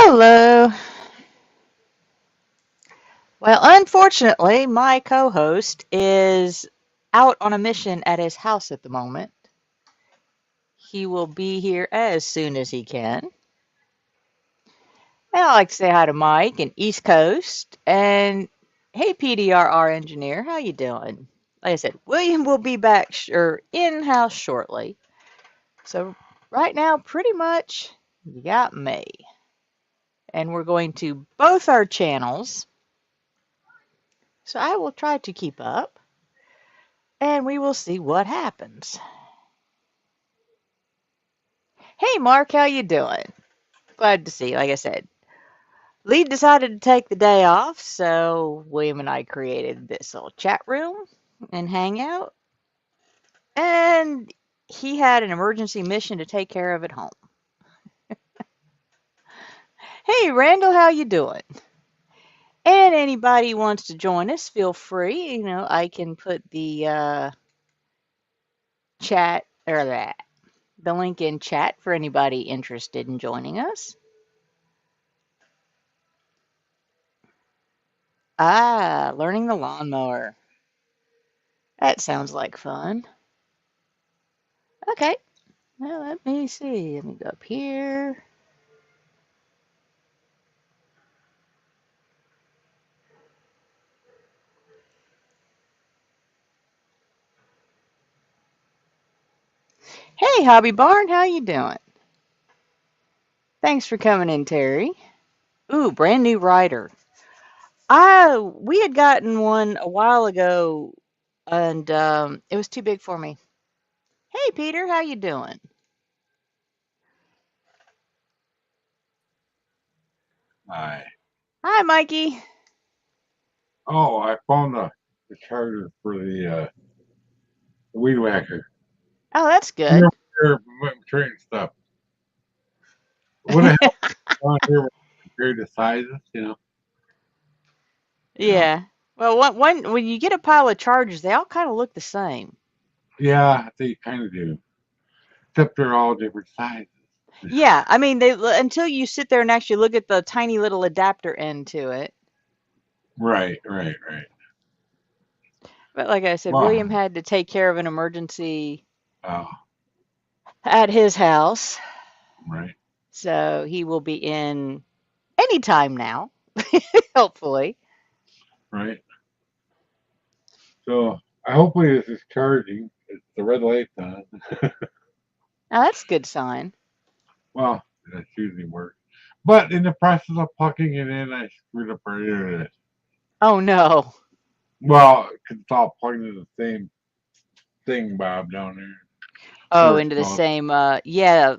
Hello. Well, unfortunately, my co host is out on a mission at his house at the moment. He will be here as soon as he can. And I'd like to say hi to Mike and East Coast. And hey, PDRR engineer, how you doing? Like I said, William will be back in house shortly. So right now, pretty much, you got me. And we're going to both our channels. So I will try to keep up. And we will see what happens. Hey Mark, how you doing? Glad to see you. Like I said, Lee decided to take the day off, so William and I created this little chat room and Hangout, and he had an emergency mission to take care of at home. Hey Randall, how you doing? And anybody wants to join us, feel free. I can put the chat or the link in chat for anybody interested in joining us. Learning the lawnmower. That sounds like fun. Okay, well, let me see. Let me go up here. Hey, Hobby Barn, how you doing? Thanks for coming in, Terry. Ooh, brand new rider. We had gotten one a while ago, and it was too big for me. Hey, Peter, how you doing? I Hi, Mikey. I found the charger for the weed whacker. Oh, that's You good. know, here trading stuff. Would it help on here when I compare the sizes? You know. Yeah. Well, when you get a pile of chargers, they all kind of look the same. Yeah, they kind of do, except they're all different sizes. Yeah, I mean, they until you sit there and actually look at the tiny little adapter end to it. Right, right, right. But like I said, Well, William had to take care of an emergency oh, at his house, right, so he will be in anytime now, hopefully. right. So hopefully this is charging. It's the red light's on. Now that's a good sign. Well, that usually works. But in the process of plugging it in, I screwed up our internet. Oh no. Well, 'cause it's all plugged into the same thing, Bob, down there. Oh, Where it's into the going. same. Yeah,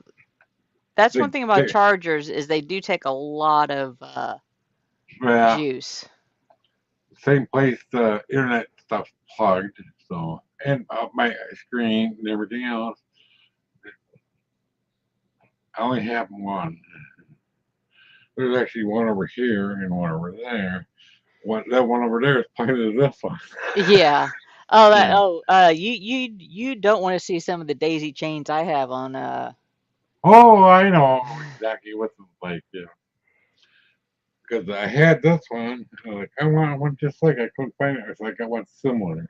that's one They, thing about they, chargers is they do take a lot of well, juice. same place the internet stuff's plugged. So, and my screen and everything else. I only have one. There's actually one over here and one over there. That one over there is pointed to this one. Yeah. Oh, that. Yeah. Oh, you don't want to see some of the daisy chains I have on. Oh, I know exactly what it's like. Yeah. Because I had this one. Like, I want one just like I couldn't find it. It's like I want similar.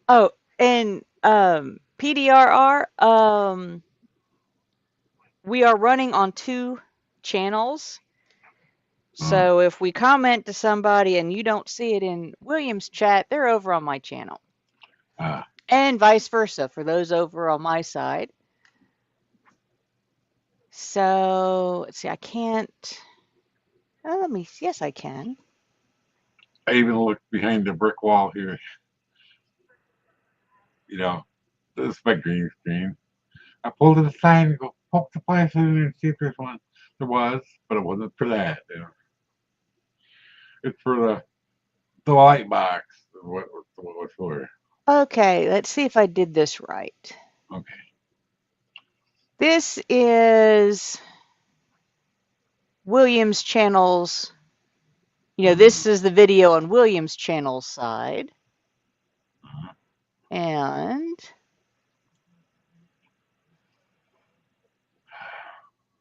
Oh, and PDRR. We are running on two channels. Uh, So if we comment to somebody and you don't see it in William's chat, they're over on my channel. uh, And vice versa for those over on my side. So let's see, I can't. Oh, let me. Yes, I can. I even looked behind the brick wall here. You know, this is my green screen. I pulled to the side and go poke the flash in and see if there's one. There was, but it wasn't for that. It's for the light box. What it was for? Okay, let's see if I did this right. Okay. This is William's channel's. This is the video on William's channel side. Uh, And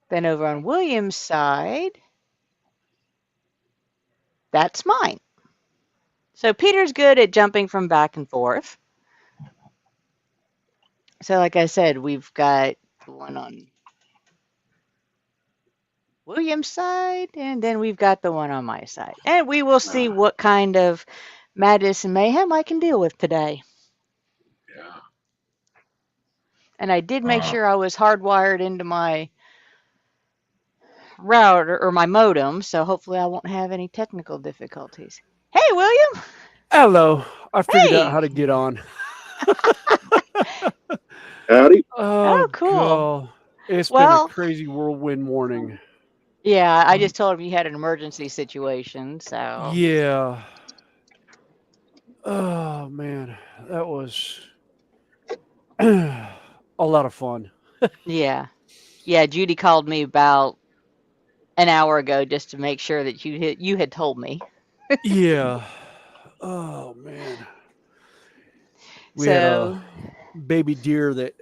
Then over on William's side, that's mine. So Peter's good at jumping from back and forth. So like I said, we've got the one on William's side, and then we've got the one on my side. And we will see Uh, what kind of madness and mayhem I can deal with today. yeah. And I did make Uh, sure I was hardwired into my router or my modem, so hopefully I won't have any technical difficulties. Hey, William. Hello. I figured out Hey. how to get on. Howdy. Oh, Oh, cool. God. It's been a Well, crazy whirlwind morning. yeah, I just told him you had an emergency situation, so Yeah. Oh, man. That was a lot of fun. yeah. Yeah, Judy called me about an hour ago just to make sure that you had told me. Yeah. Oh, man. We had a So, baby deer that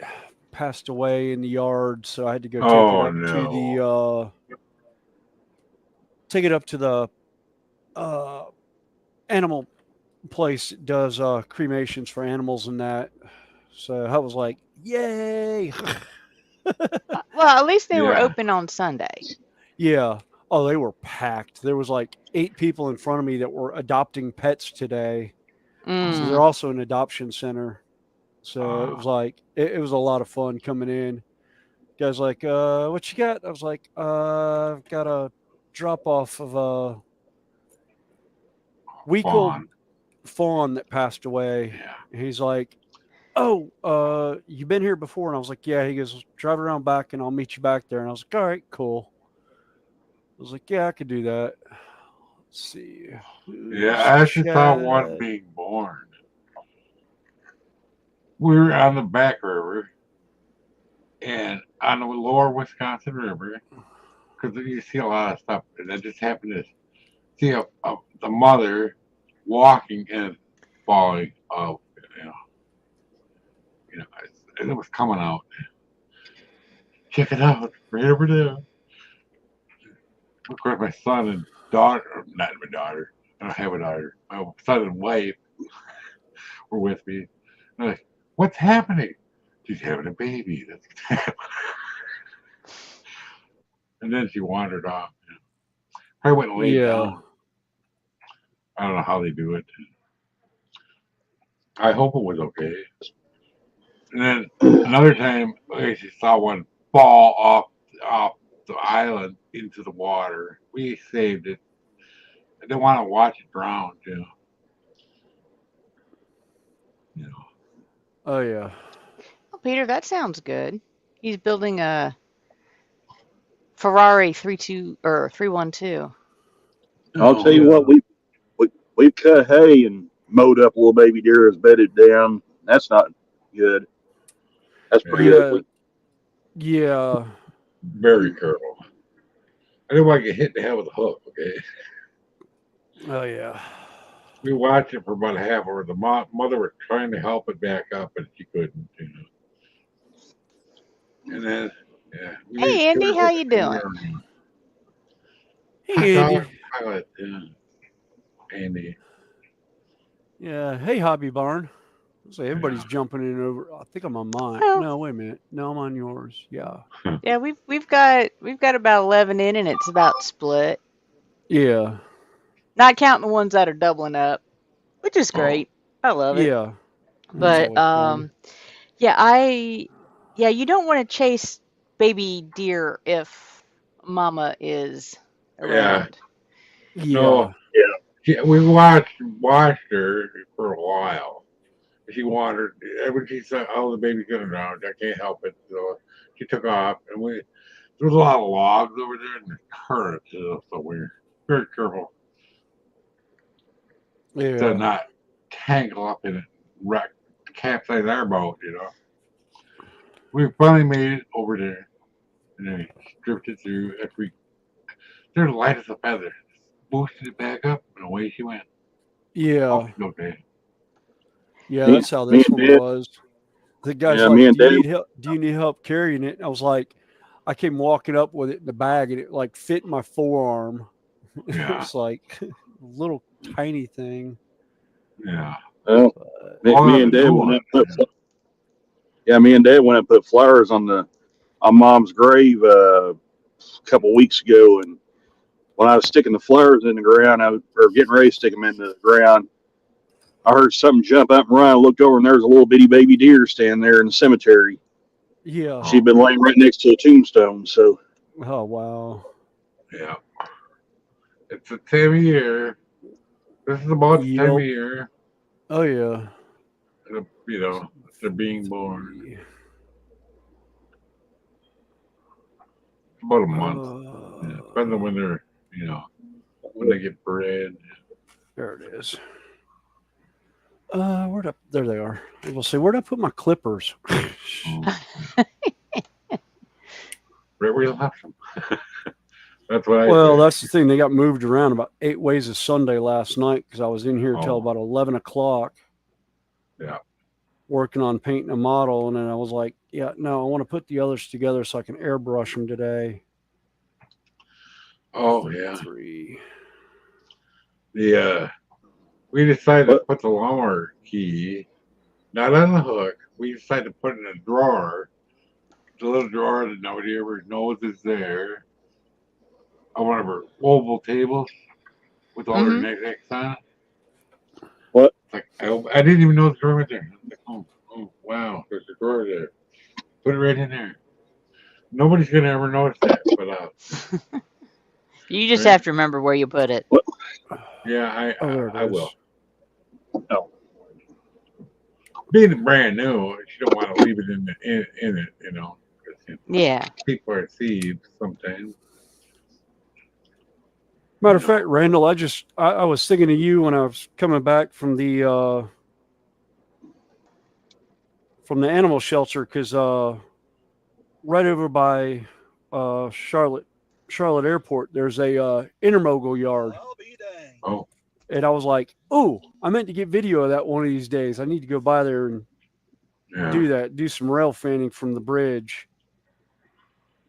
passed away in the yard, so I had to go oh no. take it up to the uh animal place that does cremations for animals and that. So I was like, yay. well, at least they were Yeah. open on Sunday. Yeah. Oh, they were packed. There was like 8 people in front of me that were adopting pets today. So they're Mm. also an adoption center. So it Uh, was like it was a lot of fun coming in. Guys like, what you got? I was like, I've got a drop off of a week old Fawn. fawn that passed away. Yeah. And he's like, oh, you been here before? And I was like, yeah. He goes, drive around back and I'll meet you back there. And I was like, all right, cool. I was like, yeah, I could do that. Let's see. Yeah. Who's I actually saw one Chad? being born. We were on the back river and on the lower Wisconsin River because you see a lot of stuff. And I just happened to see the mother walking and falling of, you know, you know, and it was coming out. Check it out, right over there. Of course, my son and daughter, not my daughter, I don't have a daughter. My son and wife were with me. They're like, what's happening? She's having a baby. That's what's happening. And then she wandered off. I went and laid Yeah. down. I don't know how they do it. I hope it was okay. And then another time, I actually saw one fall off the island into the water. We saved it. I didn't want to watch it drown, you know. Oh yeah. Well, Peter, that sounds good. He's building a Ferrari 312. I'll Oh tell you yeah, what, we've cut hay and mowed up a little baby deer has bedded down. That's not good. That's pretty yeah. Yeah. ugly. Yeah. Very careful. I didn't want to get hit in the head with a hook. Okay, Oh yeah. we watched it for about a half hour. The mother was trying to help it back up, but she couldn't. And then, yeah, we made Hey, sure Andy, it how was you a doing? hot Hey dog Andy. pilot. Andy. Yeah. Hey Hobby Barn. So Yeah. everybody's jumping in over. I think I'm on mine. Well, No, wait a minute. No, I'm on yours. Yeah. yeah, we've got about 11 in, and it's about split. Yeah. Not counting the ones that are doubling up, which is Oh, great. I love it. Yeah. That's But always fun. yeah, yeah, you don't want to chase baby deer if mama is yeah. around. No, Yeah. Yeah. we watched her for a while. She wandered. When she said, "Oh, the baby's gonna drown," I can't help it. So she took off, and there was a lot of logs over there and the current, so we're very careful to Yeah. not tangle up in it, wreck, capsize our boat. We finally made it over there, and then we drifted through. After they're light as a feather, boosted it back up, and away she went. Oh, Yeah. she's okay. Yeah. Me, That's how me this and one Dad. was. The guy's Yeah, me like, and "Do you Dad. need help? Do you need help carrying it?" And I was like, I came walking up with it in the bag, and it like fit in my forearm. It Yeah. was like a little tiny thing. Yeah. Well, But, All me that and Dad cool. went up and put, yeah, me and Dad went up and put flowers on Mom's grave a couple weeks ago, and when I was sticking the flowers in the ground, or getting ready to stick them into the ground, I heard something jump up and run. I looked over, and there was a little bitty baby deer standing there in the cemetery. yeah. She'd been laying right next to a tombstone. So, Oh wow. Yeah. It's the time of year. This is about the time of Yep. year. Oh yeah. You know, they're being born. 3. About a month. Yeah. Depends on when they're, you know, when they get bred. There it is. Where'd there they are. We'll see. Where'd I put my clippers? Right where you'll have them. That's what I Well, say. that's the thing. They got moved around about 8 ways of Sunday last night because I was in here till Oh. about 11 o'clock. Yeah. Working on painting a model, and then I was like, "Yeah, no, I want to put the others together so I can airbrush them today." Oh, yeah. 33. We decided to put the lawnmower key not on the hook. We decided to put it in a drawer, the little drawer that nobody ever knows is there, on one of our oval tables with all Mhm. her knickknacks on it. what? It's like, I didn't even know the drawer was there. I was like, oh, wow, there's a drawer there. Put it right in there. Nobody's going to ever notice that but You just right? have to remember where you put it. Yeah, Oh, there it I is. will. No. Being brand new, you don't want to leave it in it, you know. 'Cause, you know, Yeah. people are thieves sometimes. Matter of fact, Randall, I was thinking of you when I was coming back from the animal shelter because right over by Charlotte Airport, there's a intermodal yard. Oh, And I was like, oh, I meant to get video of that one of these days. I need to go by there and yeah. do some rail fanning from the bridge.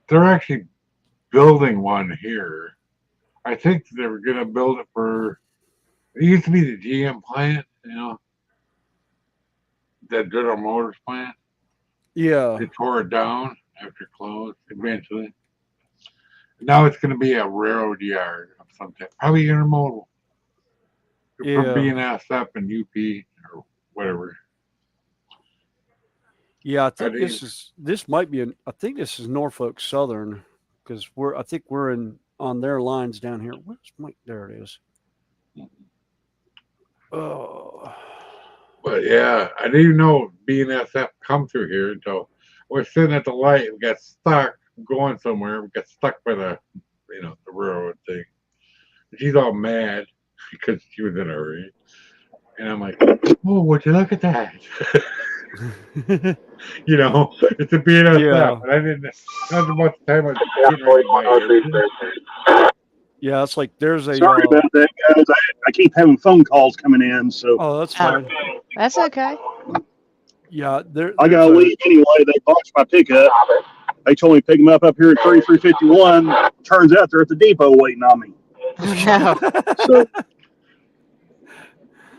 They're actually building one here. I think they were going to build it for. It used to be the GM plant, you know, that General Motors plant. Yeah. They tore it down after it closed eventually. Now it's going to be a railroad yard of some type, probably intermodal from Yeah. BNSF and UP or whatever. Yeah, I I think think this might be I think this is Norfolk Southern because I think we're on their lines down here. Where's Mike? There it is. Oh. But yeah, I didn't even know BNSF come through here until we're sitting at the light. We got stuck going somewhere. We got stuck by the, you know, the railroad thing. And she's all mad because she was in a hurry. And I'm like, oh, would you look at that? You know, it's a BNSF. Yeah. And I didn't, not about the time I was getting ready to buy everything. Yeah, it's like there's a. Sorry about that, guys. I keep having phone calls coming in, so Oh, that's Oh, fine. that's okay. Yeah, I there's got to leave anyway. They boxed my pickup. They told me to pick them up here at 3351. Turns out they're at the depot waiting on me. No. So,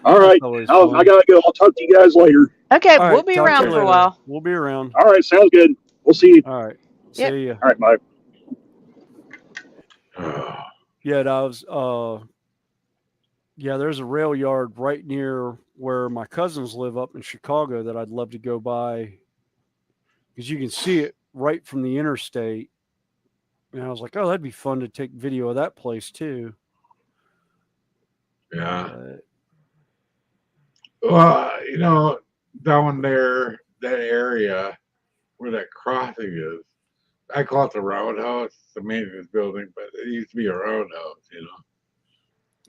all right. always I fun. got to go. I'll talk to you guys later. Okay, All we'll right, be talk to around you for a later. while. We'll be around. All right. Sounds good. We'll see you. All right. Yep. See ya. All right. Bye. Yeah, that was yeah, there's a rail yard right near where my cousins live up in Chicago that I'd love to go by because you can see it right from the interstate. And I was like, oh, that'd be fun to take video of that place too. Yeah. But, Well, you know, down there, that area where that crossing is, I call it the roundhouse, the maintenance building, but it used to be a roundhouse, you know.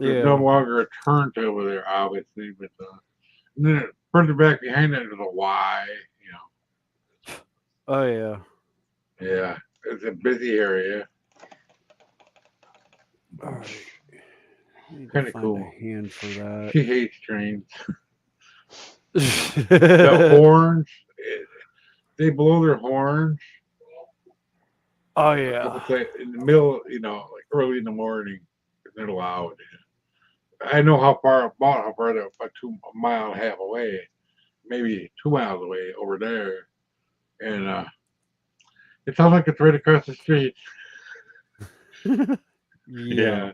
There's no yeah. longer a turn over there, obviously, but and then further back behind that is a Y, you know. Oh yeah. Yeah, it's a busy area. All right. Need to Kind of find cool. a hand for that. She hates trains. The horns, they blow their horns. Oh But yeah. say in the middle, like early in the morning, they're loud. I know how far they're about a mile and a half away, maybe 2 miles away over there, and it sounds like it's right across the street. Yeah.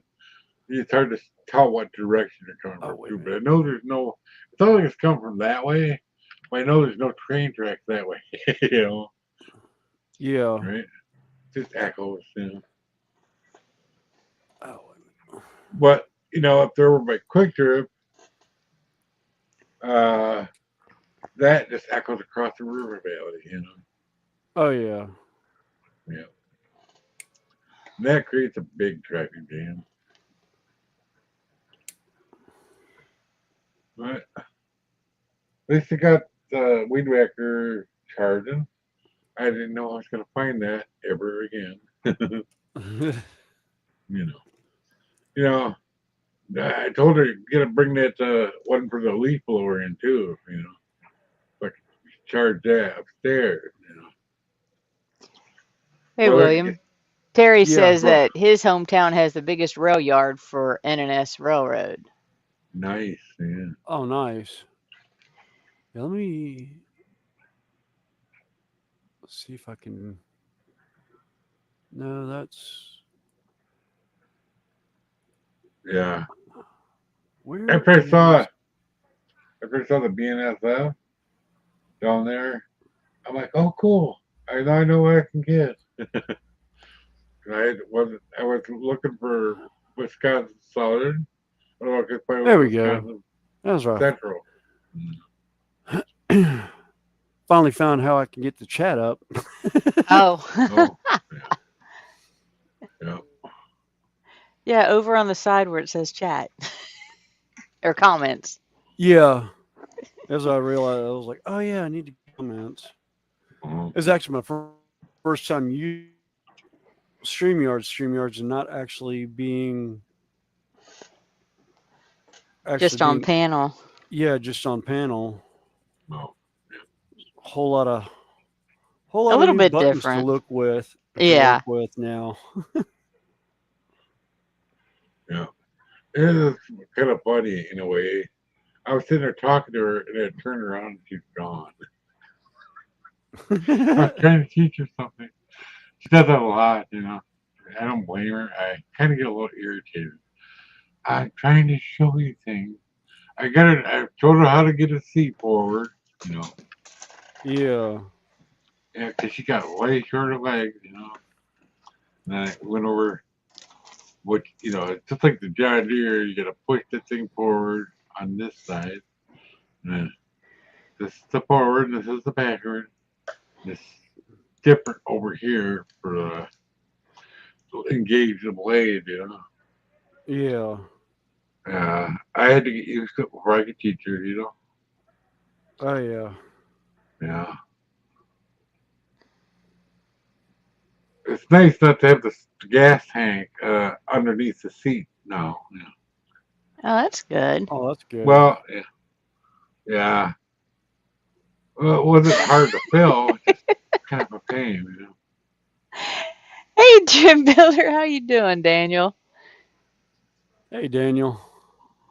Yeah, it's hard to tell what direction they're coming Oh from wait a too, but I minute. know there's no. It sounds like it's coming from that way, but I know there's no train tracks that way. Yeah. Right? Just echoes. Oh wait But if there were by quick trip, uh, that just echoes across the river valley. Oh yeah. Yeah, and that creates a big traffic jam. But at least I got the weed whacker charging. I didn't know I was going to find that ever again. you know, you know. I told her get to bring that one for the leaf blower in too. So I could charge that upstairs. Hey, Well, William. Terry Yeah. says that his hometown has the biggest rail yard for NNS Railroad. nice. Yeah. Oh nice. Yeah, let me see if I can. No, that's Yeah. where After I saw is. after I saw the BNSF down there, I'm like, oh cool. I know what I can get. I was looking for Wisconsin Southern, but I could find There we go. Wisconsin That was rough. Central. Finally found how I can get the chat up. Oh, Oh, yeah. yeah, over on the side where it says chat or comments. Yeah. As I realized, I was like, oh yeah, I need to comments. Mhm. It was actually my first time using StreamYards and not actually Just on being panel. yeah, just on panel. No. Whole lot of A little new bit buttons different. to work Yeah. with now. Yeah. It is kind of funny in a way. I was sitting there talking to her, and I turned around and she's gone. I was trying to teach her something. She does that a lot. I don't blame her. I kind of get a little irritated. I'm trying to show you things. I told her how to get a seat forward, you know, Yeah. yeah, 'cause she got way shorter legs. And I went over it's just like the John Deere, you got to push the thing forward on this side. And then this is the forward, this is the backward. This different over here for engage the blade. Yeah. I had to get used to it before I could teach her. Oh yeah. Yeah. It's nice not to have the gas tank underneath the seat now. Yeah. Oh, that's good. Oh, that's good. Well, yeah. Well, it wasn't hard to fill, just kind of a pain. Hey, Jim Builder, how you doing, Daniel? Hey Daniel.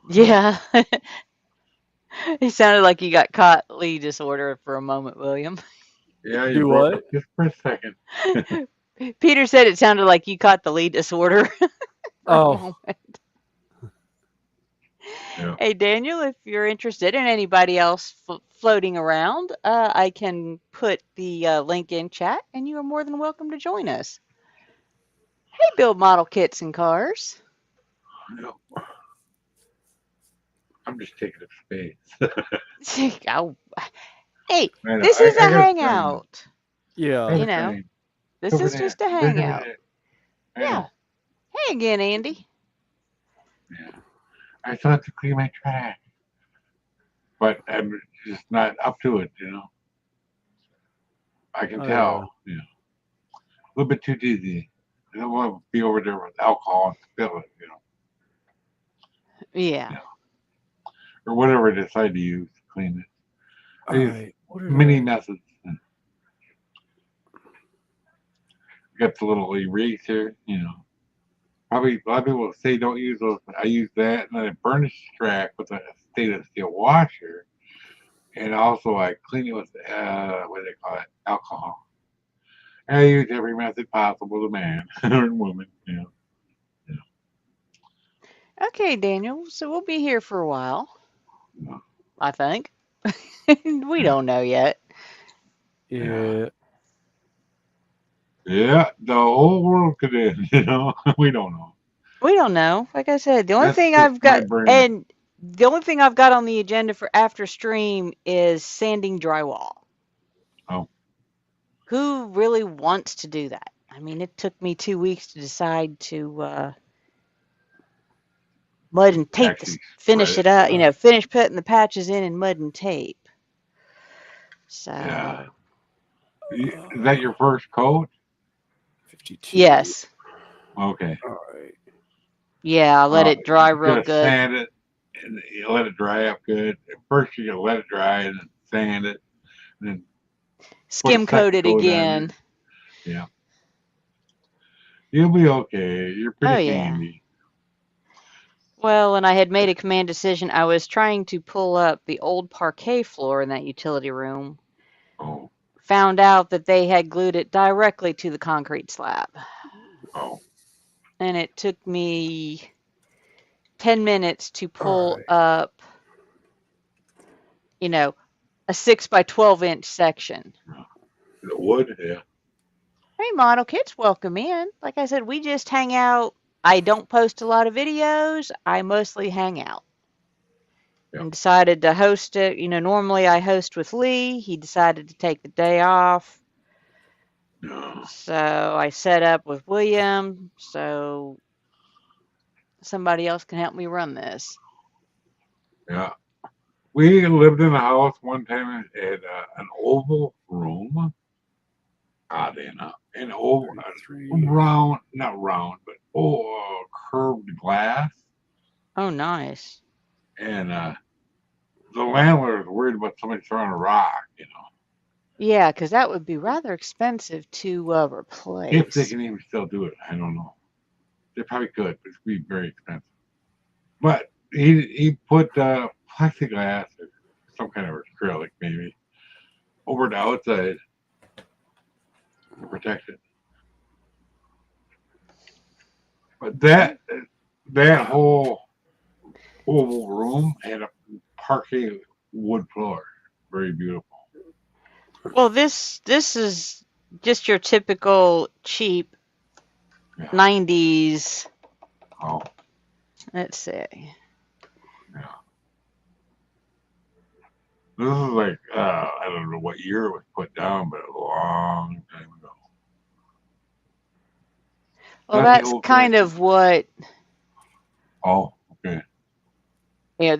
Yeah. It sounded like you got caught Lee disorder for a moment, William. Yeah, you Do broke up what? just for a second. Peter said it sounded like you caught the Lee disorder for a Oh. moment. Yeah. Hey, Daniel, if you're interested in anybody else floating around, I can put the link in chat and you are more than welcome to join us. Hey, build model kits and cars. Yeah. I'm just taking up space. Oh, hey, I know. this I is a got a friend. hangout. I have Yeah. You a know, friend. this Over is there. just a Right over hangout. there. I Yeah. know. Hey again, Andy. Yeah. I still have to clean my trash, but I'm just not up to it. I can Oh yeah. tell. A little bit too dizzy. I don't want to be over there with alcohol and spill it. Yeah. Yeah. Or whatever I decide to use to clean it. All I use right. What did many I? methods. got the little eraser, Probably a lot of people say don't use those. I use that, and then I burnish the track with a stainless steel washer, and also I clean it with what do they call it, alcohol. And I use every method possible to man or woman. Okay, Daniel. So we'll be here for a while, Yeah, I think. We yeah, don't know yet. yeah. Yeah. Yeah, the whole world could end. We don't know. We don't know. Like I said, the only That's thing just I've my got, brain. and the only thing I've got on the agenda for after stream is sanding drywall. Oh, Who really wants to do that? I mean, it took me 2 weeks to decide to mud and tape this, actually spread finish it it. up, Yeah, finish putting the patches in mud and tape. yeah. So, Is that your first coat? 52. yes. Okay. All right. Yeah, I let it dry You real gotta good. sand it and you let it dry up good. At first, you gotta let it dry and then sand it, and then put a Skim coat second it coat on it. again. Yeah, you'll be okay. You're Oh, pretty yeah. handy. Well, and I had made a command decision. I was trying to pull up the old parquet floor in that utility room. Oh, Found out that they had glued it directly to the concrete slab. oh, And it took me 10 minutes to All pull right. up, you know, a 6 by 12-inch section. the wood. Yeah, Hey, model kits, welcome in. Like I said, we just hang out. I don't post a lot of videos. I mostly hang out. yeah. And decided to host it. Normally I host with Lee. He decided to take the day off. No, So I set up with William so somebody else can help me run this. yeah. We lived in a house one time. It had an oval room, oddly enough, and oval, 33. round, not round, but curved glass. Oh, nice. And the landlord was worried about somebody throwing a rock. Yeah, because that would be rather expensive to If they replace. can even still do it, I don't know. They probably could, but it'd be very expensive. But he put plexiglass or some kind of acrylic maybe over the outside to protect it. But that whole oval room had a parquet wood floor, very beautiful. Well, this is just your typical cheap Yeah. 90s. Oh, Let's see. yeah. This is like I don't know what year it was put down, but a long time ago. Well, Not the that's old kind fashioned. of what. Oh, okay. Yeah,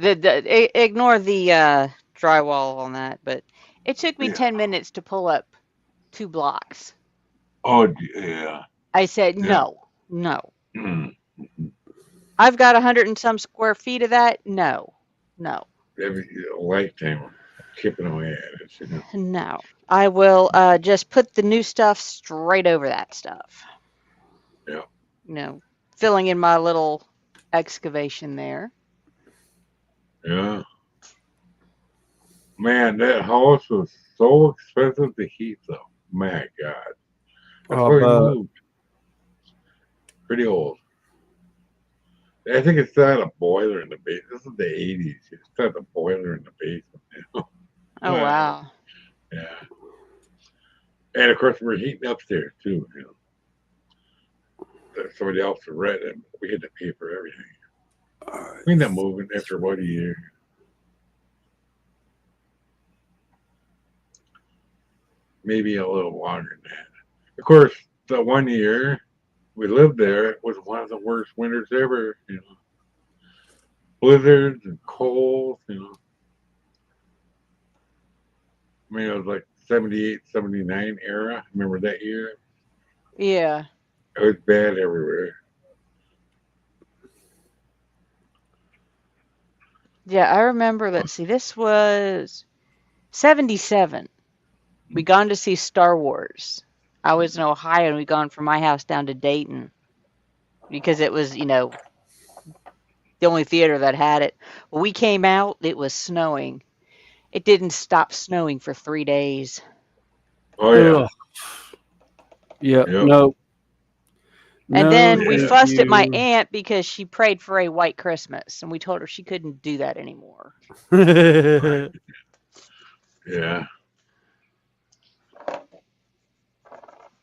ignore the drywall on that, but it took me Yeah. 10 minutes to pull up 2 blocks. Oh, yeah. I said, Yeah. no, no. Mm. I've got 100 and some square feet of that. No, no, Every lifetime of chipping away at it. no. I will just put the new stuff straight over that stuff. Yeah. Filling in my little excavation there. Yeah. Man, that house was so expensive to heat, though. My God. That's why we But moved. Pretty old. I think it still had a boiler in the basement. This is the 80s. It still had a boiler in the basement. Oh, Wow. wow. Yeah. And of course, we're heating upstairs, too. Somebody else to rent it. We had to pay for everything. all right. We ended up moving after about a year. Maybe a little longer than that. Of course, the one year we lived there was one of the worst winters ever. Blizzards and cold. I mean, it was like 78, 79 era. Remember that year? Yeah. It was bad everywhere. Yeah, I remember. Let's see. This was 77. We gone to see Star Wars. I was in Ohio and we'd gone from my house down to Dayton because it was, the only theater that had it. When we came out, it was snowing. It didn't stop snowing for 3 days. Oh yeah. Ugh. Yep. Yep. No. And No. then we Yeah. Thank fussed at my you. aunt because she prayed for a white Christmas, and we told her she couldn't do that anymore. Right. Yeah.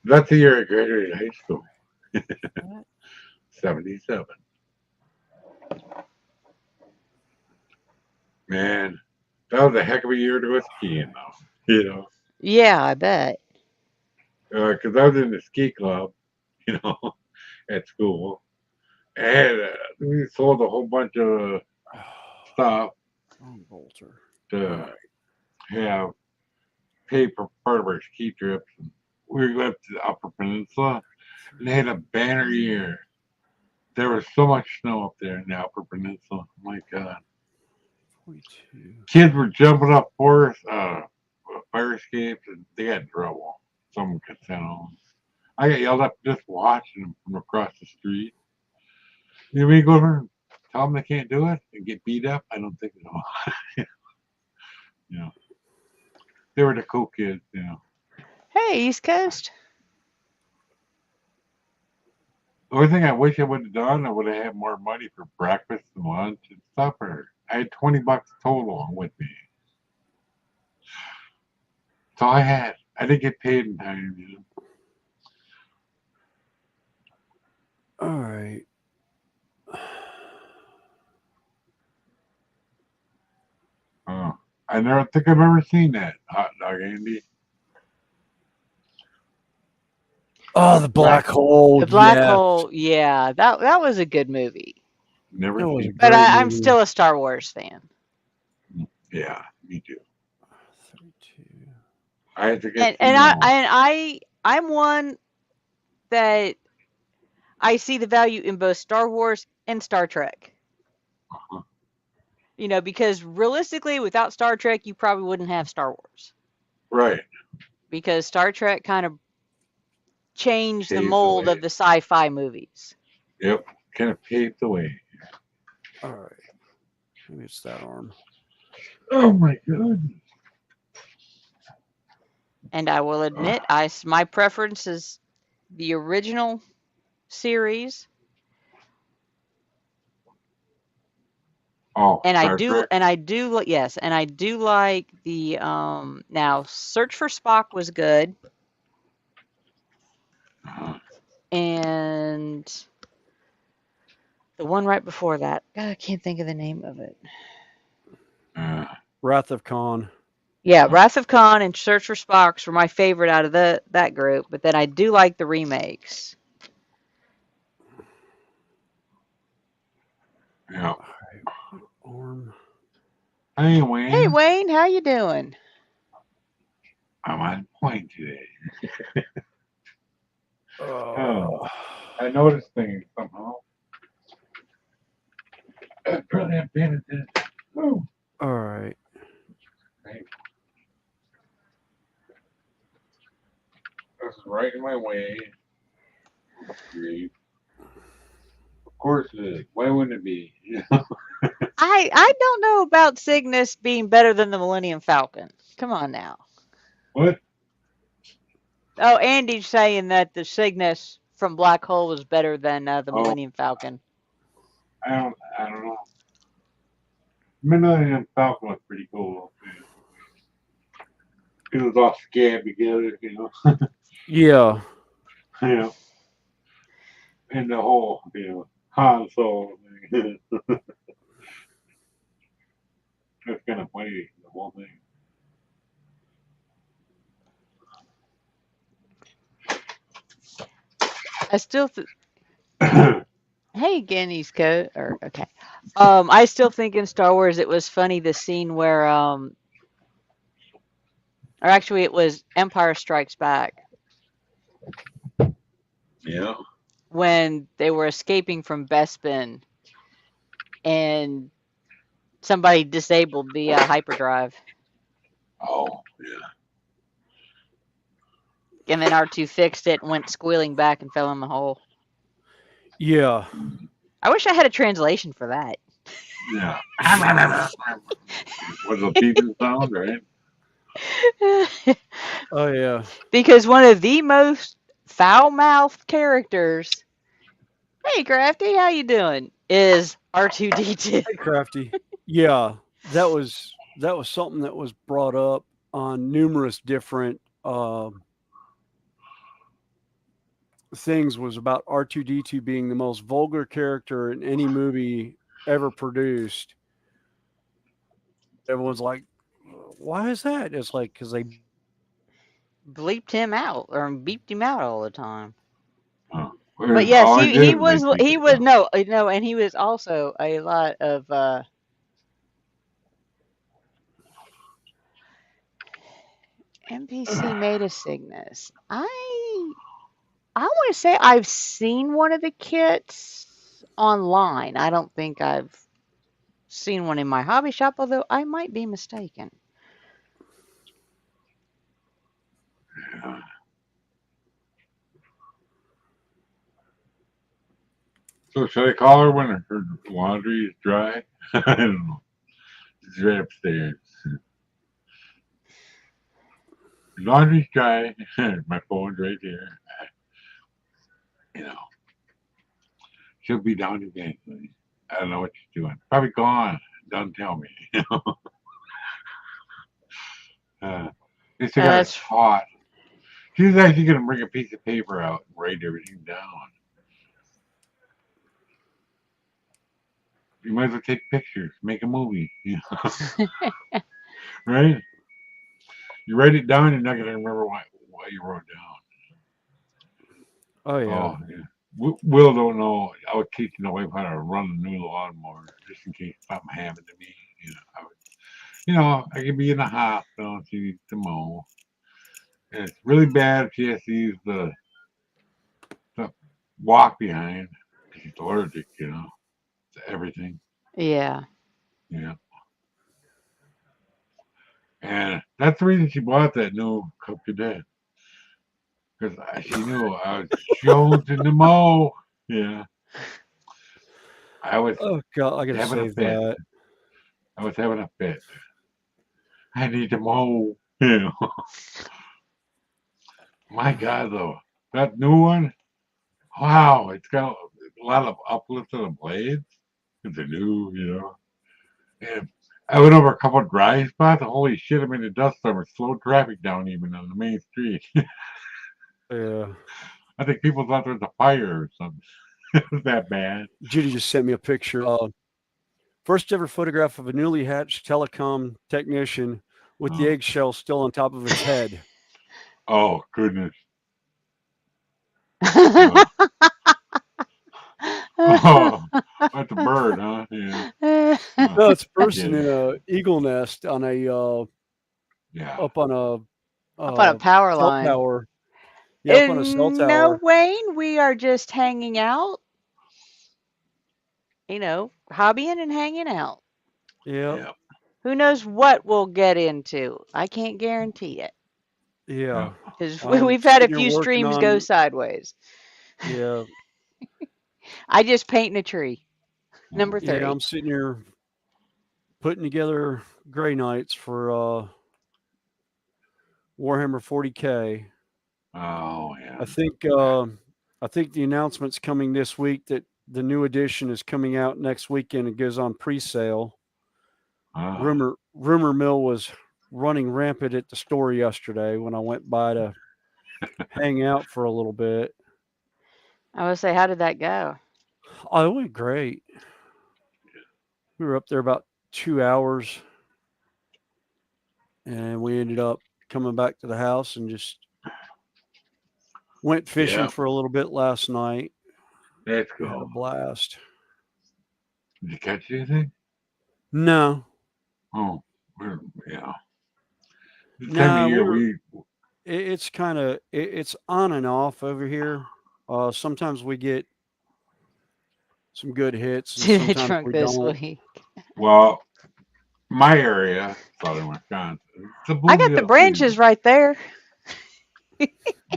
That's the year I graduated high school. 77. Man, that was a heck of a year to go skiing, though. Yeah, I bet. Because I was in the ski club, you know, at school, and we sold a whole bunch of stuff Wrong bolter. to have pay for part of our ski trips. And we went to the Upper Peninsula, and they had a banner year. There was so much snow up there in the Upper Peninsula. My God. 42. Kids were jumping up forest, fire escapes, and they got in trouble. Someone got sent home. I got yelled at just watching them from across the street. You mean go over and tell them they can't do it and get beat up? I don't think so. you know, they were the cool kids. Hey, East Coast. The only thing I wish I would have done, I would have had more money for breakfast and lunch and supper. I had $20 total with me. That's all I had. I didn't get paid in time. All right. I never think I've ever seen that hot dog, Andy. Oh, the black hole. The Black Yeah. Hole, yeah, that was a good movie. Never That was a seen. But great I'm movie. still a Star Wars fan. Yeah, me too. 32. I had to get I'm one that I see the value in both Star Wars and Star Trek. uh-huh. Because realistically, without Star Trek, you probably wouldn't have Star Wars. Right. Because Star Trek kind of changed the Paved the mold way. of the sci-fi movies. Yep. Kind of paved the way. All right. Maybe it's that arm. Oh my goodness. And I will admit, my preference is the original series, Oh, and Star Trek. yes, and I do like the now Search for Spock was good, Uh-huh. and the one right before that, God, I can't think of the name of it. Wrath of Khan. Yeah, Wrath of Khan and Search for Spock were my favorite out of that group, but then I do like the remakes. Yeah. All right. What arm? Hey, Wayne. Hey Wayne, how you doing? I'm on point today. Oh. I noticed things somehow. I probably haven't paid attention. Oh. All right. This is right in my way. Great. Of course it is. Why wouldn't it be? I don't know about Cygnus being better than the Millennium Falcon. Come on now. What? Oh, Andy's saying that the Cygnus from Black Hole was better than the Oh. Millennium Falcon. I don't know. Millennium Falcon was pretty cool. It was all scared together, Yeah. And the whole, Han Solo thing. It's kind of funny, the whole thing. I still hey again, East Coast. Okay. I still think in Star Wars it was funny the scene where or actually it was Empire Strikes Back Yeah. when they were escaping from Bespin and somebody disabled the hyperdrive. Oh, yeah. And then R2 fixed it and went squealing back and fell in the hole. Yeah. I wish I had a translation for that. Yeah. Was a beeping sound, right? Oh yeah. Because one of the most foul-mouthed characters, hey Crafty, how you doing? Is R2D2. Hey, Crafty. Yeah, that was something that was brought up on numerous different things. Was about R2D2 being the most vulgar character in any movie ever produced. Everyone's like, "Why is that?" It's like because they Bleeped him out or beeped him out all the time. Oh. But yes, All I did he was was make he beeping was sounds. no, and he was also a lot of NPC made a Cygnus. I want to say I've seen one of the kits online. I don't think I've seen one in my hobby shop, although I might be mistaken. Yeah. So should I call her when her laundry is dry? I don't know. She's right upstairs. Laundry's dry. My phone's right here. You know, she'll be down eventually. I don't know what she's doing. Probably gone. Don't tell me. They still got her That's taught. She's actually gonna bring a piece of paper out and write everything down. You might as well take pictures, make a movie. Right? You write it down, you're not gonna remember why you wrote it down. Oh yeah. Oh, yeah. Will don't know. I was teaching the wife how to run a new lawnmower just in case something happened to me. I could be in the hospital and she needs to mow. And it's really bad if she has to use the walk behind because she's allergic, to everything. yeah. Yeah. And that's the reason she bought that new Cub Cadet. Because she knew I was jonesing to mow. Yeah. I was Oh god, I gotta having a save fit. that. I was having a fit. I need to mow. Yeah. My God, though. That new one, wow, it's got a lot of uplift of the blades. It's a new. And I went over a couple of dry spots. Holy shit, I'm in a dust storm. It slowed traffic down even on the main street. Yeah. I think people thought there was a fire or something. It was that bad. Judy just sent me a picture. First ever photograph of a newly hatched telecom technician with the Oh, eggshell still on top of its head. oh goodness. Uh, oh, that's a bird, huh? Yeah. No, it's a I person get in it. a eagle nest on a Yeah. up on a Up on a power cell line. tower. Yeah, up on a cell No, tower. Wayne, we are just hanging out, hobbying and hanging out. Yeah, Yeah. Who knows what we'll get into? I can't guarantee it yeah. Yeah. because I'm we've had a sitting here few working streams go on. sideways. Yeah, I just painting a tree. Number yeah. 30. I'm sitting here putting together gray knights for Warhammer 40K. Oh, I yeah. think the announcement's coming this week that the new edition is coming out next weekend. It goes on pre-sale. Ah, Rumor mill was running rampant at the store yesterday when I went by to hang out for a little bit. I would say, how did that go? Oh, it went great. We were up there about 2 hours, and we ended up coming back to the house and just went fishing yeah. for a little bit last night. That's We had a cool. blast. Did you catch anything? No, Oh, yeah. This time of no, year, we it's kind of it's on and off over here. Sometimes we get some good hits, and To the sometimes trunk we this don't. week. well, my area, southern Wisconsin, it's a I got the bluegill season. branches right there.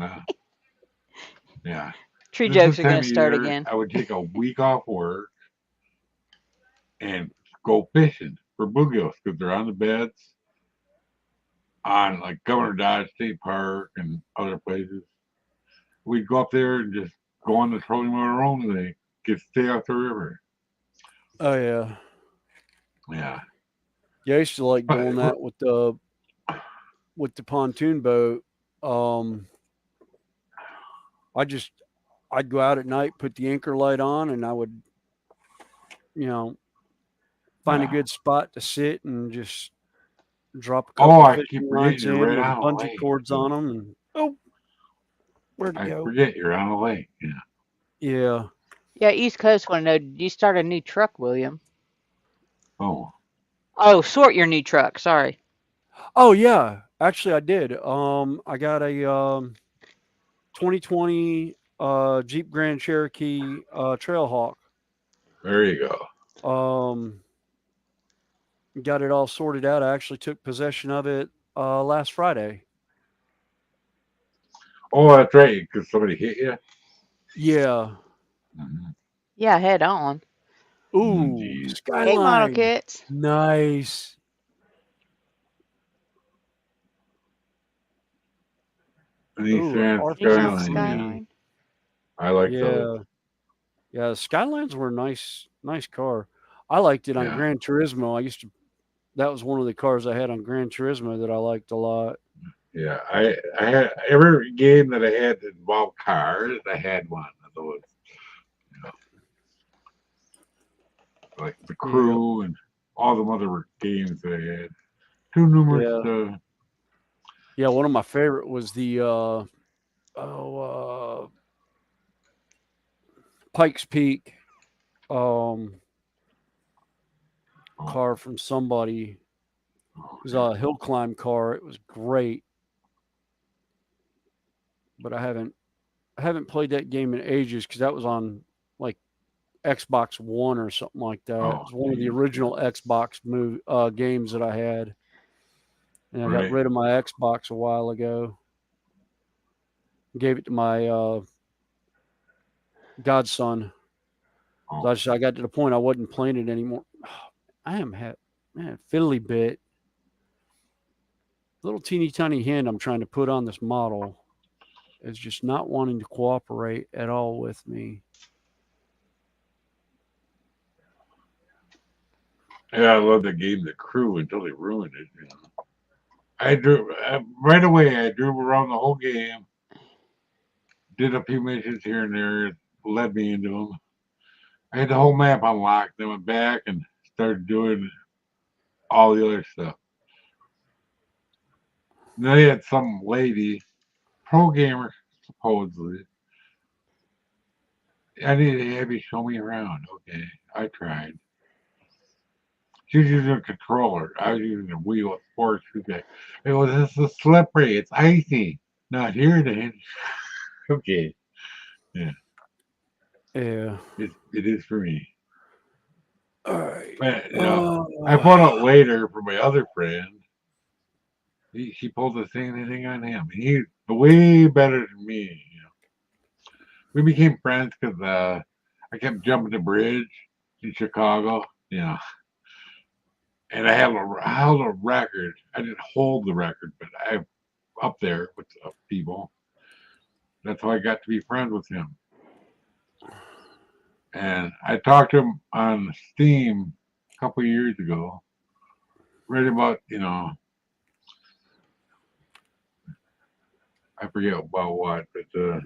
Uh, yeah. Tree This jokes is are the going time to of start year again. I would take a week off work and go fishing for bluegills because they're on the beds on like Governor Dodge State Park and other places. We'd go up there and just go on the trolling motor only. Get stay off the river. Oh yeah. Yeah. Yeah, I used to like But doing that with the pontoon boat. Um, I just I'd go out at night, put the anchor light on, and I would, you know, find a yeah. good spot to sit and just drop a Oh, couple I keep fishing forgetting lines you're in right with on a bungee lake cords too. on them, and oh, where'd it I go? forget you're on a lake. Yeah. Yeah. Yeah, East Coast want to know, did you start a new truck, William? Oh. Oh, sort your new truck. Sorry. Oh yeah. Actually, I did. I got a 2020 Jeep Grand Cherokee Trailhawk. There you go. Um, got it all sorted out. I actually took possession of it last Friday. Oh, that's right. Because somebody hit you. Yeah. Mm-hmm. Yeah, head on. Ooh, Geez. Hey, model Skyline. kits. Nice. Ooh, Nissan Nissan Skyline. Yeah. R43. Skyline. I like those. Yeah. Yeah. Skylines were nice car. I liked it on Yeah. Gran Turismo. That was one of the cars I had on Gran Turismo that I liked a lot. Yeah. I had every game that I had that involved cars, I had one of those. You know, like the Yeah. crew and all the other games that I had. Too numerous Yeah. to Yeah. One of my favorite was the oh Pikes Peak um oh, car from somebody. It oh was yeah. a hill climb car. It was great, but I haven't played that game in ages because that was on like Xbox One or something like that. It Oh was one of the geez. Yeah. original games that I had, and I got Right. rid of my Xbox a while ago. Gave it to my godson. So Oh. I got to the point I wasn't playing it anymore. I am man fiddly bit. Little teeny tiny hand I'm trying to put on this model is just not wanting to cooperate at all with me. Yeah, I love the game, The Crew, until they ruined it. You know. I drove right away. I drove around the whole game, did a few missions here and there, led me into them. I had the whole map unlocked. Then went back and started doing all the other stuff. And then they had some lady, pro gamer supposedly. I need to have you show me around. Okay, I tried. She was using a controller. I was using a wheel, force feedback. It was this is slippery. It's icy. Not here, then. Okay, yeah, Yeah. it is for me. All right. But I found out later from my other friend. She pulled the same thing on him. He's way better than me. You know, we became friends because I kept jumping the bridge in Chicago. You know, and I held a record. I didn't hold the record, but I up there with people. That's how I got to be friends with him. And I talked to him on Steam a couple of years ago, right about I forget about what, but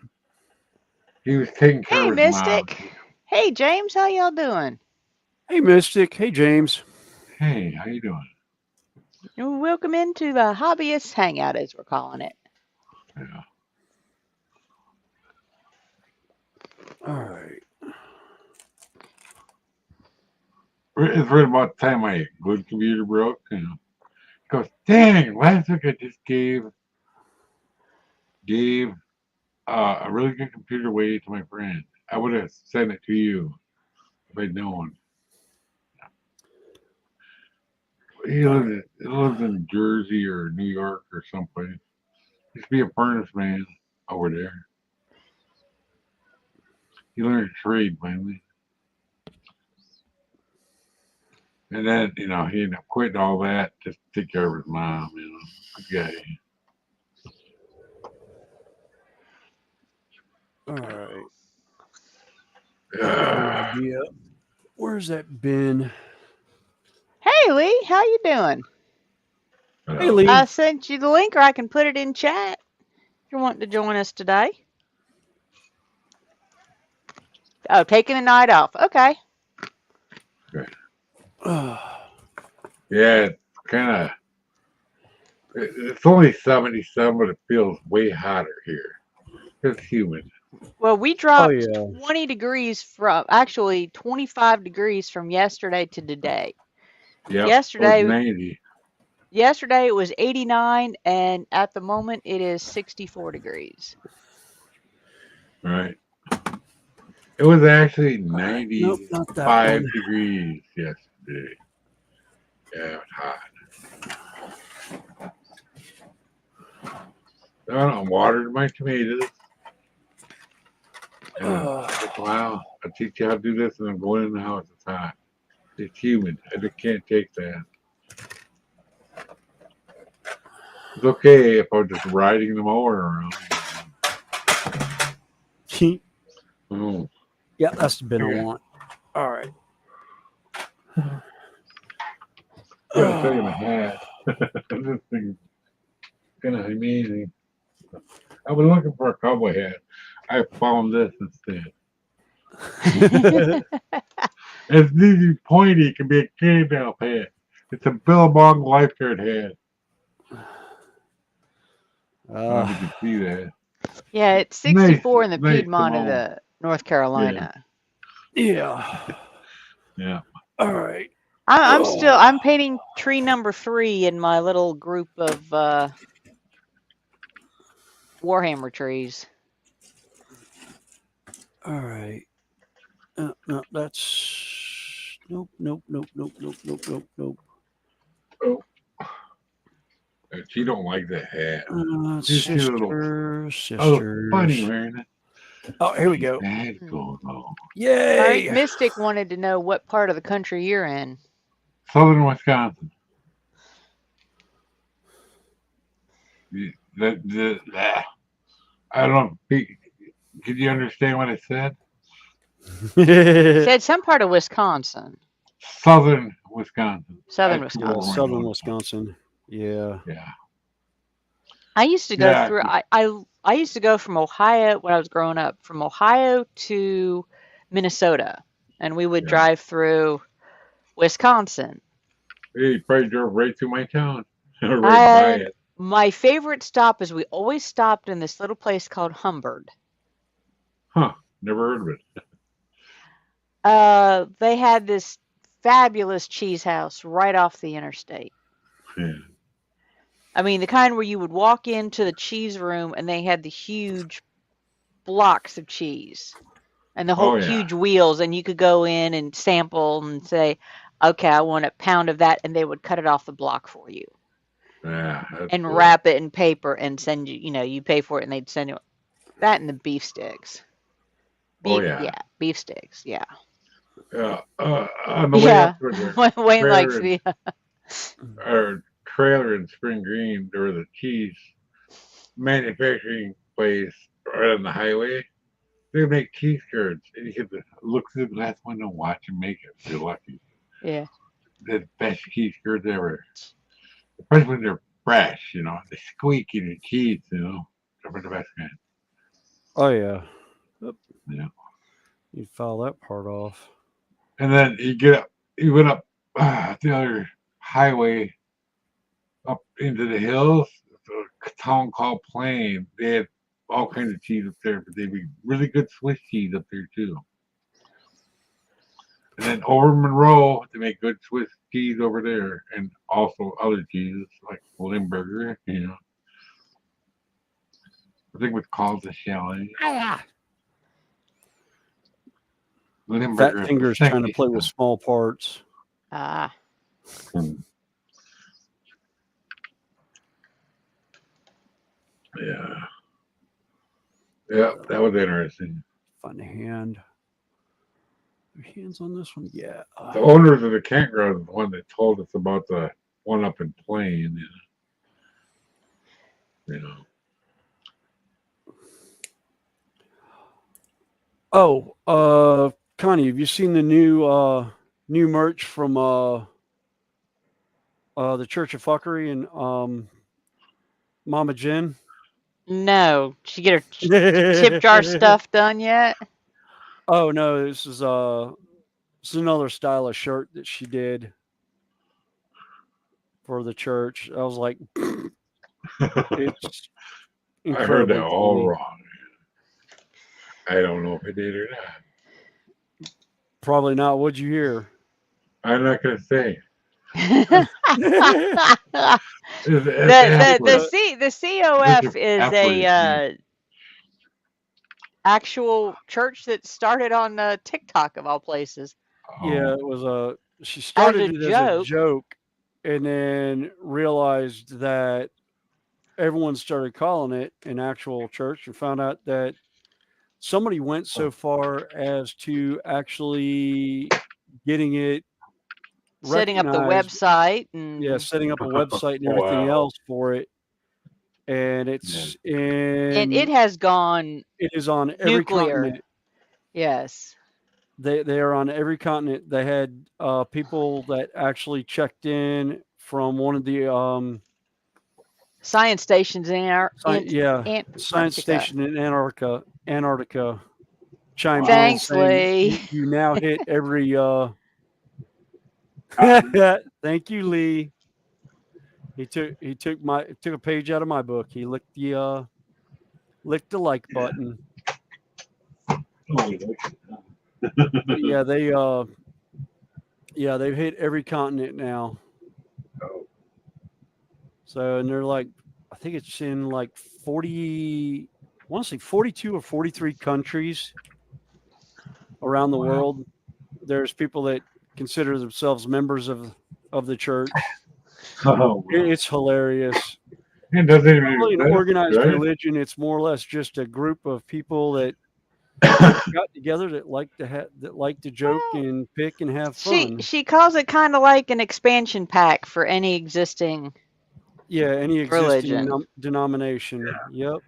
he was taking care Hey, of his mom. Mystic. Hey, James. How y'all doing? Hey, Mystic. Hey, James. Hey, how you doing? Welcome into the Hobbyist Hangout, as we're calling it. Yeah. All right. It's right about the time my good computer broke. You know, he goes, dang, last week I just gave a really good computer away to my friend. I would have sent it to you if I'd known. He All right. lives in Jersey or New York or someplace. Used to be a furnace man over there. He learned a trade finally. And then, he ended up quitting all that just to take care of his mom, Good guy. All right. I have no idea. Where's that bin? Hey, Lee, how you doing? Hey, Lee. I sent you the link, or I can put it in chat if you're wanting to join us today. Oh, taking the night off. Okay. Yeah, it's kind of. It's only 77, but it feels way hotter here. It's humid. Well, we dropped yeah. 20 degrees from, actually 25 degrees from yesterday to today. Yeah, Yesterday, it was 90. Yesterday it was 89, and at the moment it is 64 degrees. Right. It was actually Nope, not that 95 one. degrees yesterday. Yeah, it was hot. I don't watered my tomatoes. Wow, I'll teach you how to do this and then go in the house. It's hot. It's humid. I just can't take that. It's okay if I'm just riding the mower around. Oh. Yeah, that's the bin I want. All right. Yeah, taking a hat. This thing's kind of amazing. I was looking for a cowboy hat. I found this instead. It's easy pointy. It can be a cannondale hat. It's a Billabong lifeguard hat. I don't know if you can see that. Yeah, it's 64 in the nice Piedmont of Simone. the North Carolina. Yeah. Yeah. All right. I'm painting tree number 3 in my little group of Warhammer trees. All right. No, that's nope. Oh. She don't like the hat. Sisters. Funny wearing it. Oh, here we go. Bad going on. Yay! All right, Mystic wanted to know what part of the country you're in. Southern Wisconsin. I don't know. Did you understand what I said? Said some part of Wisconsin. Southern Wisconsin. Southern That's Wisconsin. more Southern Wisconsin. Yeah. Yeah. I used to go through. I used to go from Ohio when I was growing up, from Ohio to Minnesota, and we would drive through Wisconsin. Hey, you probably drove right through my town. Right by it. My favorite stop is we always stopped in this little place called Humbird. Huh. Never heard of it. They had this fabulous cheese house right off the interstate. Yeah. I mean, the kind where you would walk into the cheese room and they had the huge blocks of cheese and the whole huge wheels, and you could go in and sample and say, okay, I want a pound of that, and they would cut it off the block for you. Yeah. And cool. Wrap it in paper and send you, you pay for it and they'd send you that and the beef sticks. Beef sticks, yeah. On the way up there. Wayne likes me. Our trailer in Spring Green, there was a cheese manufacturing place right on the highway. They make cheese curds, and you get to look through the glass window and watch them make it. If you're lucky. Yeah. They're the best cheese curds ever. Especially when they're fresh, they squeak in the cheese, They're the best kind. Oh yeah. Yeah. You file that part off. And then you went up the other highway up into the hills, a town called Plain. They had all kinds of cheese up there, but they'd be really good Swiss cheese up there too. And then over Monroe, they make good Swiss cheese over there, and also other cheeses like Limburger, I think what's called the Chalet. Fat fingers trying to play with small parts. Yeah. Yeah, that was interesting. Find a hand. Hands on this one? Yeah. The owners of the campground are the one that told us about the one up in Plain. You know. Oh, Connie, have you seen the new merch from the Church of Fuckery and Mama Jen? No, did she get her tip jar stuff done yet? Oh no, this is another style of shirt that she did for the church. I was like, it's I heard that incredibly all funny. wrong. I don't know if it did or not. Probably not. What'd you hear? I'm not gonna say. the It's the COF is a actual church that started on TikTok of all places. Yeah, it was she As started a it as a joke. joke and then realized that everyone started calling it an actual church and found out that somebody went so far as to actually getting it Setting up the recognized. website and Yeah, setting up a website and everything else for it. And it's and it in has gone it is on every nuclear. continent. Yes. They are on every continent. They had people that actually checked in from one of the Science stations in our science station in Antarctica chimed in Thanks, saying Lee. you now hit every thank you, Lee. He took a page out of my book. He licked the like button. But yeah, they've hit every continent now. So, and they're like, I think it's in like 40, I want to say 42 or 43 countries around the world. There's people that consider themselves members of the church. It's hilarious. It doesn't even Probably an exist, organized right? religion. It's more or less just a group of people that got together that like to joke and pick and have fun. She calls it kind of like an expansion pack for any existing any existing religion. denomination. Yep.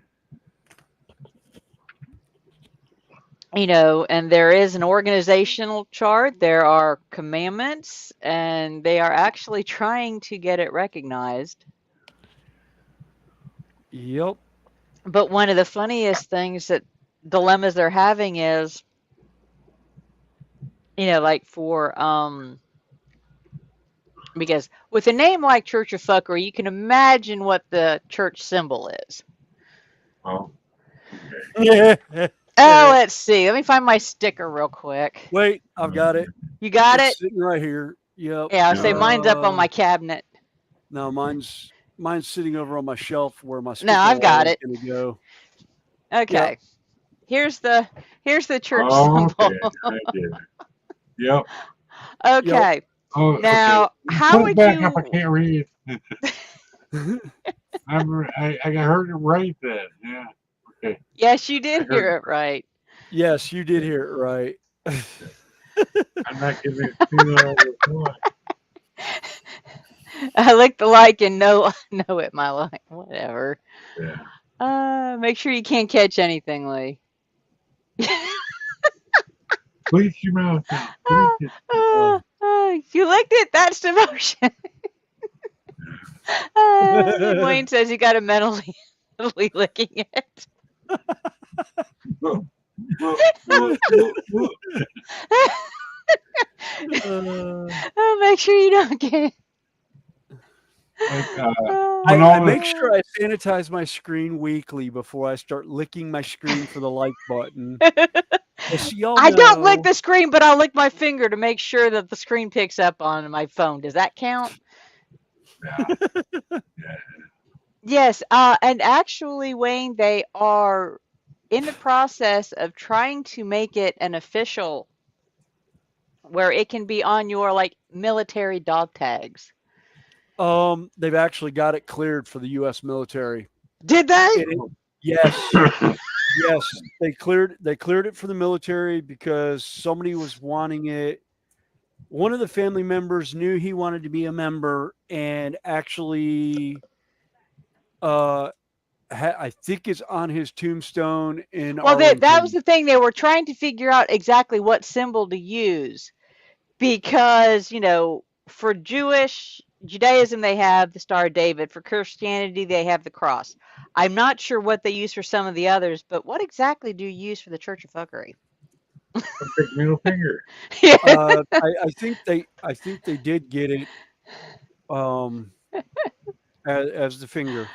You know, and there is an organizational chart, there are commandments, and they are actually trying to get it recognized. Yep. But one of the funniest dilemmas they're having is, like for because with a name like Church of Fuckery, you can imagine what the church symbol is. Oh. Oh, let's see. Let me find my sticker real quick. Wait, I've got it. You got It's it? sitting right here. Yep. Yeah, I'll say mine's up on my cabinet. No, mine's sitting over on my shelf where my No, I've got it. Gonna go. Okay. Yep. Here's the church symbol. Okay, I get it. Yep. Okay. Yep. Oh, now, okay. how Put would it back you? up. I can't read. I heard it right then. Yeah. Okay. Yes, you did hear it right. Yes, you did hear it right. I'm not giving it too I lick the like and know it, my like. Whatever. Yeah. Make sure you can't catch anything, Lee. Please your mouth out. You licked it. That's devotion. Wayne says you got to mentally licking it. Make sure you don't get. I make sure I sanitize my screen weekly before I start licking my screen for the like button. I don't lick the screen, but I'll lick my finger to make sure that the screen picks up on my phone. Does that count? Yeah. Yes. And actually, Wayne, they are in the process of trying to make it an official, where it can be on your like military dog tags. They've actually got it cleared for the U.S. military. Did they? Yes, yes, they cleared it for the military because somebody was wanting it. One of the family members knew he wanted to be a member and actually I think it's on his tombstone in Well, that was Arlington. the thing. They were trying to figure out exactly what symbol to use because, for Judaism, they have the Star of David. For Christianity, they have the cross. I'm not sure what they use for some of the others, but what exactly do you use for the Church of Fuckery? A big middle finger. I think they did get it as the finger.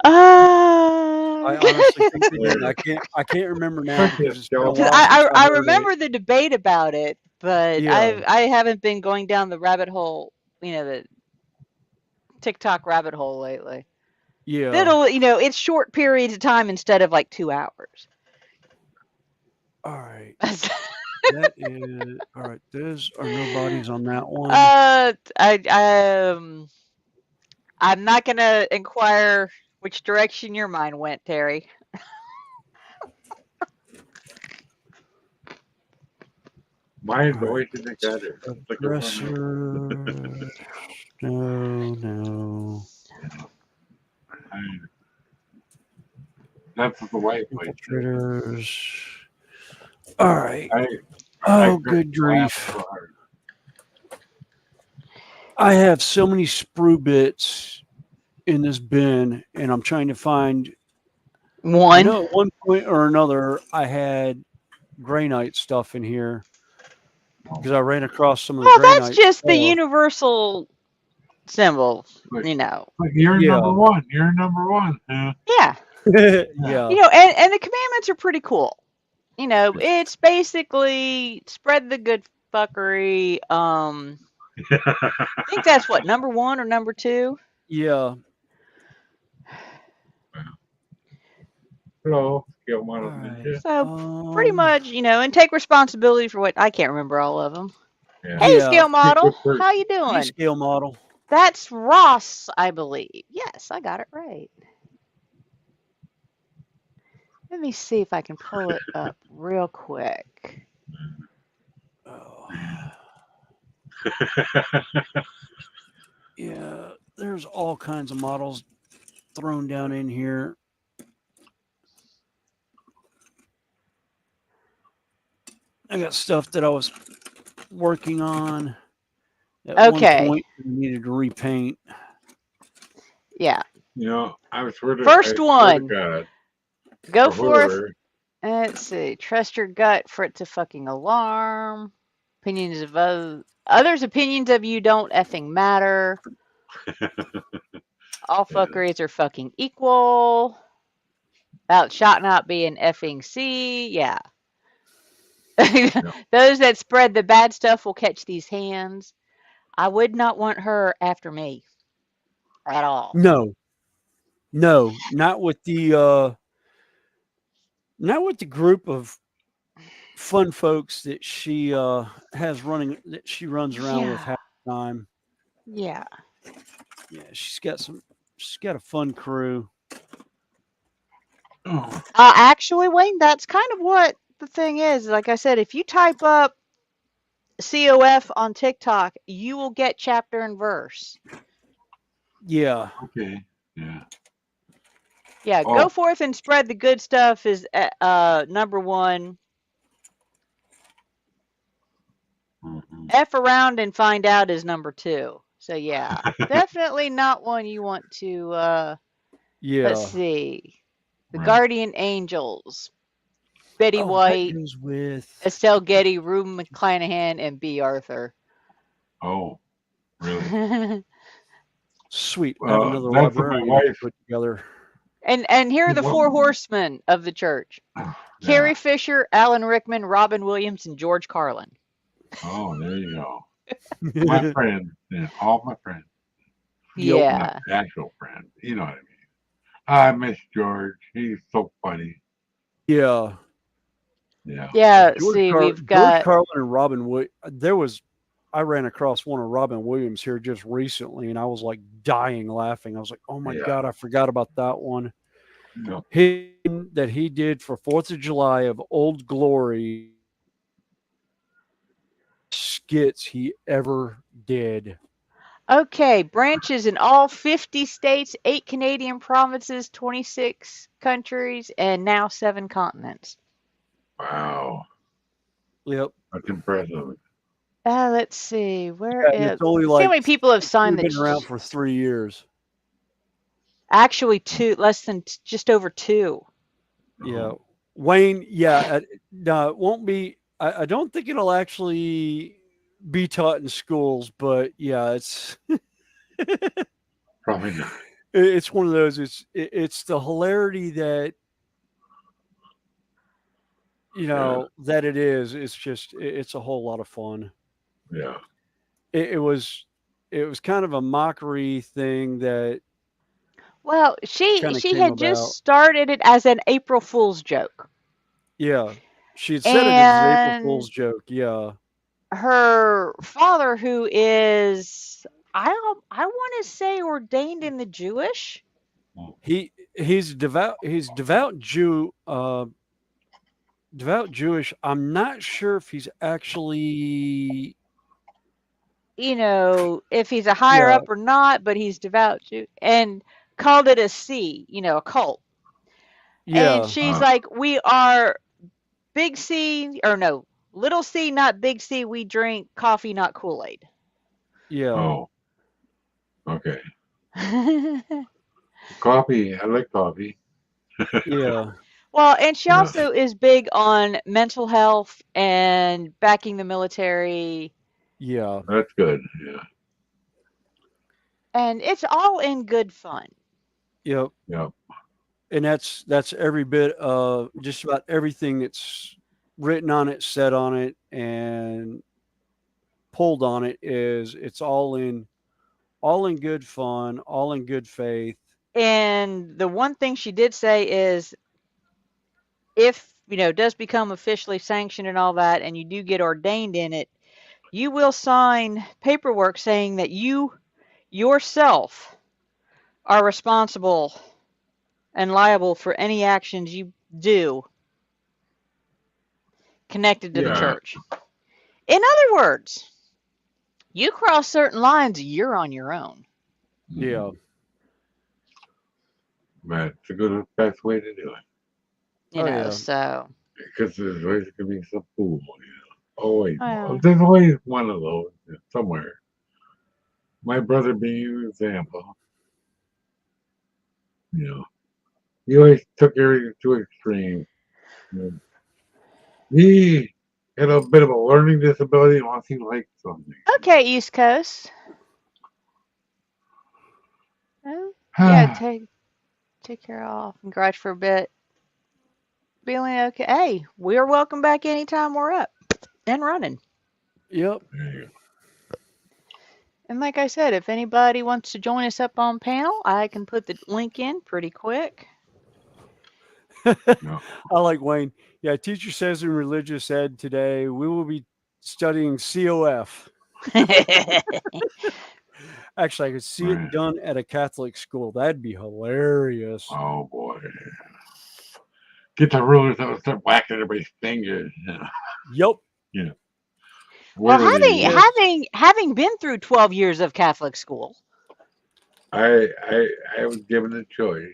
I honestly think they did. I can't remember now because it's been a Because while since I I heard it. remember the debate about it, but Yeah, I haven't been going down the rabbit hole, the TikTok rabbit hole lately. yeah. It'll, it's short periods of time instead of like 2 hours. All right. That is all right. Those are no bodies on that one. I'm not gonna inquire which direction your mind went, Terry. Mine's All right. always in the gutter. Look at one. Aggressor. No. That's the white place. Infiltrators. All right. I Oh, couldn't good grief. laugh so hard. I have so many sprue bits in this bin, and I'm trying to find. I One. know at one point or another, I had granite stuff in here because I ran across some of the Well, granite. that's just the stuff. universal symbol, Like, Yeah. number one. You're number one. Huh? Yeah. Yeah. And the commandments are pretty cool. It's basically spread the good fuckery. I think that's what, number 1 or number 2? Yeah. Hello, skill model All right. ninja. So pretty much, and take responsibility for what. I can't remember all of them. Yeah. Hey, Yeah. scale model, Good for- how you Hey, doing? scale model. That's Ross, I believe. Yes, I got it right. Let me see if I can pull it up real quick. Oh. Yeah, there's all kinds of models thrown down in here. I got stuff that I was working on at one Okay. point and needed to repaint. Yeah. I swear to First I swear one. to God, Go or forth. whoever, Let's see. Trust your gut for it to fucking alarm. Opinions of others' opinions of you don't effing matter. All fuckeries are fucking equal. About shot not being effing C. Yeah. Those that spread the bad stuff will catch these hands. I would not want her after me at all. No, not with the group of fun folks that she has running that she runs around with Yeah. half the time. Yeah. Yeah, she's got a fun crew. Actually, Wayne, that's kind of what the thing is. Like I said, if you type up COF on TikTok, you will get chapter and verse. Yeah. okay, yeah. Yeah, Oh. go forth and spread the good stuff is number 1. Mm-hmm. F around and find out is number 2. So yeah, definitely not one you want to. Yeah. Let's see, the Right. Guardian Angels, Betty White, That goes with Estelle Getty, Reuben McClanahan, and B. Arthur. Oh, really? sweet. I have another that's what my librarian wife. put together. And here are the 4 horsemen of the church: Carrie Fisher, Alan Rickman, Robin Williams, and George Carlin. Oh, there you go. My friends, all my friends. Yep. Yeah. Not actual friends. You know what I mean. I miss George. He's so funny. Yeah. Yeah. Yeah. See, we've got George Carlin and Robin Williams. I ran across one of Robin Williams here just recently, and I was like dying laughing. I was like, "Oh my god, I forgot about that one." No. Him that he did for 4th of July of Old Glory, skits he ever did. Okay, branches in all 50 states, 8 Canadian provinces, 26 countries, and now 7 continents. Wow. Yep. That's impressive. Let's see, where And is. it's only See how like many people have it's signed only the. been around for 3 years. Actually, two, less than just over 2. Yeah. Oh, Wayne, yeah, no, it won't be. I don't think it'll actually be taught in schools, but yeah, probably not. it's one of those. It's the hilarity that Yeah. that it is. It's just it's a whole lot of fun. Yeah. It was kind of a mockery thing that Well, she kind of she came had just about. started it as an April Fool's joke. Yeah, she had said it as an April And Fool's joke. Yeah, her father, who is, I want to say, ordained in the Jewish. he's devout. He's devout Jew. Devout Jewish. I'm not sure if he's actually. If he's a higher Yeah, up or not, but he's devout Jew, and called it a C, a cult. And yeah, she's like, we are big C, or no, little C, not big C. We drink coffee, not Kool-Aid. yeah, Oh, okay. Coffee. I like coffee. yeah, Well, and she Yeah. also is big on mental health and backing the military, yeah. That's good. Yeah. and it's all in good fun. Yep. Yeah. And that's every bit of just about everything that's written on it, said on it, and pulled on it is it's all in good fun, all in good faith. And the one thing she did say is, if does become officially sanctioned and all that, and you do get ordained in it, you will sign paperwork saying that you yourself are responsible and liable for any actions you do connected to the Yeah. church. In other words, you cross certain lines, you're on your own. Yeah. That's a good, best way to do it. Oh yeah. So, Because there's always going to be some fool. Always. well, There's always one of those somewhere. My brother being an example. You know, he always took everything to extreme. He had a bit of a learning disability once he liked something. okay, East Coast. Oh, yeah, take care off and garage for a bit. Feeling okay? Hey, we're welcome back anytime we're up and running. Yep. And like I said, if anybody wants to join us up on panel, I can put the link in pretty quick. No. I like Wayne. Yeah, teacher says in religious ed today we will be studying COF. Actually, I could see Right. it done at a Catholic school. That'd be hilarious. Oh boy. Get the rulers out and start whacking everybody's fingers. Yep. You know. Well, Where are having the Yes. having having been through 12 years of Catholic school, I was given a choice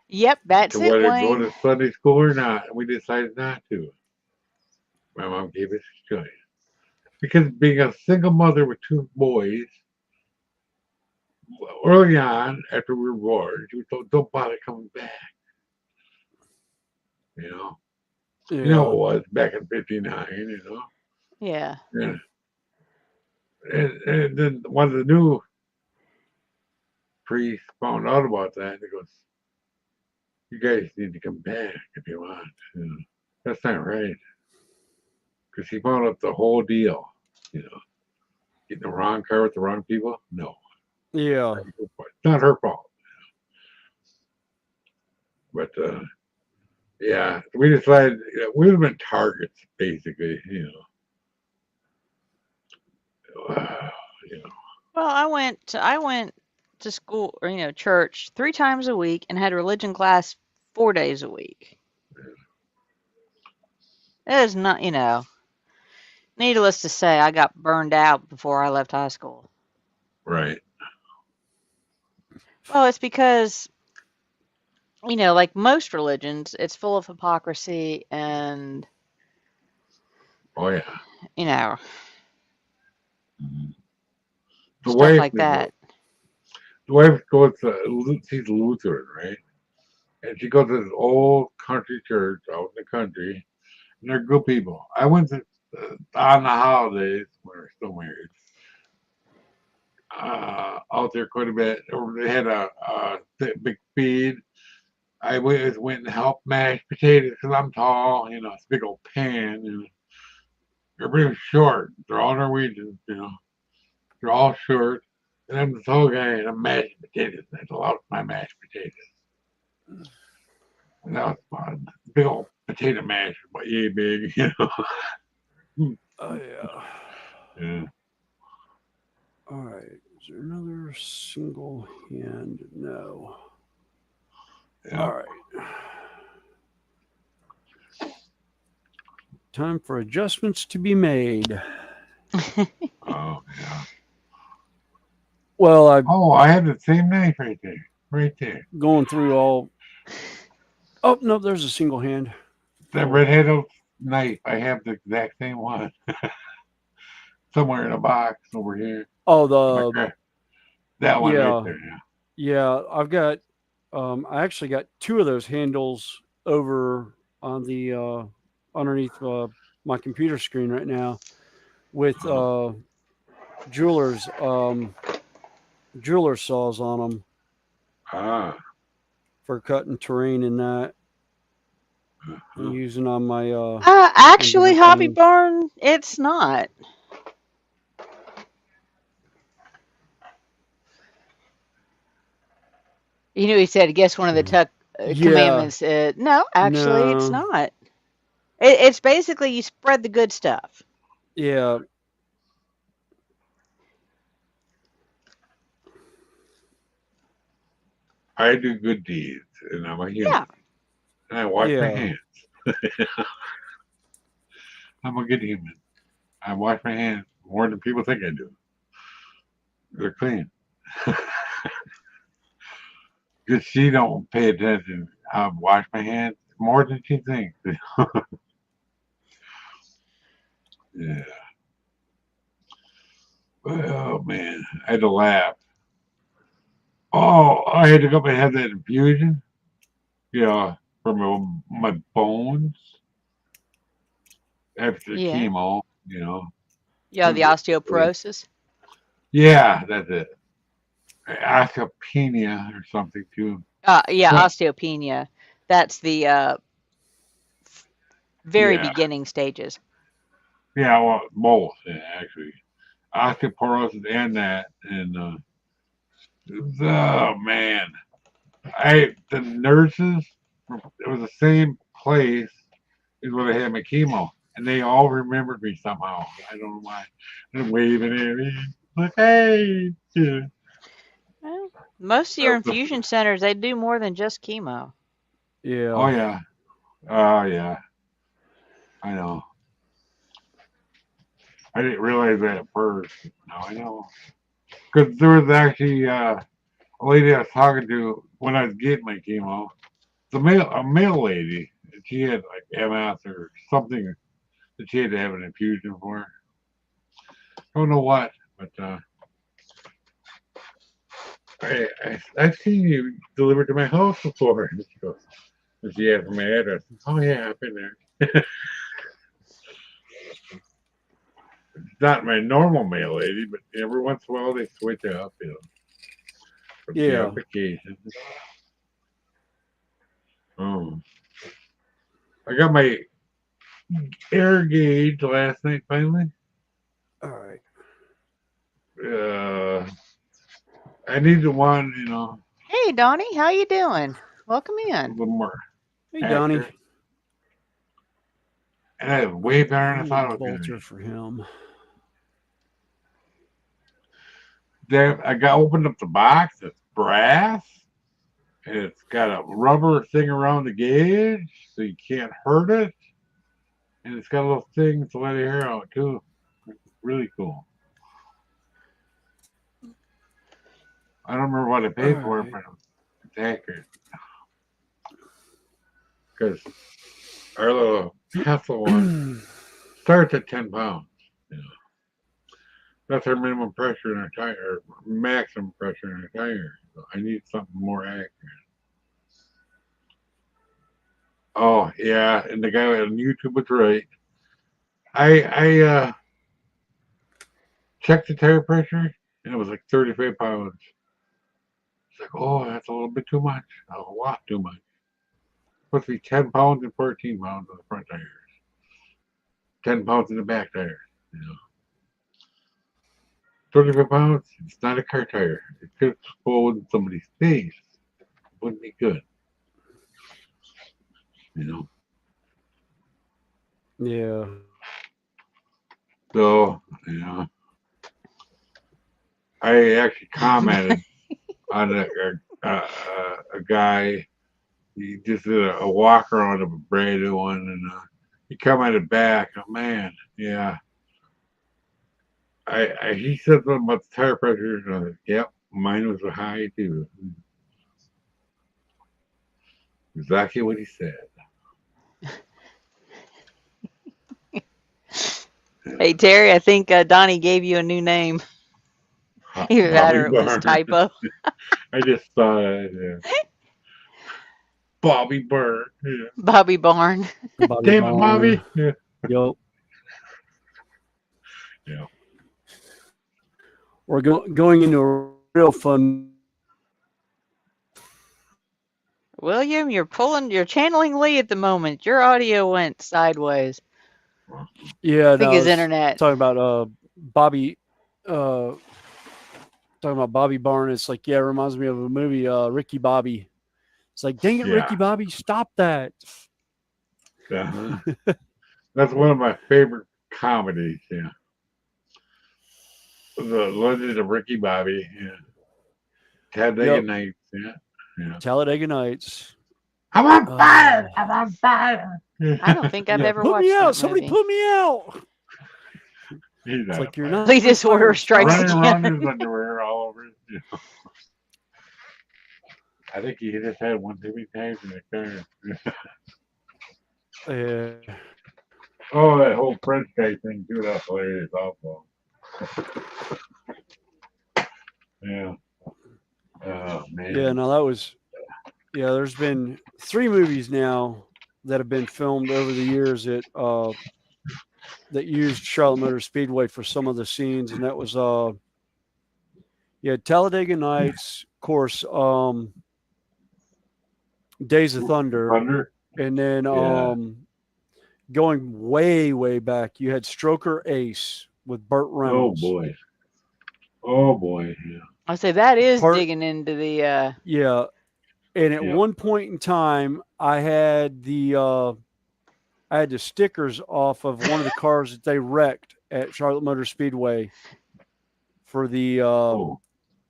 yep, to that's it, whether go Wayne. to Sunday school or not, and we decided not to. My mom gave us a choice. Because being a single mother with 2 boys, early on, after we were born, she was told, don't bother coming back. You know? You know Yeah. how it was back in '59, you know? Yeah. Yeah. And then one of the new priests found out about that, and he goes, you guys need to come back if you want. You know? That's not right. Because he found out the whole deal. You know, getting the wrong car with the wrong people. No, Yeah. it's not her fault. But yeah, we decided we would have been targets basically. You know, Well, I went to school or church 3 times a week and had religion class 4 days a week. It is not, needless to say, I got burned out before I left high school. Right. Well, it's because, like most religions, it's full of hypocrisy and, Oh yeah. Mhm. The stuff wife, like that. the wife goes to she's Lutheran, right? And she goes to this old country church out in the country, and they're good people. I went to on the holidays when we were still married. Out there quite a bit. They had a big feed. I went and helped mash potatoes because I'm tall, it's a big old pan. They're really short. They're all Norwegians, they're all short. And I'm the tall guy and I'm mashing potatoes. That's a lot of my mashed potatoes. And that was fun. Big old potato mash, but yay big, Oh yeah. Yeah. All right. Is there another single hand? No. Yeah. All right. Time for adjustments to be made. Oh yeah. Well, I'm Oh, I have the same knife right there. Right there. going through all. Oh no, there's a single hand. That red-headed knife. I have the exact same one. Somewhere in a box over here. Oh, That one right yeah, there. Yeah. yeah. I've got. I actually got 2 of those handles over on the underneath my computer screen right now with jewelers jeweler saws on them Ah. for cutting terrain and that. I'm using on my Actually, Hobby Barn, it's not. He said, guess one of the commandments. No, actually, it's No. not. It's basically you spread the good stuff. Yeah. I do good deeds, and I'm a human. Yeah. And I wash my Yeah. hands. I'm a good human. I wash my hands more than people think I do. They're clean. Because she don't pay attention. I wash my hands more than she thinks. Yeah. Oh man, I had to laugh. Oh, I had to go up and have that infusion. For my bones after Yeah. chemo. Yeah, the osteoporosis. Yeah, that's it. Osteopenia or something too. Yeah, But, osteopenia. That's the very yeah, beginning stages. yeah. Well, both actually, osteoporosis and that, and oh man, the nurses. It was the same place as where they had my chemo, and they all remembered me somehow. I don't know why. They're waving at me, like, hey. Yeah. Well, most of your infusion centers, they do more than just chemo. Yeah. Oh yeah. Oh yeah. I know. I didn't realize that at first. Now I know. Because there was actually a lady I was talking to when I was getting my chemo. A male lady. She had like MS or something that she had to have an infusion for. Don't know what, but I've seen you delivered to my house before. And she goes, and she asked for my address. Oh yeah, I've been there. It's not my normal mail lady, but every once in a while they switch up, for Yeah. application. Oh, I got my air gauge last night finally. All right. I needed one, Hey, Donnie, how you doing? Welcome a in. little more Hey, Donnie. accurate. And I was way better than I thought it was going to Bolter be. for him. I got opened up the box. It's brass. And it's got a rubber thing around the gauge so you can't hurt it. And it's got a little thing to let your hair out too. Really cool. I don't remember what I paid for it, but it's accurate. Because our little Tesla one starts at 10 pounds. You know. That's our minimum pressure in our tire, maximum pressure in our tire. So I need something more accurate. Oh yeah, and the guy on YouTube was right. I checked the tire pressure and it was like 35 pounds. It's like, oh, that's a little bit too much. A lot too much. Supposed to be 10 pounds and 14 pounds on the front tires. 10 pounds in the back tire. You know. 35 pounds, it's not a car tire. It could explode somebody's face. It wouldn't be good. You know. Yeah. So, you know, I actually commented on a guy. He just did a walk around of a brand new one, and he commented back, "Oh man, yeah." He said something about the tire pressure, and I was like, "Yep, mine was high too." Exactly what he said. Hey, Terry, I think Donnie gave you a new name. Either that Bobby or it was Barn. typo. I just saw that. Yeah. Bobby Barn. Yeah. Bobby Barn. Bobby Damn it, Barn. Bobby. Yeah. Yup. Yeah. We're going into a real fun. William, you're channeling Lee at the moment. Your audio went sideways. Yeah, I think no, I his was internet. talking about Bobby. Talking about Bobby Barn. It's like, yeah, it reminds me of a movie, Ricky Bobby. It's like, dang it, Yeah. Ricky Bobby, stop that. Uh-huh. That's one of my favorite comedies. Yeah. The Legend of Ricky Bobby. Yeah. Talladega Nights. Yeah. Yeah. Talladega Nights. I'm on fire. I'm on fire. I don't think I've ever put watched me out. that Somebody movie. put me out. He's It's on like you're fire. not. Lee disorder fired. strikes Running around in again. his underwear all over. You know. I think he just had one too many times in the car. Yeah. Oh, that whole French guy thing too. That's hilarious. Also. Yeah. Oh man. Yeah, no, that was. Yeah, there's been 3 movies now that have been filmed over the years that used Charlotte Motor Speedway for some of the scenes, and that was Talladega Nights, of course, Days of Thunder, Thunder. and then Yeah. going way back, you had Stroker Ace with Burt Oh Reynolds. boy. Oh boy. Yeah. I say that is digging into the. Yeah, and at Yeah. one point in time, I had the stickers off of one of the cars that they wrecked at Charlotte Motor Speedway for the Oh.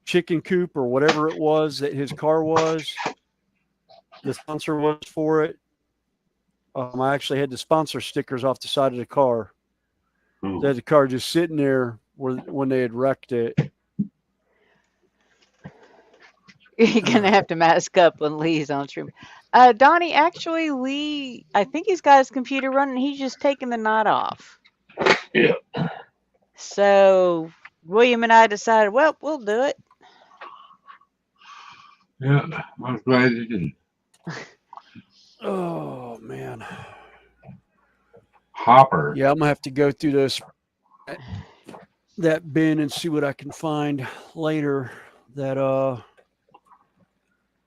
chicken coop or whatever it was that his car was. The sponsor was for it. I actually had the sponsor stickers off the side of the car. Oh. They had the car just sitting there when they had wrecked it. You're gonna have to mask up when Lee's on stream. Donnie, actually, Lee, I think he's got his computer running. He's just taking the knot off. Yeah. So William and I decided, well, we'll do it. Yeah. I'm glad you did. Oh man. Hopper. Yeah, I'm gonna have to go through that bin and see what I can find later that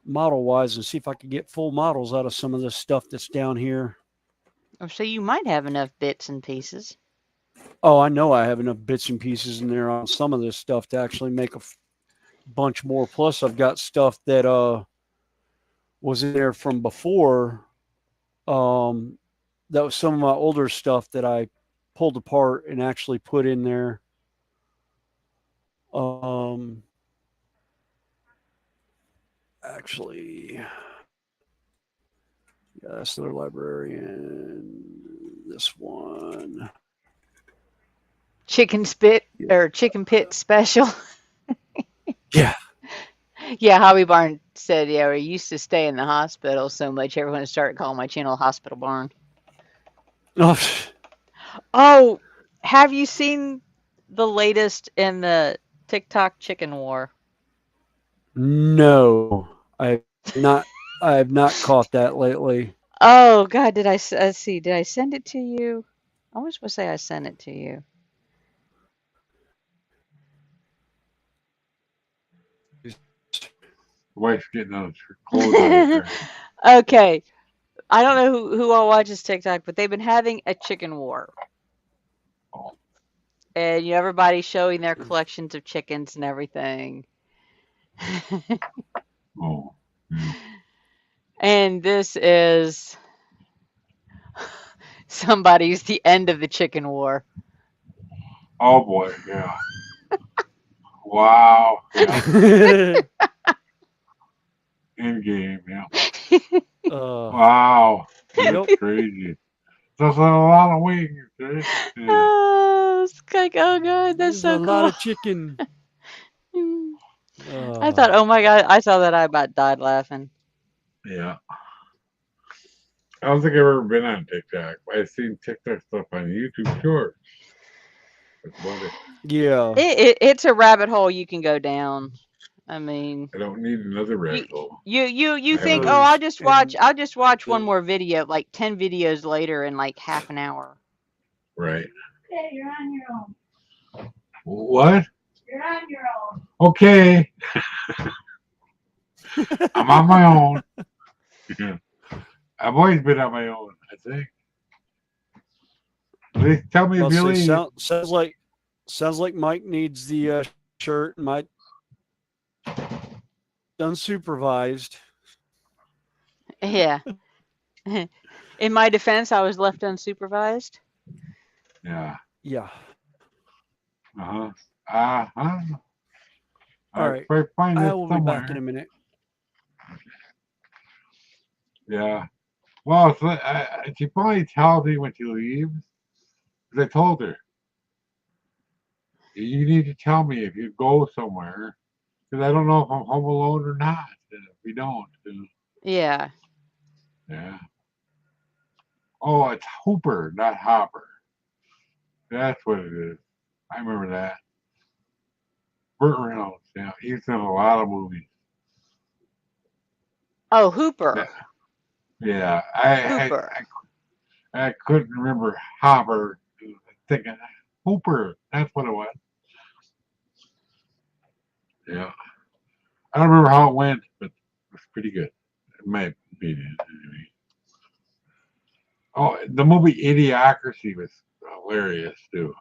model wise and see if I can get full models out of some of this stuff that's down here. Or so you might have enough bits and pieces. Oh, I know I have enough bits and pieces in there on some of this stuff to actually make a bunch more. Plus, I've got stuff that was in there from before. That was some of my older stuff that I pulled apart and actually put in there. Um, actually, yeah, that's another librarian. This one. Chicken spit Yeah. or chicken pit special. Yeah. Yeah, Hobby Barn said, yeah, we used to stay in the hospital so much everyone started calling my channel Hospital Barn. Oh, Oh, have you seen the latest in the TikTok chicken war? no, not. I have not caught that lately. Oh God, let's see, did I send it to you? I was supposed to say I sent it to you. The wife's getting her clothes on the dress. Okay, I don't know who all watches TikTok, but they've been having a chicken war. Oh, And everybody's showing their collections of chickens and everything. oh, yeah. And this is somebody's the end of the chicken war. Oh boy, yeah. Wow, yeah. In game, yeah. Wow, that's Yep. crazy. That's a lot of wings, eh? Yeah, Oh, it's like, oh God, that's There's a so lot cool. of chicken. I thought, oh my God, I saw that, I about died laughing. yeah. I don't think I've ever been on TikTok. I've seen TikTok stuff on YouTube Shorts. That's about it. Yeah. It's a rabbit hole you can go down. I mean, I don't need another you rabbit hole. you I have think, oh, enough. Those and I'll just watch one the more video, like 10 videos later in like half an hour. Right. Okay, you're on your own. What? You're on your own. Okay, I'm on my own. I've always been on my own, I think. Please tell me if I'll you say leave. sounds like Mike needs the shirt. Might unsupervised. Yeah. In my defense, I was left unsupervised. Yeah. Yeah. Uh-huh. Uh-huh. All I right. probably find I this will be back in a somewhere. minute. Yeah. Well, she probably tells me when she leaves. Because I told her, you need to tell me if you go somewhere. Because I don't know if I'm home alone or not. And if we don't, Yeah. yeah. Oh, it's Hooper, not Hopper. That's what it is. I remember that. Burt Reynolds, yeah. He's in a lot of movies. Oh, Yeah. Hooper. Yeah. Hooper. I couldn't remember Hopper. Thinking Hooper. That's what it was. Yeah. I don't remember how it went, but it was pretty good. It might be anyway. Oh, the movie Idiocracy was hilarious too.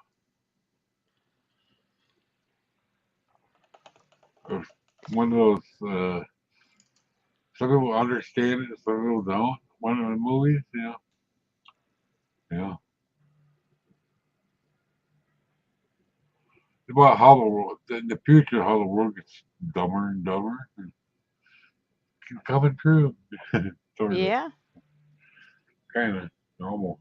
It was one of those. Some people understand it, some people don't. One of the movies, yeah. It's about how the world, in the future, how the world gets dumber and dumber. And it's coming true, sort of, Yeah. kind of normal.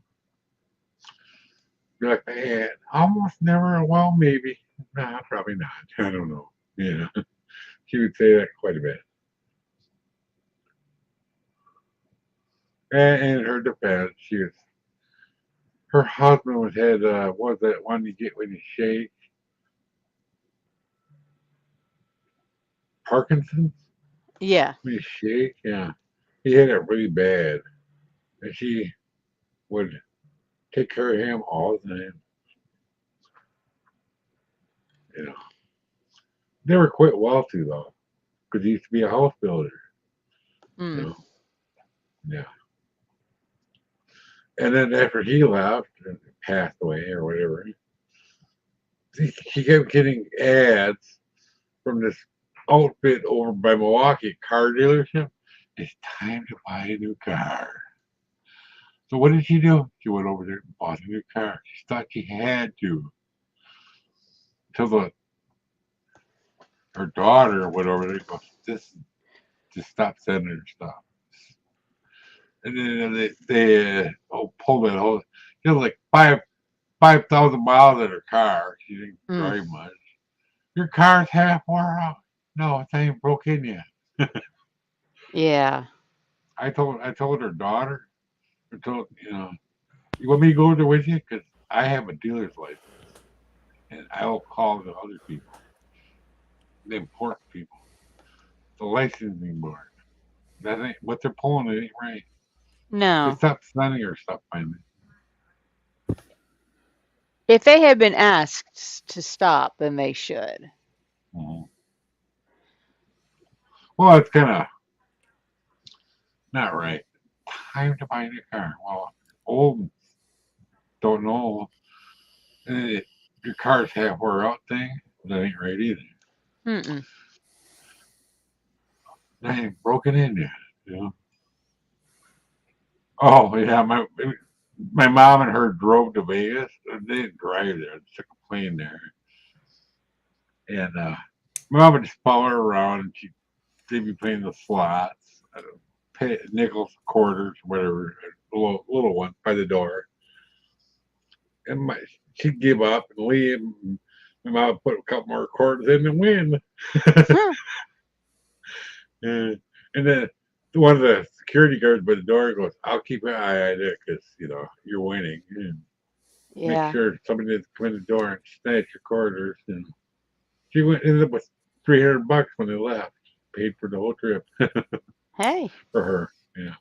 Be like, hey, almost never. Well, maybe. Nah, probably not. I don't know. Yeah, she would say that quite a bit. And in her defense, her husband had what was that one you get when you shake? Parkinson's Yeah. when you shake, yeah. He had it really bad, and she would take care of him all the time. You know, never quit wealthy though, because he used to be a house builder. You Mm. know, yeah. And then after he left and passed away or whatever, she kept getting ads from this outfit over by Milwaukee car dealership. It's time to buy a new car. So what did she do? She went over there and bought a new car. She thought she had to. Till her daughter went over there and goes, this just stop sending her stuff. And then they pulled that whole, she had like 5,000 miles in her car. She didn't Mm. drive much. Your car's half wore out. No, it ain't broke in yet. Yeah. I told her daughter, you want me to go there with you? Because I have a dealer's license. And I'll call the other people, the important people, the licensing board. That ain't what they're pulling. It ain't right. They No. stopped sending her stuff finally. If they had been asked to stop, then they should. Mm-hmm. Well, it's kind of not right. Time to buy a new car. Well, old, don't know. Your car's half wore out thing. That ain't right either. Mm-mm. That ain't broken in yet. You know. Oh yeah, my mom and her drove to Vegas. They didn't drive there. They took a plane there, and my mom would just follow her around, and they'd be playing the slots, pay nickels, quarters, whatever, little ones by the door, and she'd give up and leave. And my mom would put a couple more quarters in and win. and then one of the security guards by the door goes, "I'll keep an eye on it because you're winning." And make Yeah. sure somebody didn't come in the door and snatch your quarters. And she ended up with $300 when they left. Paid for the whole trip Hey. for her. Yeah.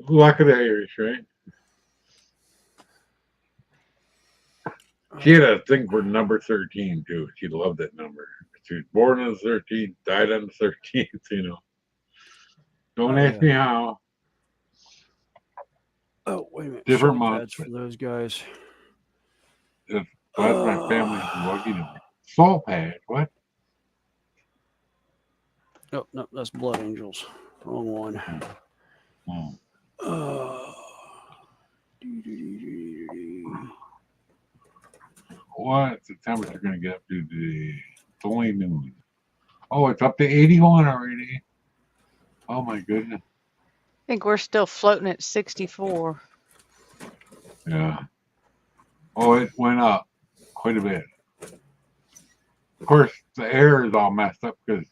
Luck of the Irish, right? She had a thing for number 13 too. She loved that number. She was born on the 13th, died on the 13th. Don't ask me how. Oh, wait a minute. Different Shoulder months, pads for those guys. That's my family lucky number. Soul pad, what? Oh, no, that's Blood Angels. Wrong one. What's the temperature going to get up to today? It's only noon. Oh, it's up to 81 already. Oh my goodness. I think we're still floating at 64. Yeah. Oh, it went up quite a bit. Of course, the air is all messed up because,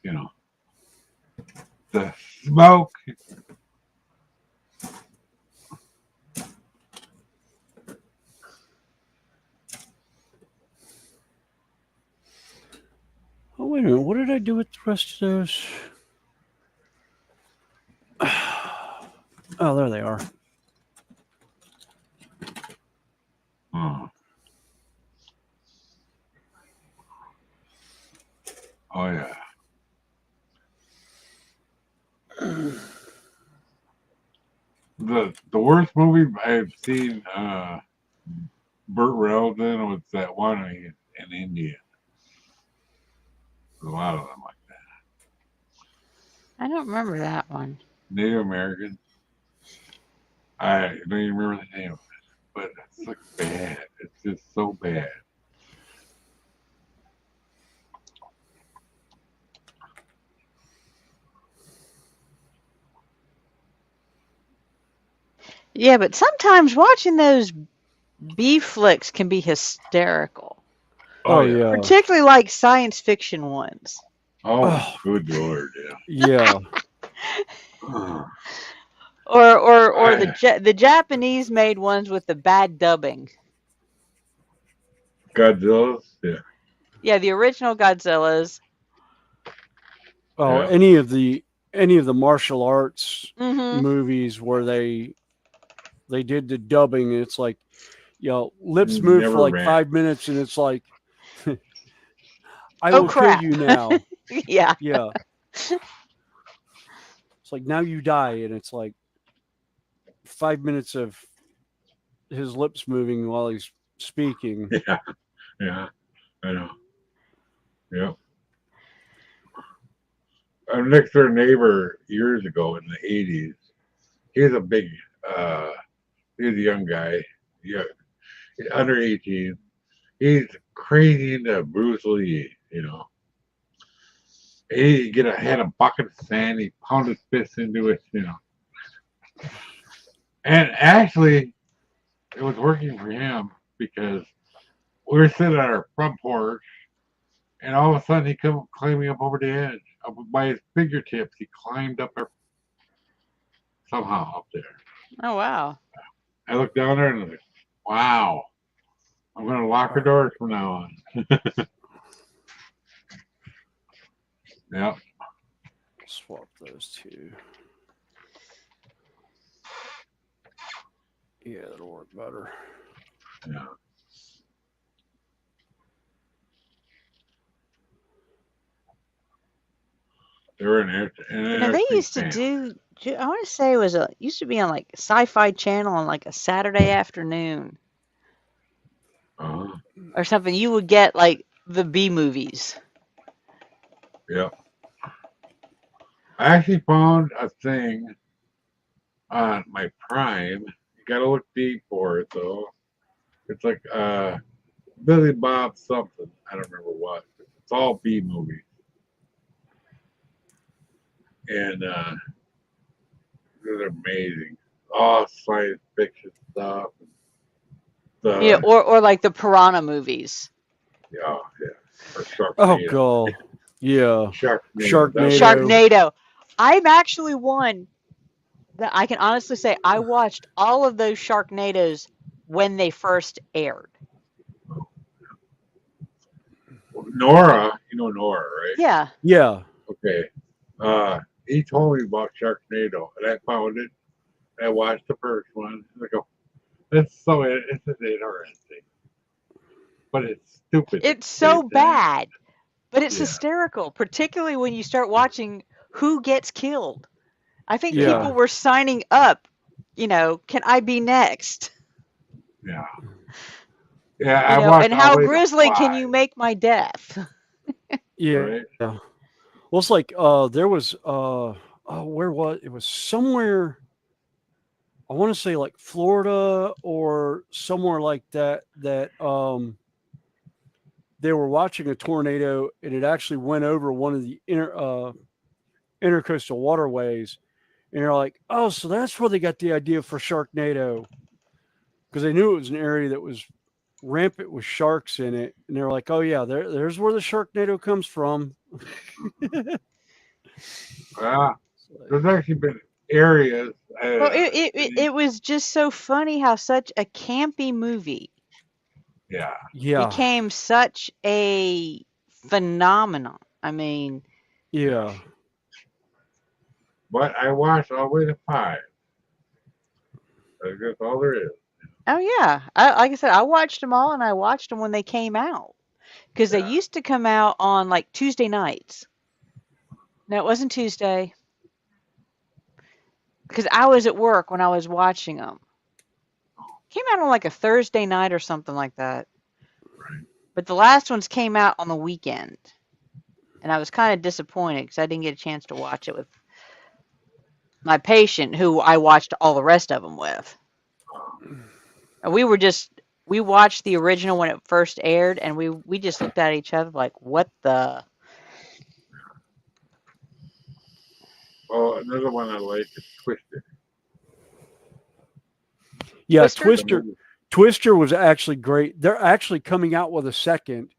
the smoke. Oh, wait a minute. What did I do with the rest of those? Oh, there they are. Oh, oh yeah. The worst movie I've seen Burt Reynolds in was that one in India. There's a lot of them like that. I don't remember that one. Native American. I don't even remember the name of it, but it's like bad. It's just so bad. Yeah, but sometimes watching those B flicks can be hysterical. Oh, yeah. Particularly like science fiction ones. Oh, good Lord, Yeah. Or the Japanese made ones with the bad dubbing. Godzilla's, yeah. Yeah, the original Godzillas. Oh, Yeah. any of the martial arts Mm-hmm. movies where they did the dubbing, and it's like, lips move for like 5 minutes, and it's like, I will crap. kill you now. Yeah. Yeah. It's like, now you die, and it's like 5 minutes of his lips moving while he's speaking. Yeah, I know. Yep. Our next door neighbor years ago in the 80s, he was a big, he was a young guy, yeah, under 18. He's crazy into Bruce Lee, He had a bucket of sand. He pounded his fist into it, And actually, it was working for him because we were sitting at our front porch, and all of a sudden he come climbing up over the edge, up by his fingertips. He climbed up there somehow up there. Oh, wow. I looked down there and I was like, "Wow, I'm gonna lock her doors from now on." Yep. Swap those two. Yeah, that'll work better. Yeah. They were They interesting used to family. I want to say it was used to be on like Sci-Fi Channel on like a Saturday afternoon Uh-huh. or something. You would get like the B movies. Yep. I actually found a thing on my Prime. You gotta look deep for it though. It's like Billy Bob something. I don't remember what. It's all B movies. And they're amazing. All science fiction stuff. Yeah, The or like the Piranha movies. yeah, or Oh Sharknado. god. Yeah. Sharknado. That was a good Sharknado. one. Sharknado. I'm actually one that I can honestly say I watched all of those Sharknadoes when they first aired. Nora, you know Nora, right? Yeah. Yeah. Okay. He told me about Sharknado, and I found it. I watched the first one. And I go, it's interesting, but it's stupid at It's the same so time. bad, but it's Yeah, hysterical, particularly when you start watching who gets killed. I think Yeah. people were signing up, can I be next? yeah, yeah. I watched And all how the way to grisly can you five, make my death? Yeah. right? Well, it's like there was where was it was somewhere I want to say like Florida or somewhere like that they were watching a tornado and it actually went over one of the intercoastal waterways and they're like, "Oh, so that's where they got the idea for Sharknado." Because they knew it was an area that was rampant with sharks in it and they're like, "Oh yeah, there's where the Sharknado comes from." Uh, there's actually been areas. Well, it was just so funny how such a campy movie Yeah, Yeah. became such a phenomenon. I mean, yeah. Yeah. But I watched all the way to five. That's all there is. oh yeah, like I said, I watched them all, and I watched them when they came out because they Yeah. used to come out on like Tuesday nights. No, it wasn't Tuesday because I was at work when I was watching them. Came out on like a Thursday night or something like that. Right. But the last ones came out on the weekend, and I was kind of disappointed because I didn't get a chance to watch it with my patient, who I watched all the rest of them with. And we watched the original when it first aired, and we just looked at each other like, what the? Oh, another one I like is Twisted. Yeah, Twister? The movie. Twister was actually great. They're actually coming out with a second.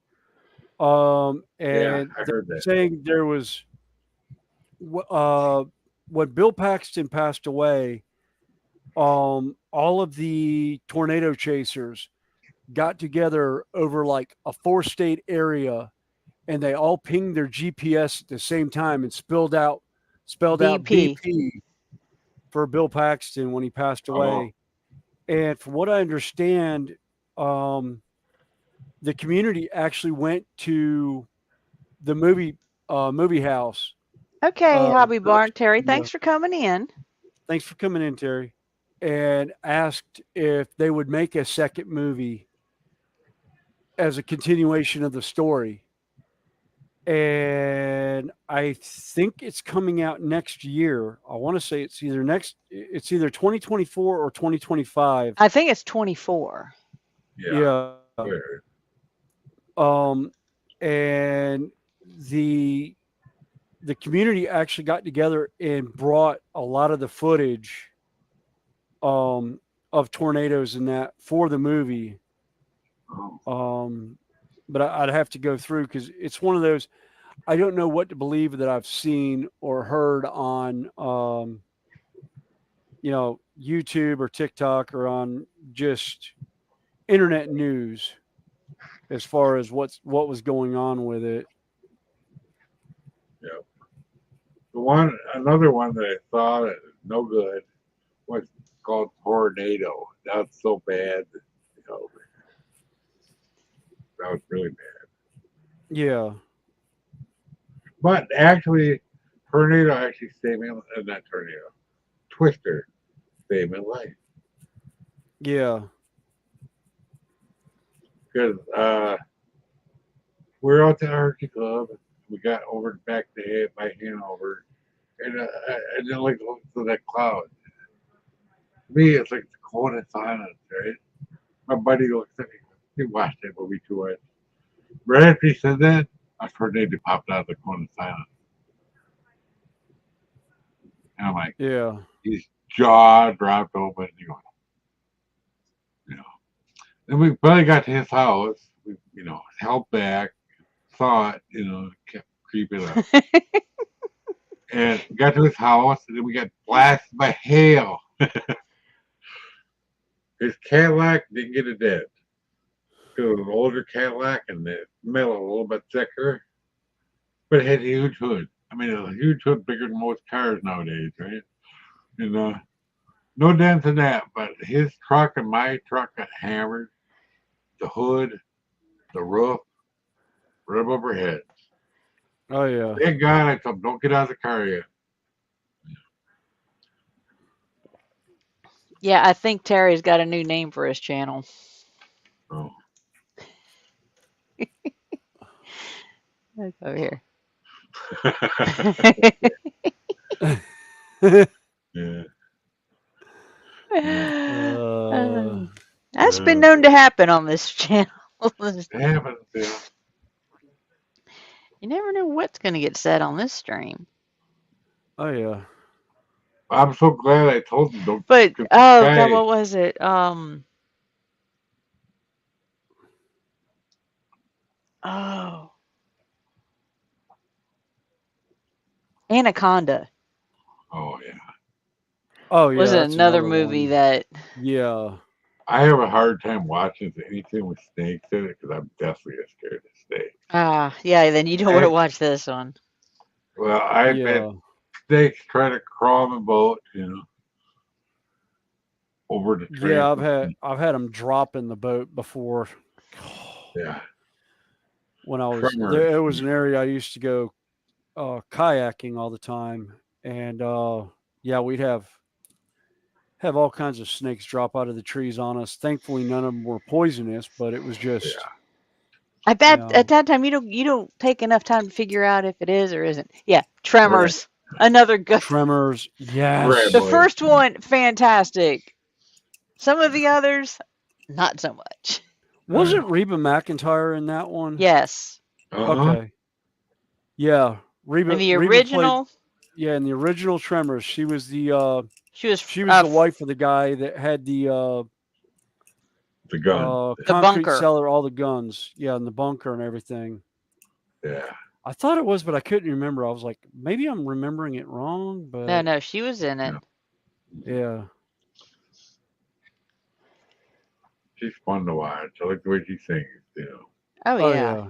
Yeah, And I they're heard that. saying there was when Bill Paxton passed away, all of the tornado chasers got together over like a 4-state area and they all pinged their GPS at the same time and spelled out BP. BP for Bill Paxton when he passed Oh, away. And from what I understand, the community actually went to the movie house. Okay, Hobby Barn. Terry, Yeah. thanks for coming in. Thanks for coming in, Terry. And asked if they would make a second movie as a continuation of the story. And I think it's coming out next year. I want to say it's either 2024 or 2025. I think it's 24. yeah. Yeah. Weird. And the the community actually got together and brought a lot of the footage of tornadoes and that for the movie. But I'd have to go through because it's one of those. I don't know what to believe that I've seen or heard on, YouTube or TikTok or on just internet news as far as what was going on with it. Yeah. Another one that I saw that was no good was called Tornado. That was so bad. You know, that was really bad. Yeah. But actually, Tornado actually saved me. Not Tornado. Twister saved my life. Yeah. Because we were out to Archie Club. We got over back to my Hanover. And I didn't like to look to that cloud. To me, it's like the cold and silence, right? My buddy looks at me. He watched that movie too much. Right after he said that, a tornado popped out of the cone of silence. And I'm like, Yeah. his jaw dropped open. You know. Then we finally got to his house. We, held back, saw it, kept creeping up. And we got to his house, and then we got blasted by hail. His Cadillac didn't get a dent. It was an older Cadillac, and the metal a little bit thicker, but it had a huge hood. I mean, a huge hood bigger than most cars nowadays, right? And no dents in that, but his truck and my truck got hammered. The hood, the roof, right above our heads. Oh yeah. Thank God I told him, don't get out of the car yet. Yeah, I think Terry's got a new name for his channel. Oh. Look over here. Yeah. That's been known to happen on this channel. It happens, yeah. You never know what's going to get said on this stream. Oh yeah. I'm so glad I told him don't. But the oh guy- God, what was it? Oh, Anaconda Oh yeah. Oh yeah. was That's another movie one. that. Yeah. I have a hard time watching anything with snakes in it because I'm definitely scared of snakes. Yeah. Then you don't want to watch this one. Well, I've Yeah. been snakes trying to crawl my boat, over the train. Yeah. I've had them drop in the boat before. Yeah. When I was Tremors. there, it was an area I used to go kayaking all the time, and yeah, we'd have all kinds of snakes drop out of the trees on us. Thankfully, none of them were poisonous, but it was just. Yeah. I bet at that time you don't take enough time to figure out if it is or isn't. Yeah, Tremors, another good. Tremors, yes. Right, The boy. first one, fantastic. Some of the others, not so much. Wasn't Reba McEntire in that one? Yes. Uh-huh. Okay. Yeah, Reba. In the Reba original, played, in the original Tremors, she was the she was the wife of the guy that had the gun. The concrete bunker. cellar, all the guns, and the bunker and everything. Yeah. I thought it was, but I couldn't remember. I was like, maybe I'm remembering it wrong, but No, she was in it. yeah. She's fun to watch. I like the way she sings, Oh yeah.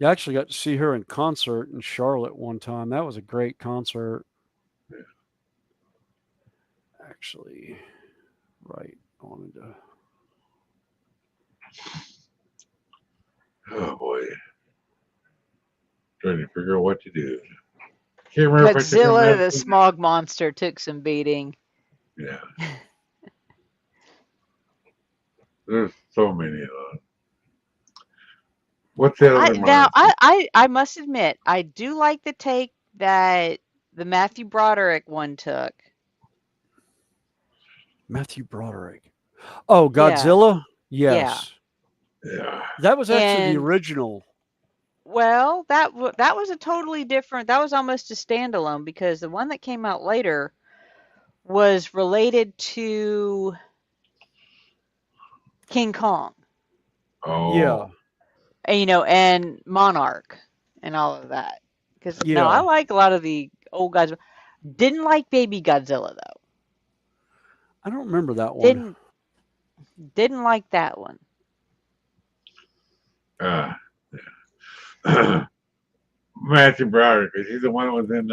You actually got to see her in concert in Charlotte one time. That was a great concert. Yeah. Actually, right. I wanted to. Oh boy. Trying to figure out what to do. Can't remember if I took Godzilla, a the smog monster, took some beating. Yeah. There's so many of them. What's that other Now, monster? I must admit, I do like the take that the Matthew Broderick one took. Matthew Broderick. Oh, Godzilla? Yes. Yeah. That was actually And the original. Well, that was a totally different. That was almost a standalone because the one that came out later was related to King Kong, Yeah, Oh, and Monarch and all of that. Because no, I yeah. like a lot of the old guys. Didn't like Baby Godzilla though. I don't remember that one. Didn't didn't like that one. uh, Matthew Broderick. Is he the one that was in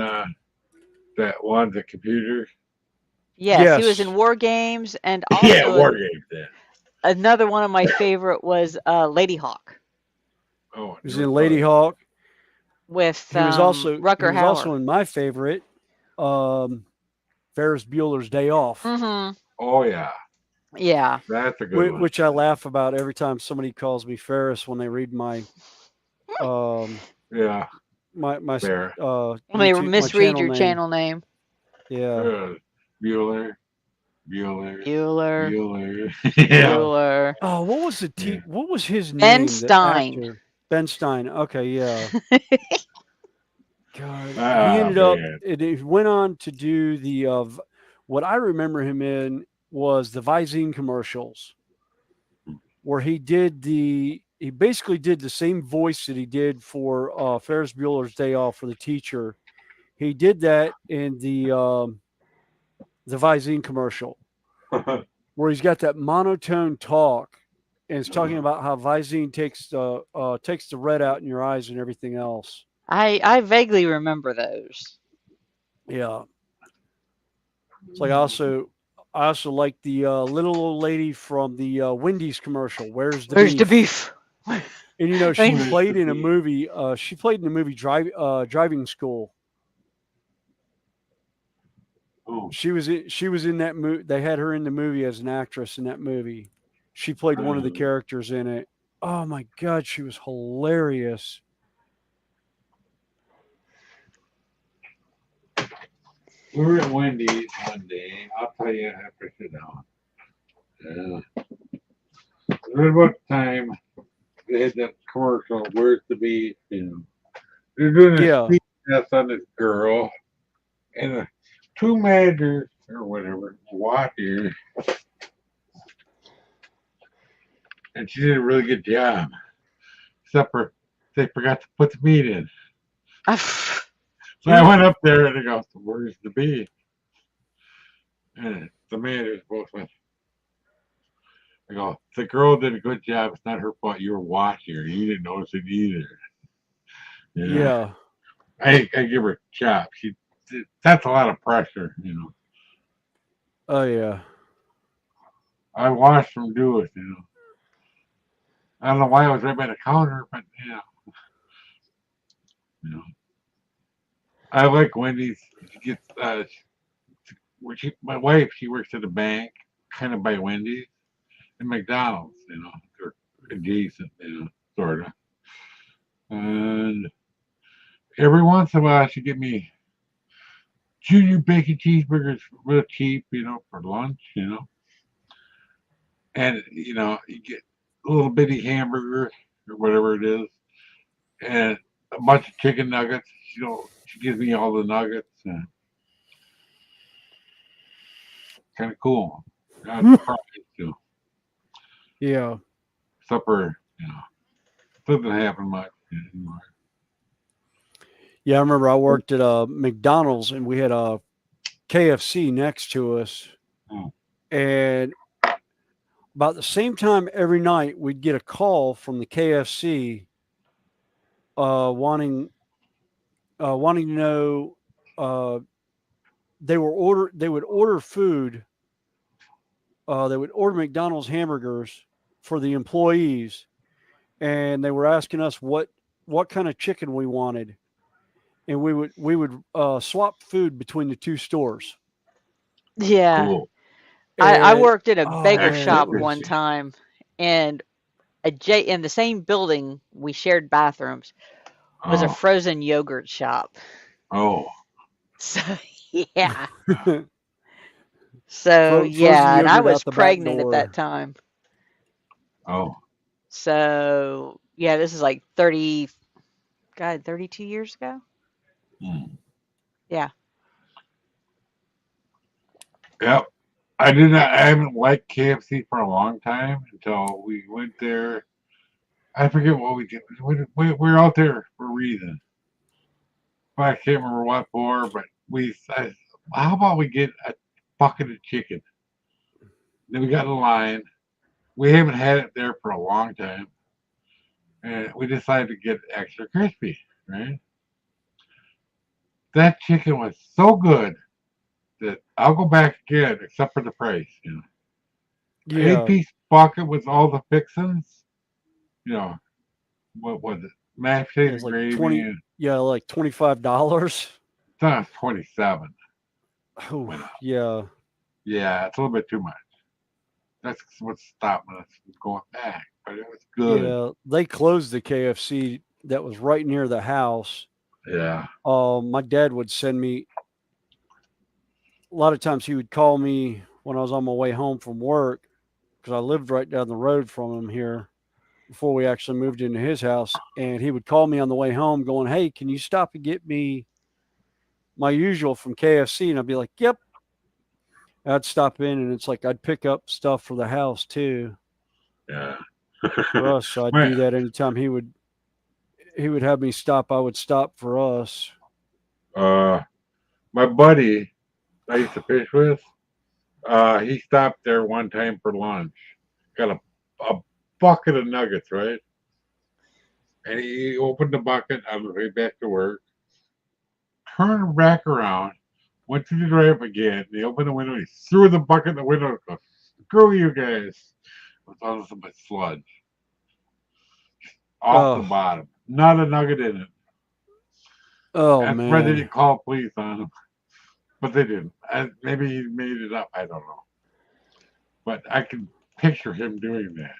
that one, the computer? Yes, he was in Yes. War Games, and Yeah, also War Games. Then. another one of my favorite was Lady Hawk Oh, I He was never in saw Lady that. Hawk. with He Rucker was also Hauer. in my favorite, um, Ferris Bueller's Day Off, Mm-hmm. Oh yeah, Yeah. that's a good one. which I laugh about every time somebody calls me Ferris when they read my um Yeah, my fair. When they YouTube, my misread channel your name. channel name. Yeah. Uh, Bueller, Bueller, Bueller. Bueller. Yeah, Bueller. Oh, what was yeah. what was his Ben name? The Stein. actor Ben Stein. Okay, yeah. God, he Ah ended up. man. It went on to do the what I remember him in was the Visine commercials, where he basically did the same voice that he did for Ferris Bueller's Day Off for the teacher. He did that in the Visine commercial, where he's got that monotone talk, and it's talking about how Visine takes the red out in your eyes and everything else. I vaguely remember those. Yeah, it's like I also like the little old lady from the Wendy's commercial. Where's the Where's the beef? beef? And you know she I Where's the played in a beef? movie. She played in the movie Driving School. Oh, She was in that movie. They had her in the movie as an actress in that movie. She played one of the characters in it. Oh my god, she was hilarious. we were at Wendy's one day. I'll tell you after I sit down. Yeah. Right about the time they had that commercial, Where's the Beef? They're doing a Yeah, speed test on this girl, and the two managers or whatever watch her, and she did a really good job. Except for they forgot to put the meat in. So I went up there and I go, "Where's the beef?" And the managers both went. I go, "The girl did a good job. It's not her fault. You were watching her. You didn't notice it either." Yeah, yeah, I give her a chop. That's a lot of pressure. oh yeah. I watched them do it. I don't know why I was right by the counter, but you know. I like Wendy's. She gets my wife, she works at a bank, kind of by Wendy's and McDonald's. They're adjacent, sort of. And every once in a while, she get me junior bacon cheeseburgers real cheap, for lunch. And you get a little bitty hamburger or whatever it is, and a bunch of chicken nuggets. She gives me all the nuggets. Kind of cool. Not surprised too. Yeah. Supper, doesn't happen much anymore. Yeah, I remember I worked at a McDonald's and we had a KFC next to us. Oh, And about the same time every night, we'd get a call from the KFC wanting wanting to know uh, they would order food. They would order McDonald's hamburgers for the employees, and they were asking us what kind of chicken we wanted, and we would swap food between the two stores. Yeah. cool. I And worked in a oh bagel man, it shop was one Excellency. time, and in the same building we shared bathrooms was a Oh, frozen yogurt shop. oh. So yeah. So frozen yeah, and I yogurt was out the back pregnant at that door. time. Oh, So yeah, this is like 30. God, 32 years ago? Mm. Yeah. Yep. I haven't liked KFC for a long time until we went there. I forget what we did. We were out there for a reason. I can't remember what for, but how about we get a bucket of chicken? Then we got in line. We haven't had it there for a long time. And we decided to get extra crispy, right? That chicken was so good that I'll go back again, except for the price. Eight Yeah, piece bucket with all the fixings. You know, what was it? Mashed it potato was like gravy 20. and Yeah, like $25. that's 27. Oh, You know, yeah. yeah, it's a little bit too much. That's what's stopping us from going back. But it was good. Yeah, they closed the KFC that was right near the house. Yeah, My dad would send me a lot of times. He would call me when I was on my way home from work because I lived right down the road from him here before we actually moved into his house. And he would call me on the way home, going, "Hey, can you stop and get me my usual from KFC?" And I'd be like, "Yep." I'd stop in, and it's like I'd pick up stuff for the house too yeah. for us. So I'd my do that anytime he would have me stop. I would stop for us. uh, my buddy I used to fish with, he stopped there one time for lunch. Got a bucket of nuggets, right? And he opened the bucket on the way back to work, turned back around, went to the drive again. He opened the window, he threw the bucket in the window, and goes, "Screw you guys." With all this bit sludge off the Oh, bottom. Not a nugget in it. oh I'm surprised they man. didn't call police on him, but they didn't. Maybe he made it up. I don't know. But I can picture him doing that.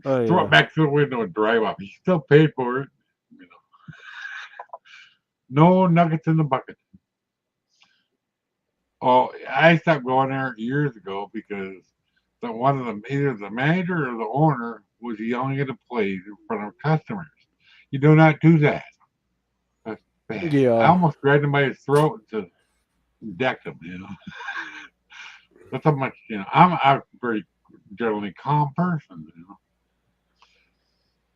Oh Throw it yeah. back through the window and drive off. He still paid for it. You know, no nuggets in the bucket. Oh, I stopped going there years ago because one of them, either the manager or the owner, was yelling at the place in front of customers. You do not do that. That's bad. I Yeah. almost grabbed him by his throat and just decked him. That's how much. I'm a very generally calm person.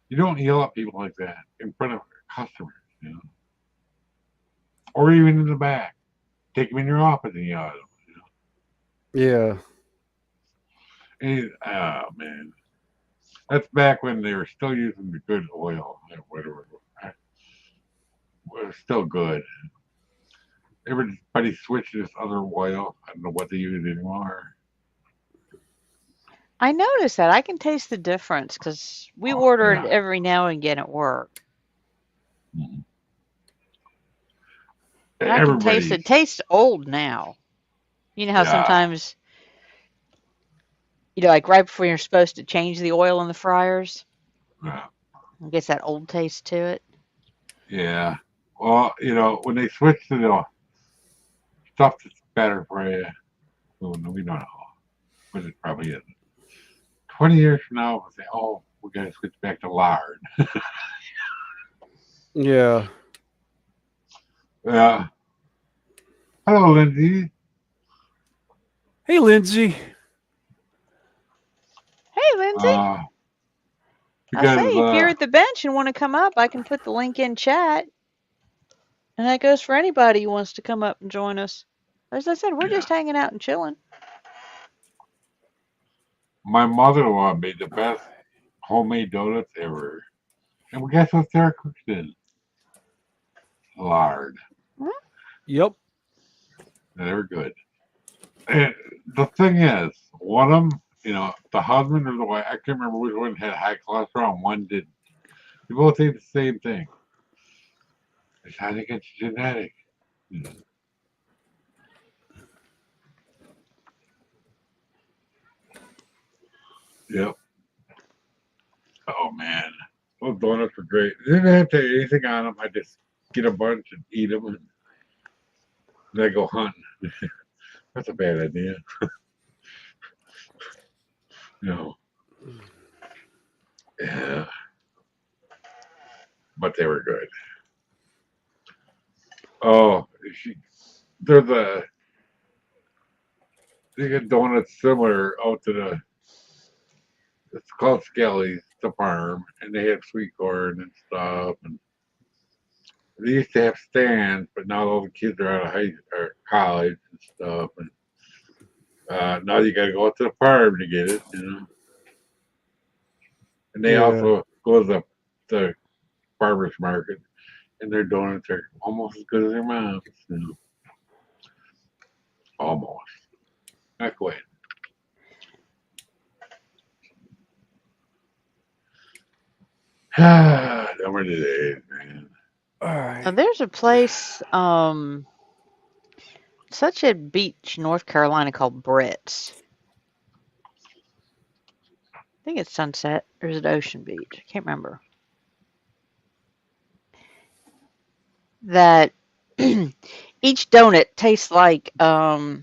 You don't yell at people like that in front of customers. Or even in the back. Take them in your office and yell at them. Yeah. Oh man, that's back when they were still using the good oil. Whatever, it was still good. Everybody switched to this other oil. I don't know what they use anymore. I noticed that. I can taste the difference because we Oh, order it yeah. every now and again at work. Mhm. And I can taste Everybody's it. It tastes old now. You know how yeah, sometimes, like right before you're supposed to change the oil in the fryers, yeah, it gets that old taste to it. yeah. Well, when they switch to the stuff that's better for you, well, we don't know, but it probably is. 20 years from now, we'll say, "Oh, we got to switch back to lard." Yeah. Yeah. Hello, Lindsay. Hey, Lindsay. Hey, Lindsay. Uh, I say, because if you're at the bench and want to come up, I can put the link in chat. And that goes for anybody who wants to come up and join us. As I said, we're yeah, just hanging out and chilling. my mother-in-law made the best homemade donuts ever. And guess what Sarah cooked in? Lard. Yep. And they were good. And the thing is, one of them, the husband or the wife, I can't remember which one had high cholesterol and one didn't. They both ate the same thing. It's I think it's genetic. You know. Yep. Oh man, those donuts were great. They didn't have to have anything on them. I just get a bunch and eat them, and then I go hunting. That's a bad idea. No. Yeah. but they were good. Oh, there's a they get donuts similar out to the. It's called Skelly's, the farm, and they have sweet corn and stuff. And they used to have stands, but now all the kids are out of or college and stuff. And now you got to go out to the farm to get it, you know. And they Yeah. also go to the farmers market, and their donuts are almost as good as their mom's, you know. Almost, not quite. Number today, man. All Now, right. there's a place, such a beach, North Carolina, called Brett's. I think it's Sunset, or is it Ocean Beach? I can't remember. That each donut tastes like, and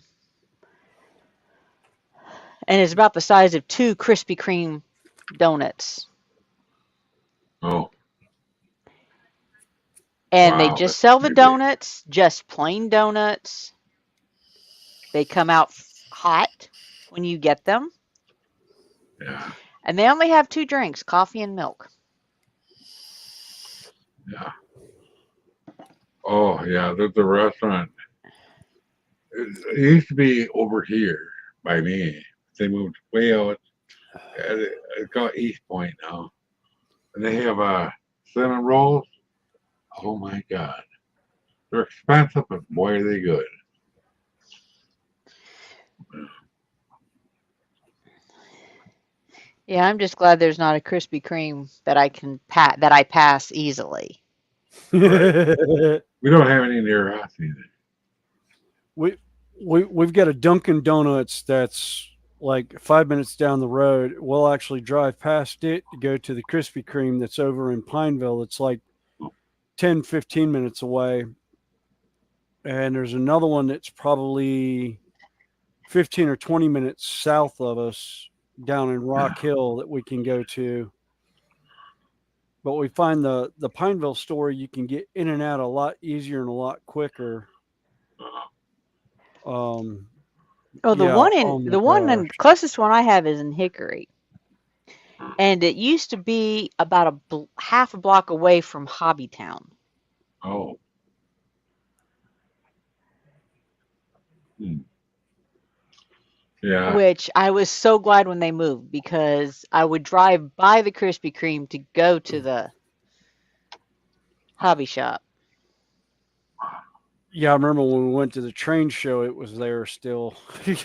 is about the size of 2 Krispy Kreme donuts. Oh, And they wow. just sell the Maybe. donuts, just plain donuts. They come out hot when you get them. Yeah, And they only have 2 drinks, coffee and milk. yeah. Oh, yeah. There's a restaurant. It used to be over here by me. They moved way out. It's called East Point now, and they have cinnamon rolls. Oh my God, they're expensive, but boy are they good. Yeah, I'm just glad there's not a Krispy Kreme that I pass easily. Right. We don't have any near us either. We've got a Dunkin' Donuts that's like 5 minutes down the road. We'll actually drive past it to go to the Krispy Kreme that's over in Pineville. It's like 10, 15 minutes away. And there's another one that's probably 15 or 20 minutes south of us down in Rock Hill that we can go to. But we find the Pineville store, you can get in and out a lot easier and a lot quicker. Oh, Yeah, the one closest one I have is in Hickory. And it used to be about half a block away from Hobbytown. Oh. Yeah. Which I was so glad when they moved, because I would drive by the Krispy Kreme to go to the hobby shop. Yeah, I remember when we went to the train show, it was there still. It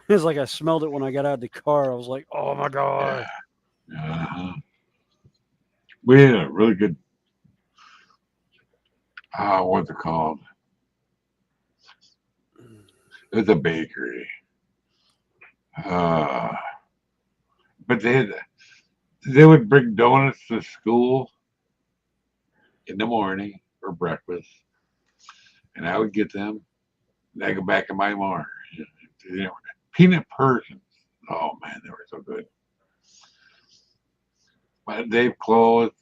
was like I smelled it when I got out of the car. I was like, oh my God. Yeah. We had a really good, what's it called? It's a bakery. But they would bring donuts to school in the morning for breakfast, and I would get them, and I go back in my car. You know, peanut Persians. Oh man, they were so good. But they've closed.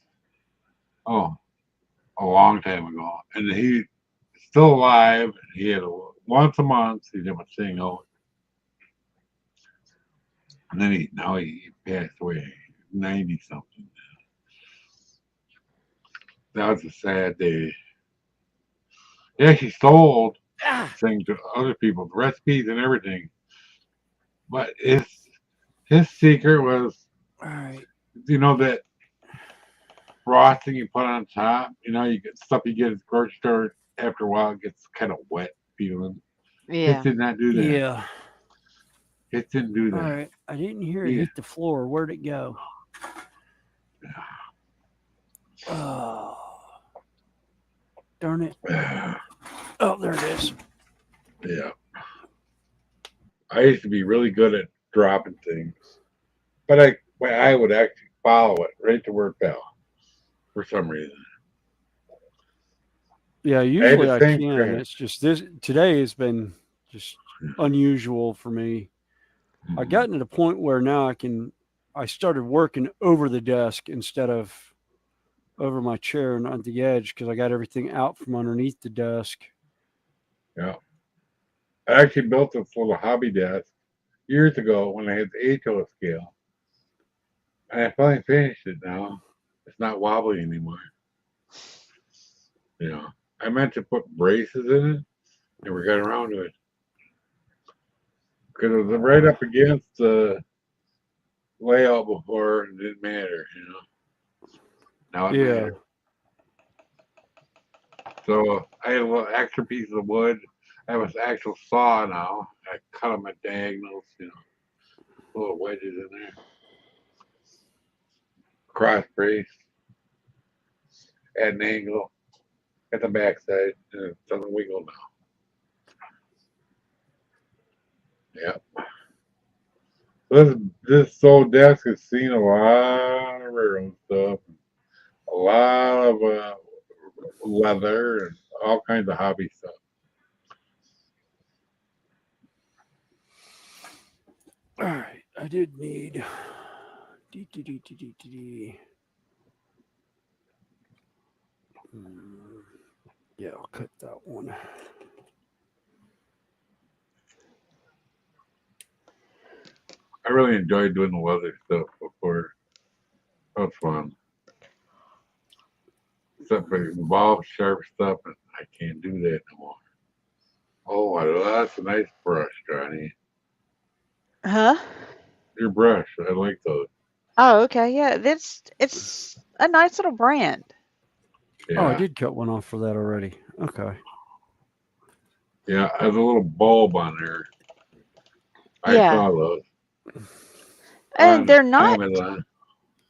Oh, a long time ago, and he's still alive. He had once a month. He'd have a thing out, and then he passed away, 90 something. That was a sad day. Yeah, he sold things to other people, the recipes and everything. But his secret was, All right. you know, that frosting you put on top. You know, you get stuff you get at the grocery store. After a while, it gets kind of wet feeling. Yeah. It did not do that. Yeah. It didn't do that. All right. I didn't hear it hit the floor. Where'd it go? Oh, darn it. Oh, there it is. Yeah. I used to be really good at dropping things, but I would actually follow it right to where it fell for some reason. Yeah, usually I same can. trend. It's just this today has been just unusual for me. I've gotten to the point where now I can I started working over the desk instead of over my chair and on the edge because I got everything out from underneath the desk. Yeah. I actually built this little hobby desk years ago when I had the HO scale. And I finally finished it now. It's not wobbly anymore. You know, I meant to put braces in it, never got around to it. Because it was right up against the layout before, it didn't matter, you know. Now it Yeah. matters. So I had a little extra piece of wood. I have an actual saw now. I cut them at diagonals, you know, little wedges in there. Cross brace, at an angle, at the backside, and it doesn't wiggle now. Yep. This old desk has seen a lot of railroad stuff, a lot of leather, and all kinds of hobby stuff. All right. I did need. Yeah, I'll cut that one. I really enjoyed doing the leather stuff before. That was fun. Except for involved sharp stuff, and I can't do that no more. Oh, that's a nice brush, Johnny. Huh? Your brush, I like those. Oh, okay. Yeah, it's a nice little brand. Oh, I Yeah, did cut one off for that already. Okay. yeah. There's a little bulb on there. I Yeah, saw those and on Amazon.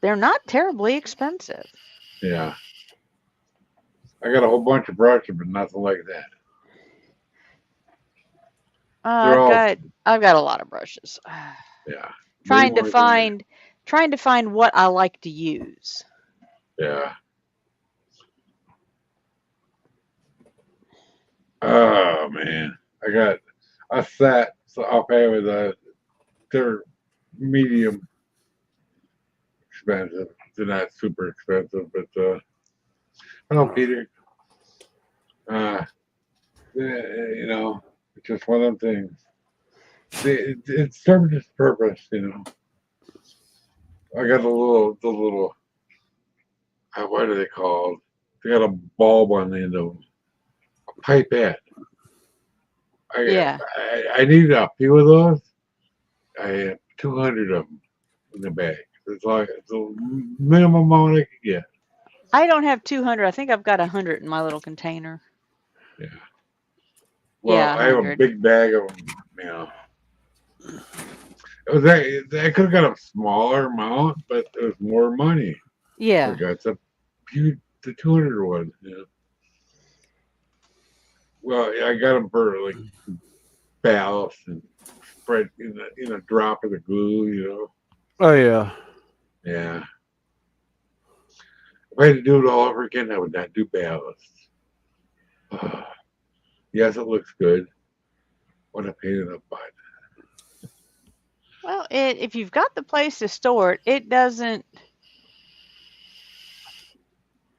they're not terribly expensive. Yeah, I got a whole bunch of brushes, but nothing like that. They're I've all, got I've got a lot of brushes. yeah, way Trying to more than find trying to find what I like to use. yeah. Oh man, I got a set, so I'll pay with a. They're medium expensive. They're not super expensive, but hello, Peter. You know, it's just one of them things. It serves its purpose, you know. I got the little, what are they called? They got a bulb on the end of them, a pipette. Yeah. I needed a few of those. I had 200 of them in the bag. It's the minimum amount I could get. I don't have 200. I think I've got 100 in my little container. Yeah. Well, Yeah, I have a 100. big bag of them, you know. It was I could have got a smaller amount, but it was more money. I Yeah. got the 200 one. Yeah. Well, I got them for like ballast and spread in a drop of the glue, you know. Oh yeah. Yeah. If I had to do it all over again, I would not do ballast. Yes, it looks good. What a pain in the butt. Well, if you've got the place to store it, it doesn't,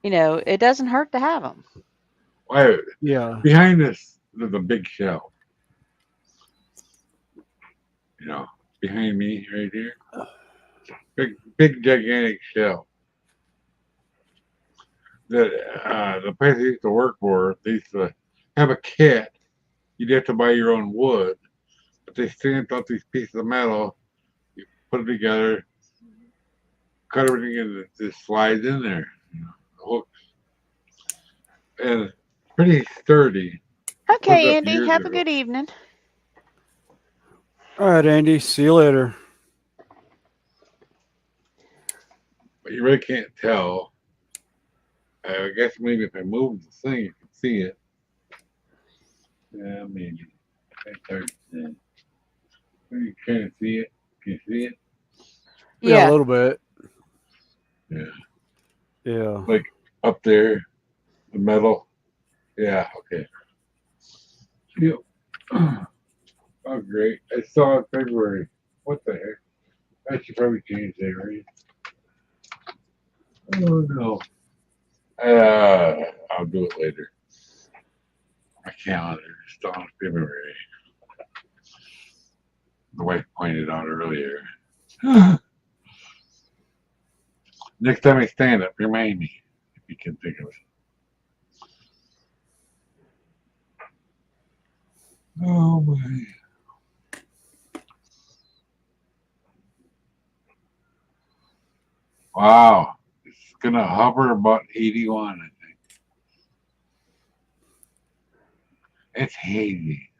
it doesn't hurt to have them. Why Yeah. behind this there's a big shelf. You know, behind me right here. Big gigantic shelf. The place I used to work for, they used to have a kit. You'd have to buy your own wood, but they stamped out these pieces of metal. You put it together, cut everything in, it just slides in there. You know, hooks, and it's pretty sturdy. Put it Okay, up Andy, years have a ago, good evening. All right, Andy. See you later. but you really can't tell. I guess maybe if I move the thing, you can see it. Yeah, maybe. It's hard to see. You can't see it. Can you see it? Yeah, a Yeah. little bit. Yeah. Yeah. Like up there, the metal. Yeah, okay. Yep. Oh, great. I saw it February. What the heck? I should probably change that, right? Oh no. I'll do it later. My calendar is still on February. The wife pointed out earlier. Next time I stand up, remind me if you can think of it. Oh my. Wow. It's gonna hover about 81, I think. It's hazy.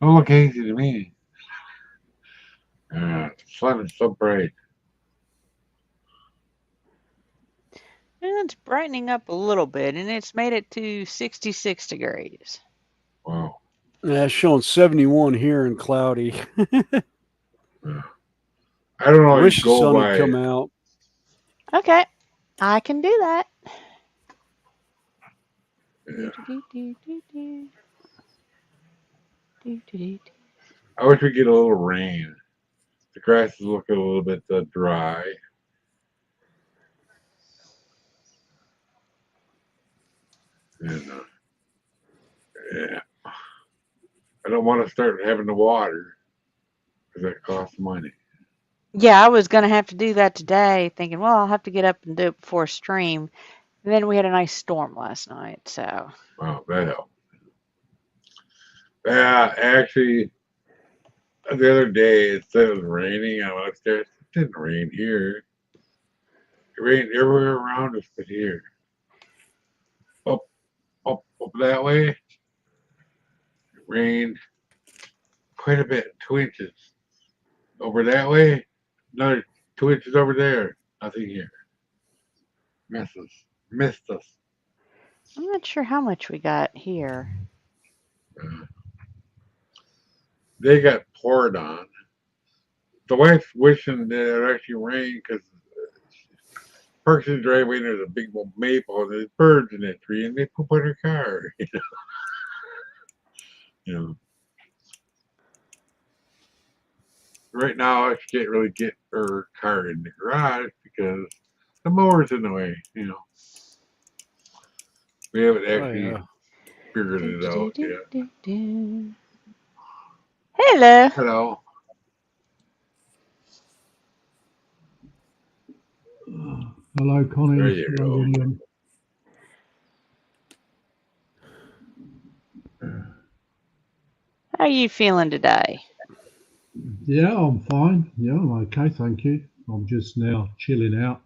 Don't look hazy to me. The sun is so bright. And it's brightening up a little bit, and it's made it to 66 degrees. Wow. Yeah, it's showing 71 here and cloudy. I don't I know. wish the Go sun would by. come out. Okay, I can do that. Yeah. Do-do-do-do-do. Do-do-do-do. I wish we get a little rain. The grass is looking a little bit dry. And yeah, I don't want to start having the water because that costs money. Yeah, I was going to have to do that today, thinking, well, I'll have to get up and do it before stream. And then we had a nice storm last night, so. Wow, that helped. Yeah, actually, the other day it said it was raining. I went upstairs. It didn't rain here. It rained everywhere around us but here. Up, up that way, it rained quite a bit, 2 inches. Over that way, another 2 inches over there. Nothing here. Missed us. I'm not sure how much we got here. Uh, they got poured on. The wife's wishing that it actually rained because parks in the driveway and there's a big old maple and there's birds in that tree and they poop on her car. You know. Right now, she can't really get her car in the garage because the mower's in the way. You know. We haven't Oh, actually yeah. figured it out yet. Do-do-do-do-do. Hello. Hello. Hello, Connie. There you Hello, go. William. How are you feeling today? Yeah, I'm fine. Yeah, I'm okay, thank you. I'm just now chilling out.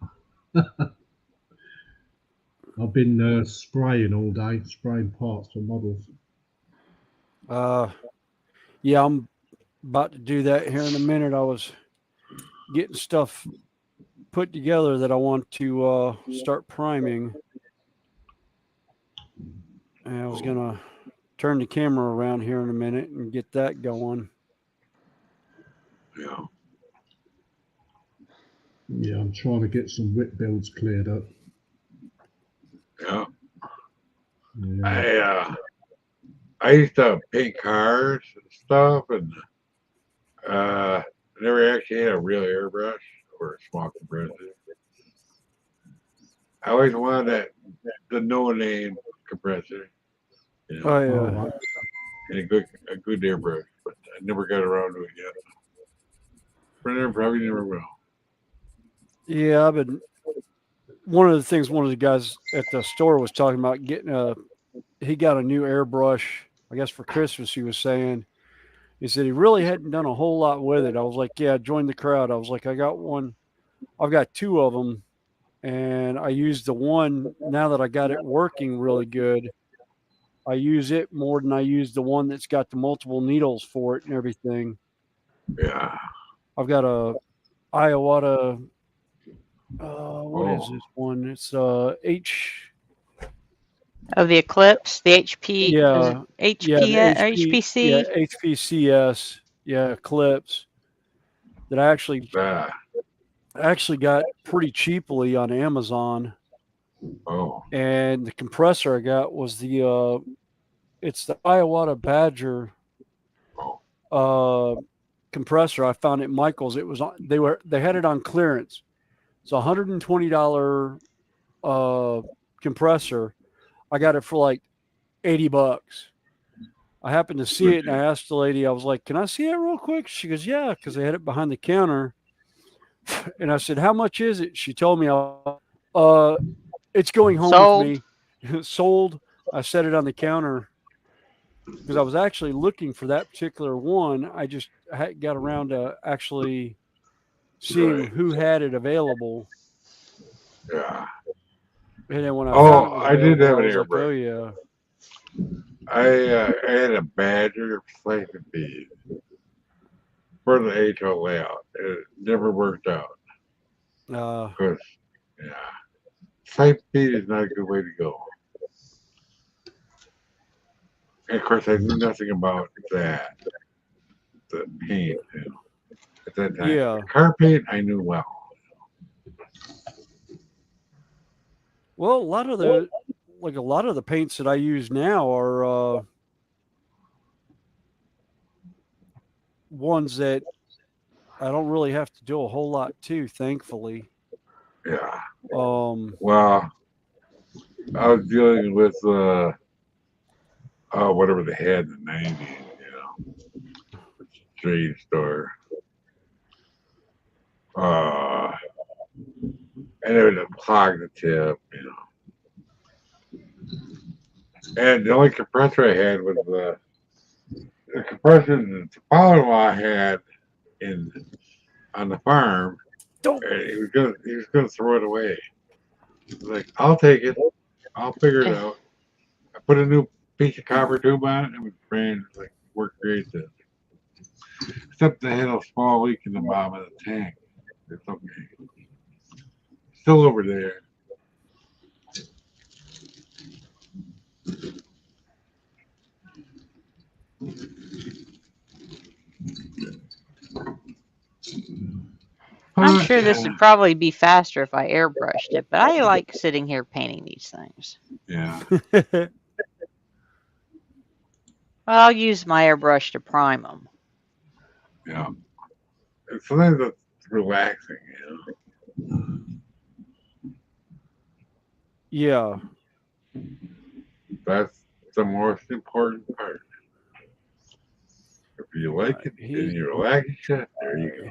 I've been spraying all day, spraying parts for models. Yeah, I'm about to do that here in a minute. I was getting stuff put together that I want to start priming. And I was going to turn the camera around here in a minute and get that going. Yeah. Yeah, I'm trying to get some whip builds cleared up. Yeah. Yeah. I used to paint cars and stuff, and I never actually had a real airbrush or a small compressor. I always wanted the no name compressor, you know, Oh, All yeah. right. and a good airbrush, but I never got around to it yet. Brenner probably never will. Yeah, I've been. One of the things one of the guys at the store was talking about getting he got a new airbrush, I guess for Christmas, he was saying. He said he really hadn't done a whole lot with it. I was like, yeah, join the crowd. I was like, I got one. I've got two of them, and I use the one now that I got it working really good. I use it more than I use the one that's got the multiple needles for it and everything. Yeah. I've got a Iowata. What is Oh, this one? It's H. Of the Eclipse, the HP, is it Yeah, yeah, HP, the or HP. Yeah, HPC? HPCS. Yeah, Eclipse that ah, I actually got pretty cheaply on Amazon. oh, And the compressor I got was it's the Iowata Badger oh, uh compressor I found at Michael's. It was they had it on clearance. It's $120 compressor. I got it for like $80. I happened to see it and I asked the lady, I was like, "Can I see it real quick?" She goes, "Yeah," because they had it behind the counter. And I said, "How much is it?" She told me, "It's going home Sold. with me." Sold. I set it on the counter because I was actually looking for that particular one. I just got around to actually seeing who had it available. Yeah. And then when I found it was I did available, have I an was like, airbrush. "Oh yeah." I had a Badger safety feed for the HO layout. It never worked out because, yeah, safety feed is not a good way to go. And of course, I knew nothing about that, the paint, at that time. Yeah. Car paint, I knew well. Well, a lot of the paints that I use now are ones that I don't really have to do a whole lot to, thankfully. Yeah. Um, Well, I was dealing with whatever they had in the 90s, trade store. And it would clog the tip, And the only compressor I had was the compressor that the father-in-law had on the farm. don't. And he was gonna throw it away. Like, I'll take it. I'll figure it out. I put a new piece of copper tube on it and it was brand like worked great then. Except they had a small leak in the bottom of the tank. It's okay. Still over there. I'm sure this would probably be faster if I airbrushed it, but I like sitting here painting these things. Yeah. Well, I'll use my airbrush to prime them. Yeah. And sometimes it's relaxing, Yeah. That's the most important part. If you like it and you relax you, there you go.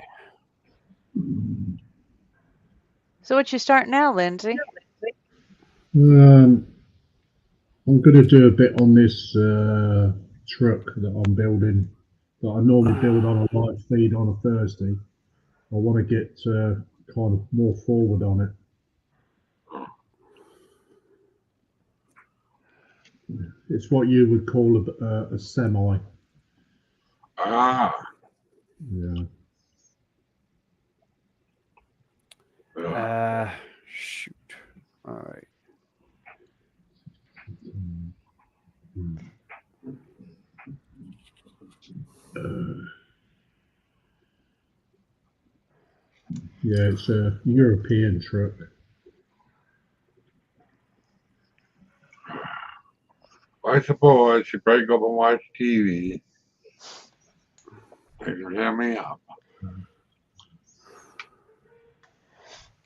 So what you start now, Lindsay? I'm going to do a bit on this truck that I'm building that I normally build on a live feed on a Thursday. I want to get kind of more forward on it. It's what you would call a semi. Ah. Yeah. Shoot. All right. Yeah, it's a European truck. I suppose I should break up and watch TV. Thanks for having me up.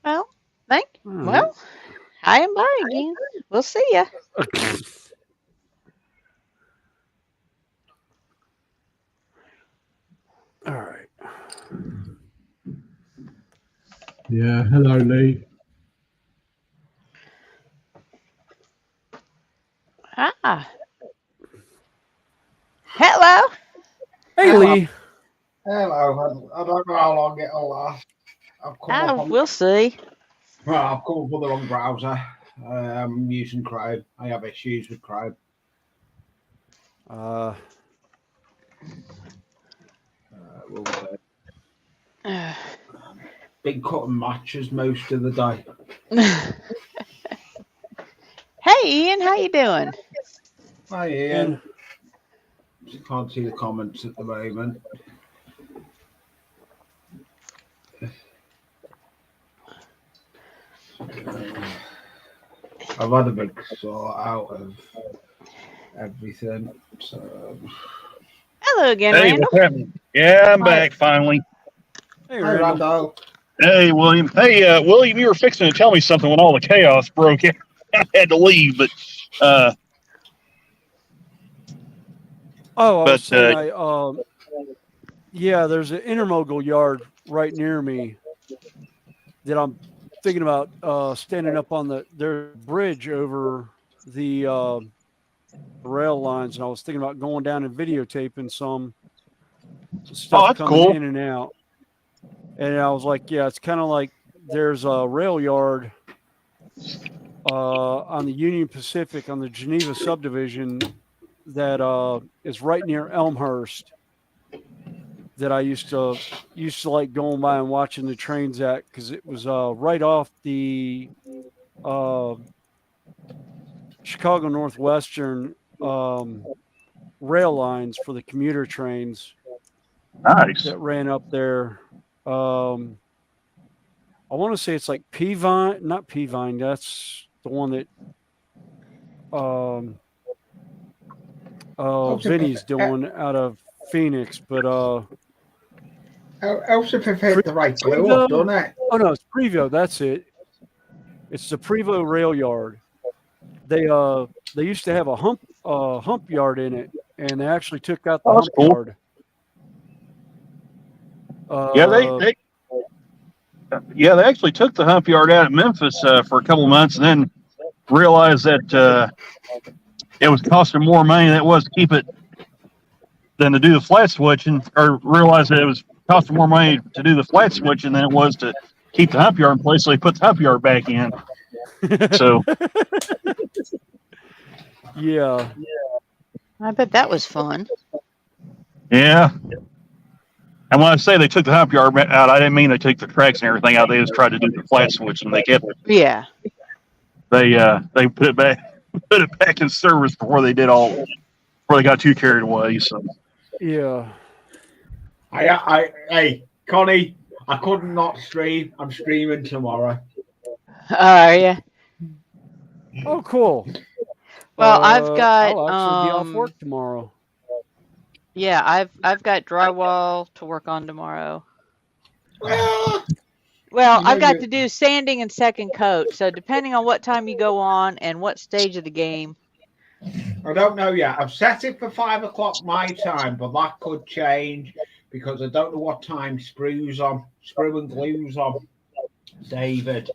Well, All well, hi and bye again. We'll see ya. right. All right. Yeah, hello, Lee. Ah. Hello. Hey, Hello. Lee. Hello. I don't know how long it'll last. I've come We'll see. up with the wrong browser. I'm using Chrome. I have issues with Chrome. We'll say. Been cutting matches most of the day. Hey, Ian, how you doing? Hi, Ian. Can't see the comments at the moment. I've had a big sort out of everything. So. Hello again, Hey, Randall. what's happening? Yeah, I'm Hi, back finally. Hey, hi, Randall. Randall. Hey, William. Hey, William, you were fixing to tell me something when all the chaos broke out. I had to leave, uh, Oh, I was but saying yeah, there's an intermodal yard right near me that I'm thinking about standing up on there's a bridge over the rail lines, and I was thinking about going down and videotaping some oh, stuff that's coming cool. in and out. And I was like, yeah, it's kind of like there's a rail yard on the Union Pacific on the Geneva subdivision that is right near Elmhurst that I used to like going by and watching the trains at because it was right off the uh, Chicago Northwestern rail lines for the commuter trains Nice. that ran up there. I want to say it's like Peavine, not Peavine. That's the one that Also, Vinny's doing out of Phoenix, but also prepared the right glue up, Prevo. don't it? Oh no, it's Prevo. That's it. It's the Prevo rail yard. They used to have a hump yard in it, and they actually took out the Oh, that's hump cool. yard. Yeah, Uh, they actually took the hump yard out at Memphis for a couple of months, and then realized that it was costing more money than it was to keep it than to do the flat switching, or realized that it was costing more money to do the flat switching than it was to keep the hump yard in place. So they put the hump yard back in. So yeah, I bet that was fun. yeah. And when I say they took the hump yard out, I didn't mean they took the tracks and everything out. They just tried to do the flat switch, and they kept Yeah. they put it back put it back in service before they did all before they got too carried away. So yeah. Hey, Connie, I couldn't not stream. I'm streaming tomorrow. Are you? Oh, cool. Well, I've got I'll actually be off work tomorrow. yeah, I've got drywall to work on tomorrow. Well, Well, you know I've got you. to do sanding and second coat. So depending on what time you go on and what stage of the game. I don't know yet. I've set it for 5 o'clock my time, but that could change because I don't know what time Sprue and Glue's on, David.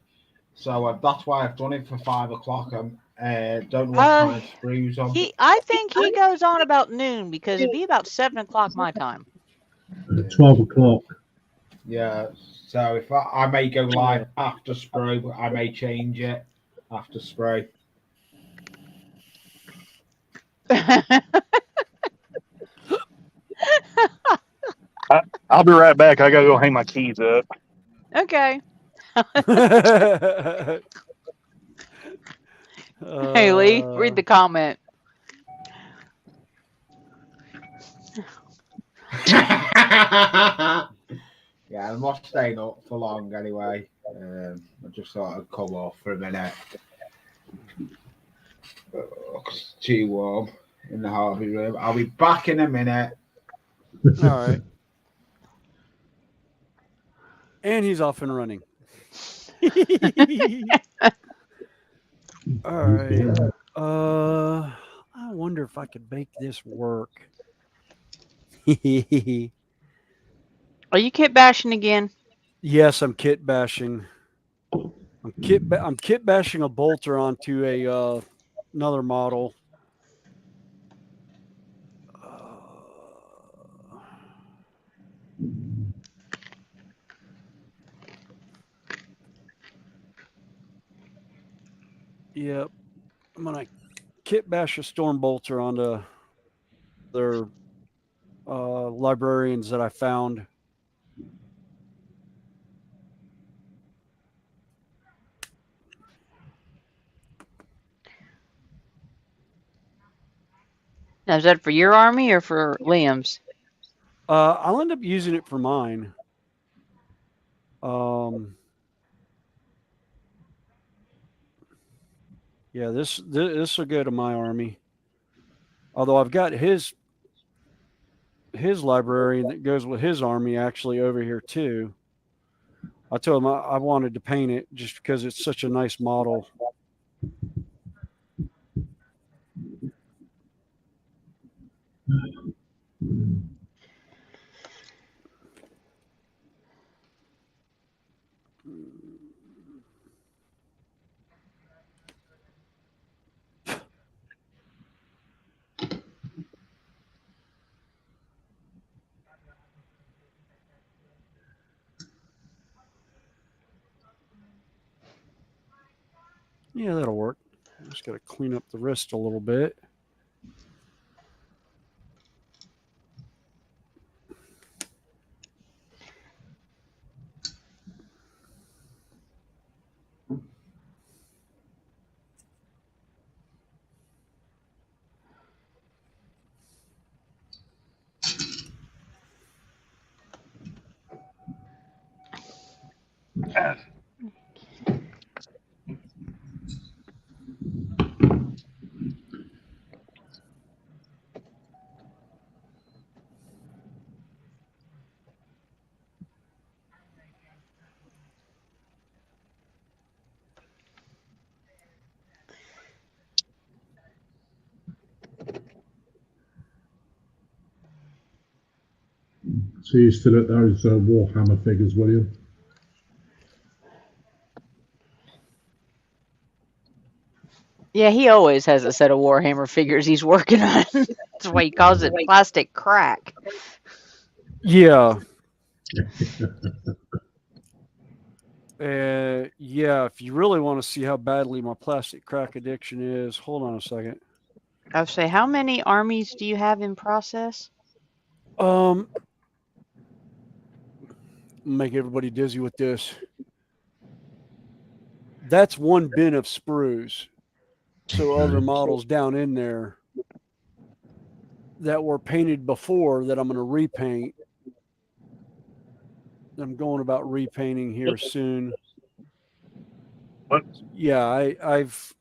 So that's why I've done it for 5 o'clock. Don't know what time Sprue's on. I think he goes on about noon because it'd be about 7 o'clock my time. 12 o'clock. Yeah. So if I may go live after Sprue, I may change it after Sprue. I'll be right back. I gotta go hang my keys up. Okay. Hey Lee, read the comment. Yeah, I'm not staying up for long anyway. I just thought I'd come off for a minute. It's too warm in the Harvey room. I'll be back in a minute. All right. And he's off and running. All right. I wonder if I could make this work. Are you kit bashing again? Yes, I'm kit bashing. I'm kit bashing a bolter onto a another model. Yep, I'm gonna kit bash a storm bolter onto their librarians that I found. Now, is that for your army or for Liam's? I'll end up using it for mine. Yeah, this will go to my army. Although I've got his his librarian that goes with his army actually over here too. I told him I wanted to paint it just because it's such a nice model. Yeah, that'll work. Just got to clean up the wrist a little bit. So you're still at those Warhammer figures, William? Yeah, he always has a set of Warhammer figures he's working on. That's why he calls it plastic crack. Yeah. Yeah, if you really want to see how badly my plastic crack addiction is, hold on a second. I would say, how many armies do you have in process? Make everybody dizzy with this. That's one bin of sprues. So other models down in there that were painted before that I'm going to repaint. I'm going about repainting here soon. What? Yeah, I've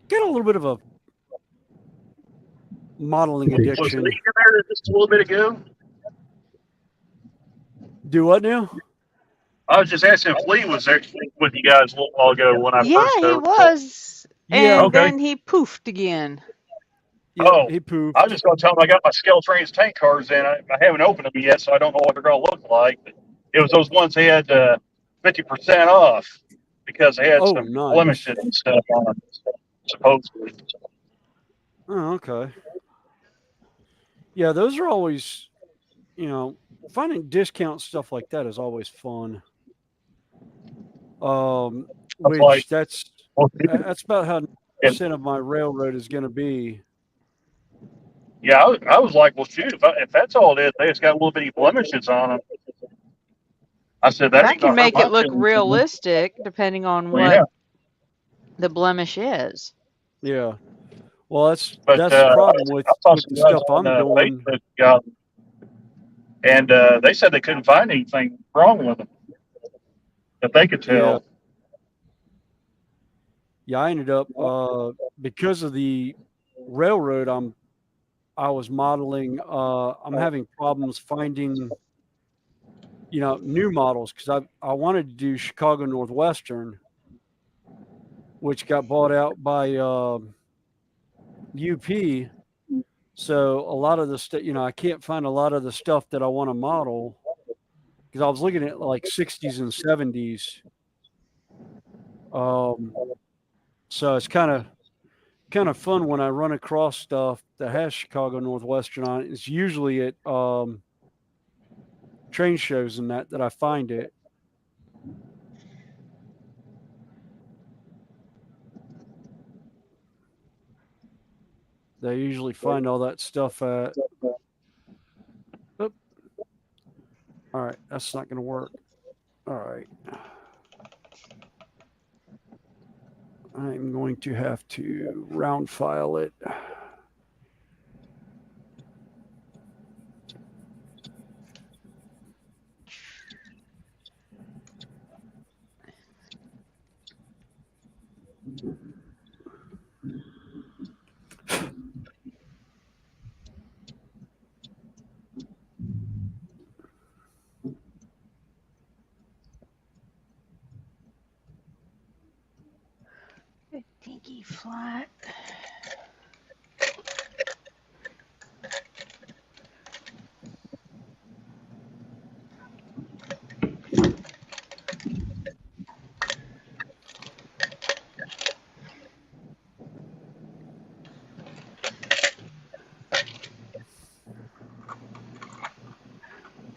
got a little bit of a modeling Was addiction. Lee in there just a little bit ago? Do what now? I was just asking if Lee was there with you guys a little while ago when I Yeah, first he heard. was. Yeah. And Okay. then he poofed again. Yeah, Oh, he poofed. I was just going to tell him I got my Skeletrains tank cards in. I haven't opened them yet, so I don't know what they're going to look like. But it was those ones they had 50% off because they had some nice. blemishes and stuff on them, supposedly. Oh, okay. Yeah, those are always, finding discount stuff like that is always fun. Which that's about how 90% of my railroad is going to be. Yeah, I was like, well, shoot, if that's all it is, they just got little bitty blemishes on them. I said, that's That can going to hurt make my it look feelings. realistic depending on Well, what yeah. the blemish is. Yeah. Well, that's But the problem with I saw the some guys stuff on I'm doing. Facebook, and they said they couldn't find anything wrong with them that they could tell. Yeah, I ended up because of the railroad I was modeling. I'm having problems finding, new models because I wanted to do Chicago Northwestern, which got bought out by UP. So a lot of the stuff, I can't find a lot of the stuff that I want to model because I was looking at like 60s and 70s. So it's kind of fun when I run across stuff that has Chicago Northwestern on it. It's usually at train shows and that I find it. They usually find all that stuff at. Oop. All right, that's not going to work. All right. I'm going to have to round file it. Pinky flat.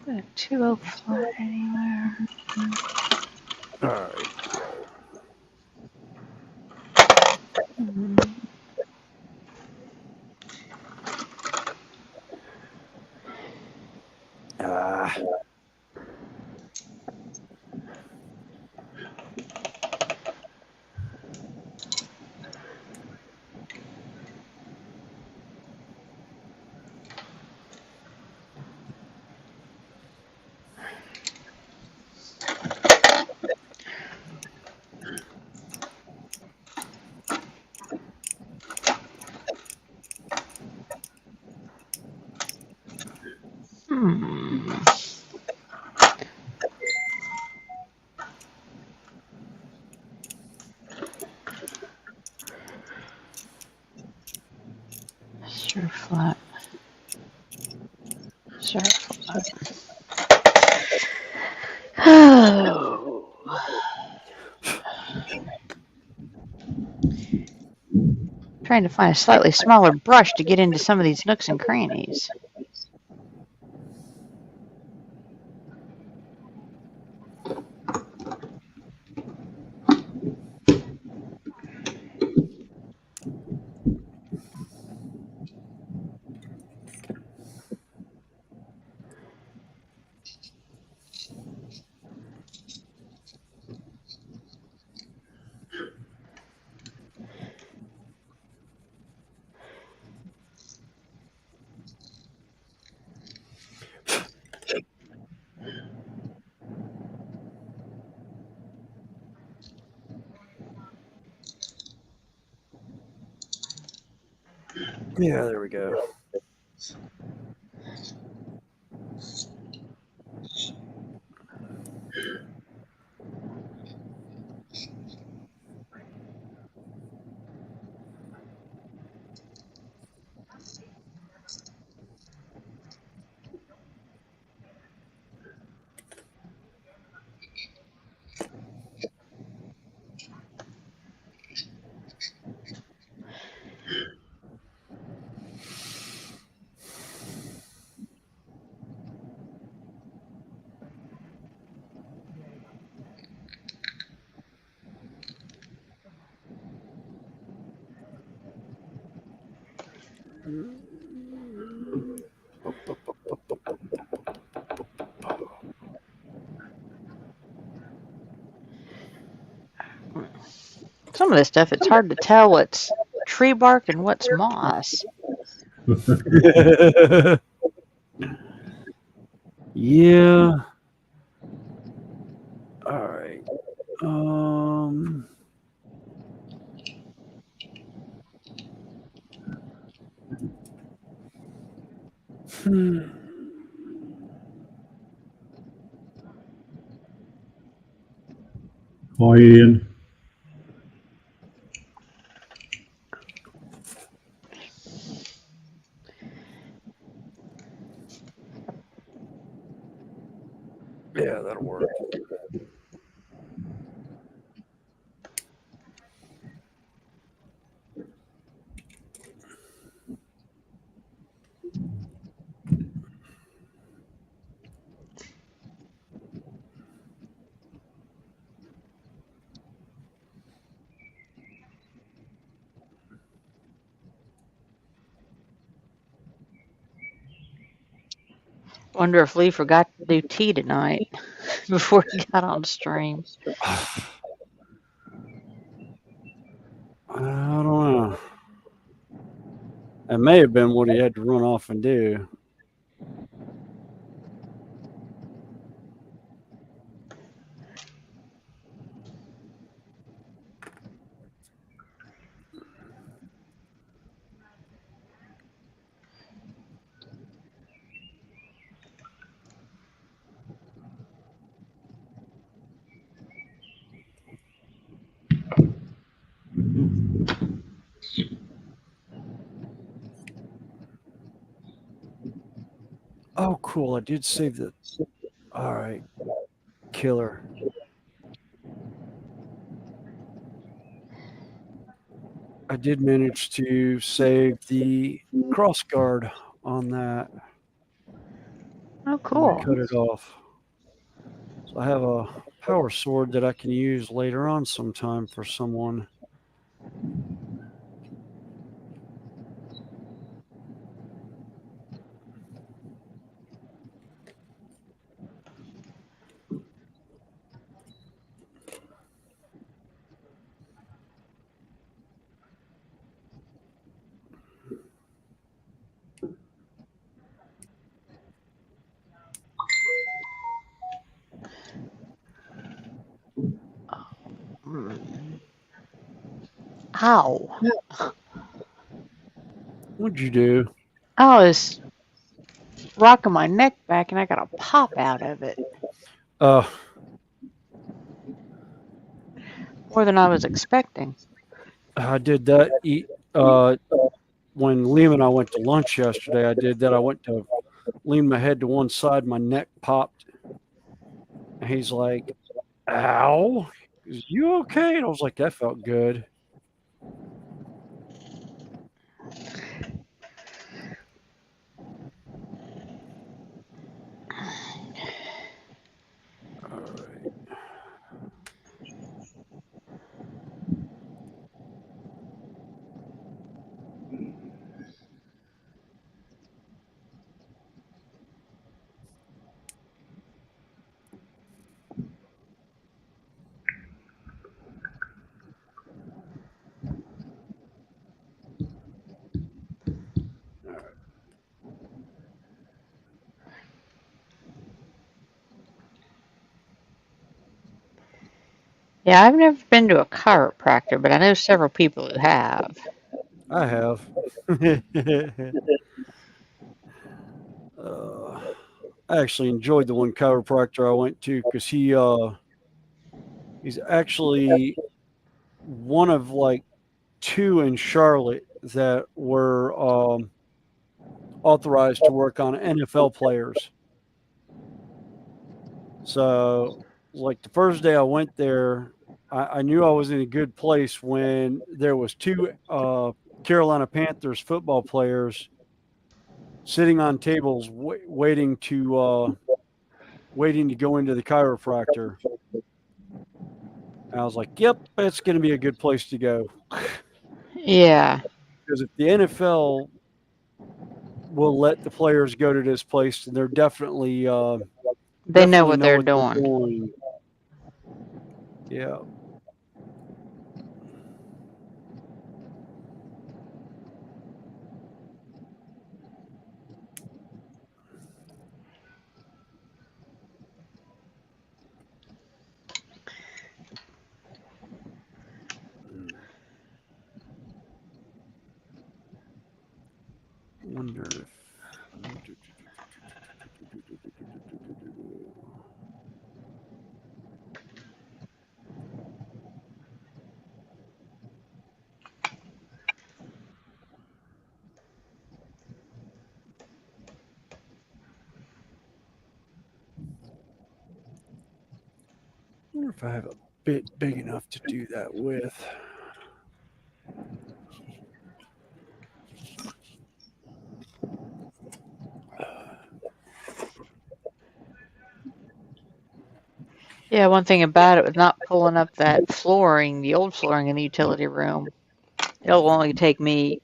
Got a 2-0 flat anywhere. All right. Ah. Sure flat. Sure flat. Oh. Trying to find a slightly smaller brush to get into some of these nooks and crannies. Yeah, there we go. Some of this stuff, it's hard to tell what's tree bark and what's moss. Yeah. All right. Hi, Ian. Yeah, that'll work. Wonder if Lee forgot to do tea tonight before he got on stream. I don't know. It may have been what he had to run off and do. Oh, cool. I did save the. All right. Killer. I did manage to save the cross guard on that. Oh, And I cool. cut it off. So I have a power sword that I can use later on sometime for someone. Mm. Ow. What'd you do? I was rocking my neck back and I got a pop out of it. Uh, More than I was expecting. I did that. When Liam and I went to lunch yesterday, I did that. I went to lean my head to one side, my neck popped. And he's like, "Ow, is you okay?" And I was like, "That felt good." All right. Yeah, I've never been to a chiropractor, but I know several people who have. I have. I actually enjoyed the one chiropractor I went to because he's actually one of like two in Charlotte that were authorized to work on NFL players. So, like the first day I went there, I knew I was in a good place when there was two Carolina Panthers football players sitting on tables waiting to go into the chiropractor. And I was like, "Yep, it's going to be a good place to go." Yeah, Because if the NFL will let the players go to this place, and they're definitely they know what know they're what they're doing. doing. Yeah. Wonder if. Wonder if I have a bit big enough to do that with. Yeah, one thing about it with not pulling up that flooring, the old flooring in the utility room, it'll only take me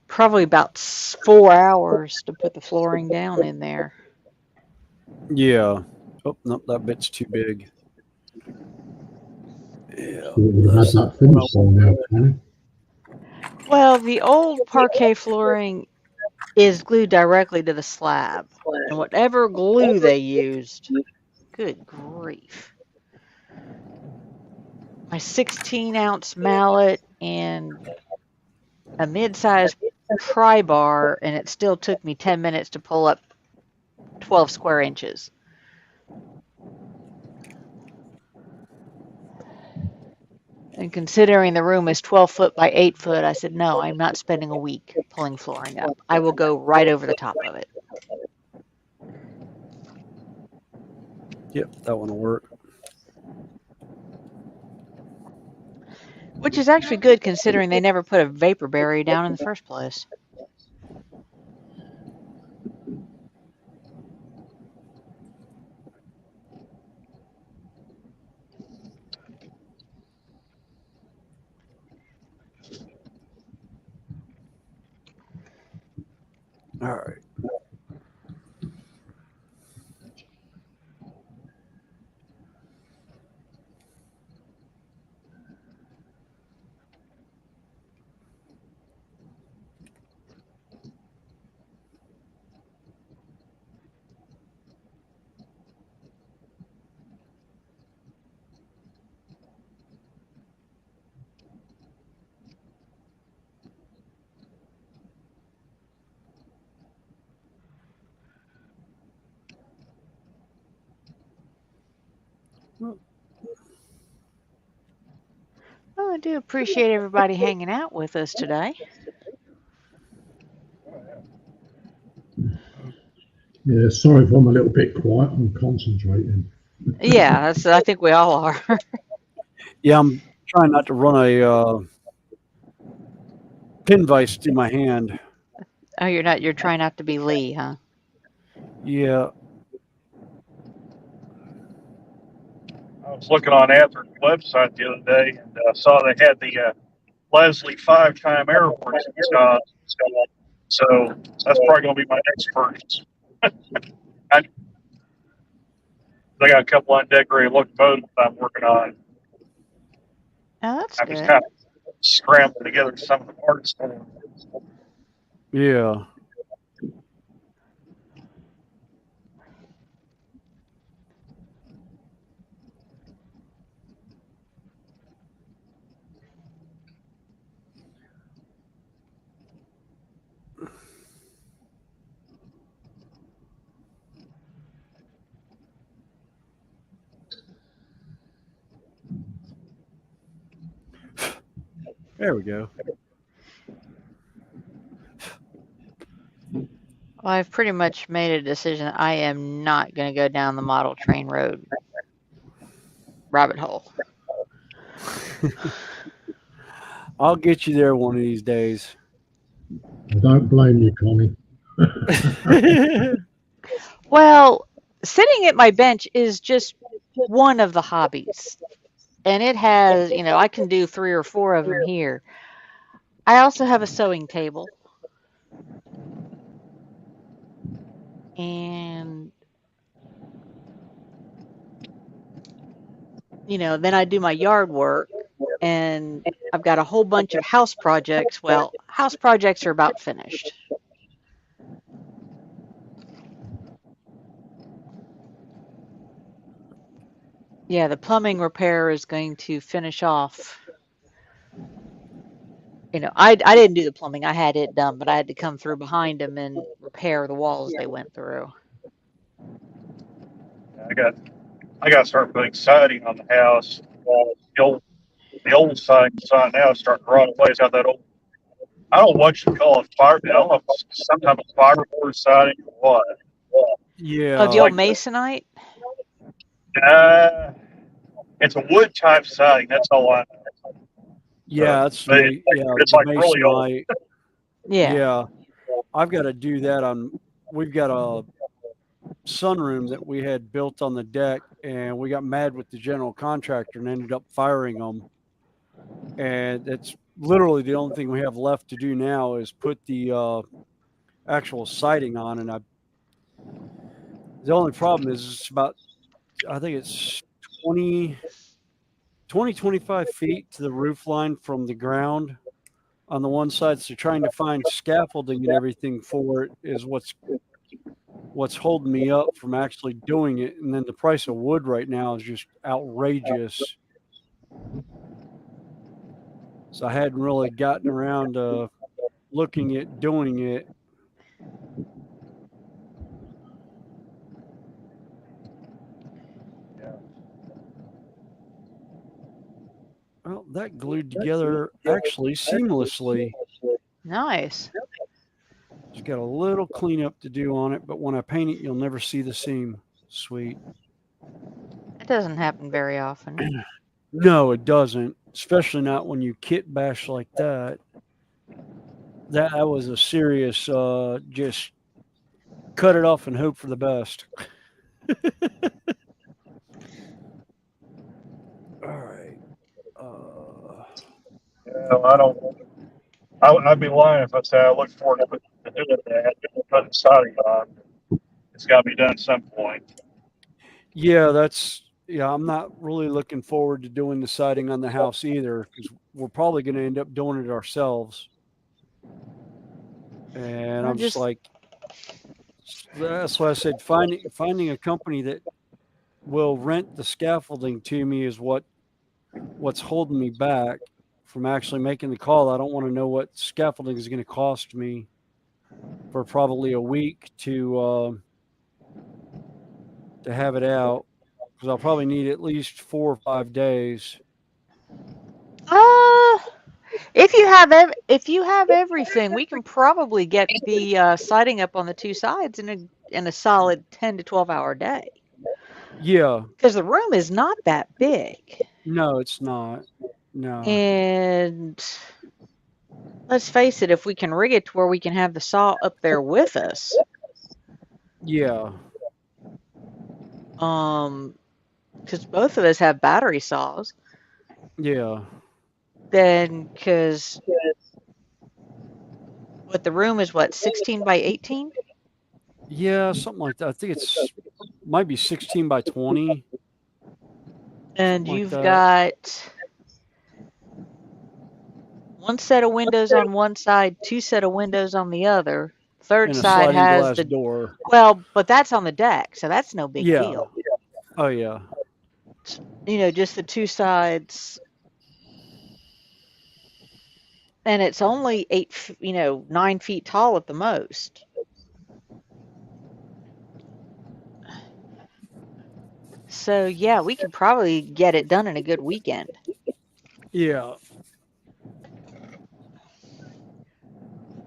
probably about 4 hours to put the flooring down in there. Yeah. Oh, no, that bit's too big. Yeah. So we would have had that finished by now, Connie. Well, the old parquet flooring is glued directly to the slab, and whatever glue they used, good grief. My 16-ounce mallet and a mid-sized pry bar, and it still took me 10 minutes to pull up 12 square inches. And considering the room is 12 foot by 8 foot, I said, no, I'm not spending a week pulling flooring up. I will go right over the top of it. Yep, that one will work. Which is actually good considering they never put a vapor barrier down in the first place. All right. Well, I do appreciate everybody hanging out with us today. Yeah, sorry if I'm a little bit quiet. I'm concentrating. Yeah, I think we all are. Yeah, I'm trying not to run a pin vise through my hand. Oh, you're trying not to be Lee, huh? Yeah. I was looking on Ather's website the other day and saw they had the Leslie 5-time Air Force in Scott. So that's probably going to be my next purchase. I got a couple undecorated locomotives I'm working on. Oh, that's I'm just good. kind of scrambling together some of the parts for them. Yeah. There we go. Well, I've pretty much made a decision. I am not going to go down the model train road rabbit hole. I'll get you there one of these days. I don't blame you, Connie. Well, sitting at my bench is just one of the hobbies. And it has, I can do 3 or 4 of them here. I also have a sewing table. And, then I do my yard work. And I've got a whole bunch of house projects. Well, house projects are about finished. Yeah, the plumbing repair is going to finish off. I didn't do the plumbing. I had it done, but I had to come through behind them and repair the walls they went through. I got to start putting siding on the house. The old siding now is starting to rot away. It's got that old. I don't know what you call it. I don't know if it's some type of fiberboard siding or what. Yeah. Oh, the old like masonite? It's a wood type siding. That's all I know. Yeah, that's But it's the like really old. masonite. Yeah. Yeah. I've got to do that we've got a sunroom that we had built on the deck, and we got mad with the general contractor and ended up firing them. And it's literally the only thing we have left to do now is put the actual siding on. And the only problem is it's about, I think it's 25 feet to the roof line from the ground on the one side. So trying to find scaffolding and everything for it is what's holding me up from actually doing it. And then the price of wood right now is just outrageous. So I hadn't really gotten around to looking at doing it. Well, that glued together actually seamlessly. Nice. Just got a little cleanup to do on it, but when I paint it, you'll never see the seam. Sweet. It doesn't happen very often. No, it doesn't. Especially not when you kit bash like that. That was a serious just cut it off and hope for the best. All right. I don't. I'd be lying if I say I look forward to doing that. Putting siding on. It's got to be done at some point. Yeah, I'm not really looking forward to doing the siding on the house either because we're probably going to end up doing it ourselves. And I'm just like, that's why I said finding a company that will rent the scaffolding to me is what's holding me back from actually making the call. I don't want to know what scaffolding is going to cost me for probably a week to have it out because I'll probably need at least 4 or 5 days. If you have everything, we can probably get the siding up on the two sides in a solid 10 to 12 hour day. Yeah. Because the room is not that big. No, it's not. No. And let's face it, if we can rig it to where we can have the saw up there with us. Yeah. Because both of us have battery saws. Yeah. Then, because what the room is, 16 by 18? Yeah, something like that. I think might be 16 by 20. And you've got one set of windows on one side, two set of windows on the other. Third and a side sliding has glass the door. Well, but that's on the deck, so that's no big Yeah. deal. Oh yeah. Just the two sides. And it's only 9 feet tall at the most. So yeah, we could probably get it done in a good weekend. Yeah.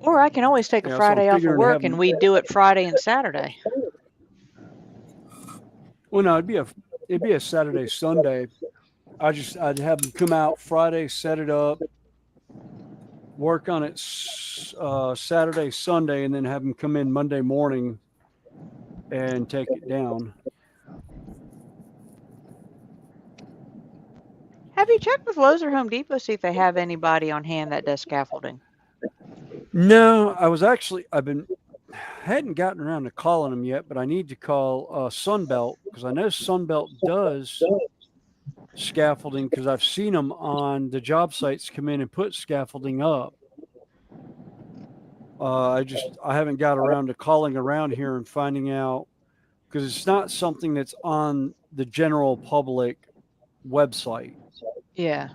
Or I can always take a Friday off of work and we do it Friday and Saturday. Well, no, it'd be a Saturday, Sunday. I'd have them come out Friday, set it up, work on it Saturday, Sunday, and then have them come in Monday morning and take it down. Have you checked with Lowe's or Home Depot, see if they have anybody on hand that does scaffolding? No, hadn't gotten around to calling them yet, but I need to call Sunbelt because I know Sunbelt does scaffolding because I've seen them on the job sites come in and put scaffolding up. I haven't got around to calling around here and finding out because it's not something that's on the general public website. Yeah.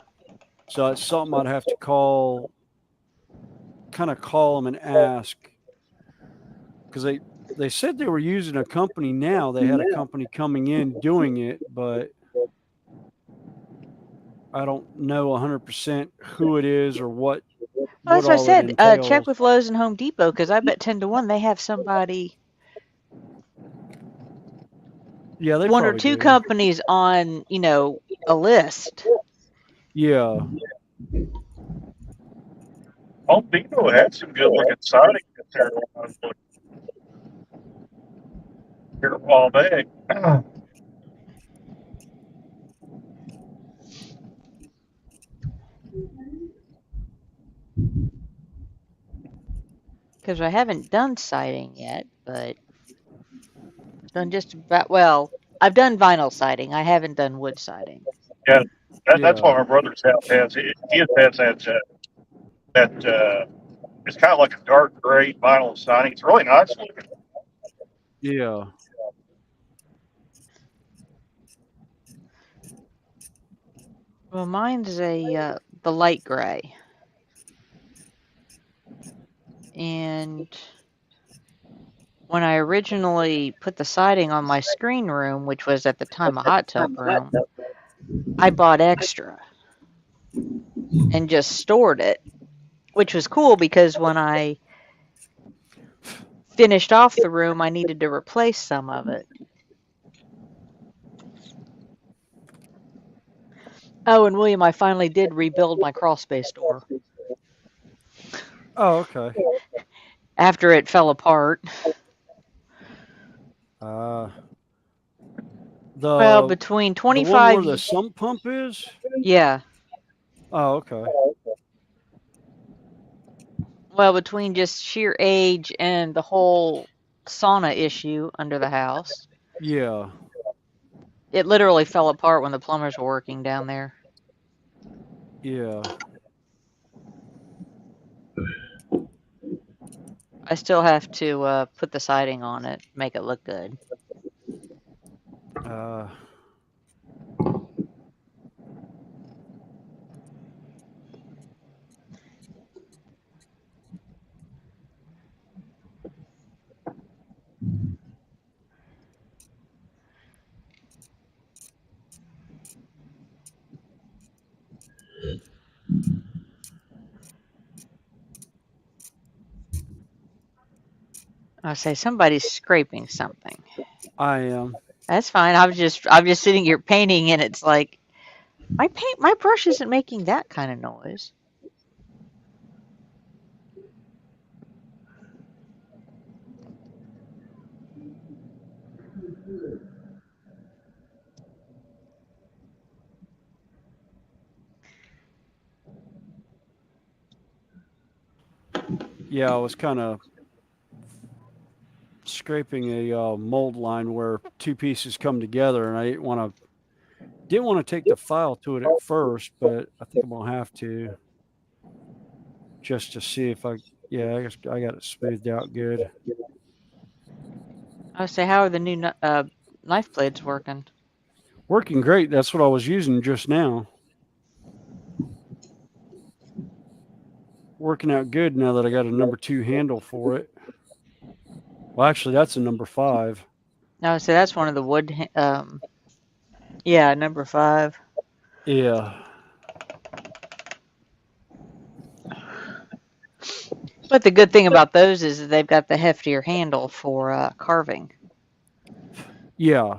So it's something I'd have to call them and ask because they said they were using a company now. They had a company coming in doing it, but I don't know 100% who it is or what. Well, that's what I said. Check with Lowe's and Home Depot because I bet 10 to 1 they have somebody. Yeah, they one or two companies on a list. Yeah. Home Depot had some good looking siding there here a while back. Because I haven't done siding yet, but done just about. Well, I've done vinyl siding. I haven't done wood siding. Yeah, that's what my brother's house has. His house has that. It's kind of like a dark gray vinyl siding. It's really nice looking. Yeah. Well, mine's the light gray. And when I originally put the siding on my screen room, which was at the time a hot tub room, I bought extra and just stored it, which was cool because when I finished off the room, I needed to replace some of it. Oh, and William, I finally did rebuild my crawl space door Oh, okay. after it fell apart. Uh, Well, the between the one 25, where the sump pump is. yeah. Oh, okay. Well, between just sheer age and the whole sauna issue under the house, Yeah. it literally fell apart when the plumbers were working down there. Yeah. I still have to put the siding on it, make it look good. Uh, I say somebody's scraping something. I am. That's fine. I'm just sitting here painting, and it's like my brush isn't making that kind of noise. Yeah, I was kind of scraping a mold line where two pieces come together, and I didn't want to take the file to it at first, but I think I'm gonna have to just to see if I guess I got it smoothed out good. I say, how are the new knife blades working? Working great. That's what I was using just now. Working out good now that I got a number 2 handle for it. Well, actually, that's a number 5. No, so that's one of the wood. Yeah, number 5. Yeah. But the good thing about those is that they've got the heftier handle for carving. Yeah.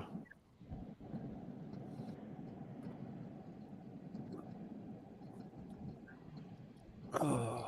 Oh.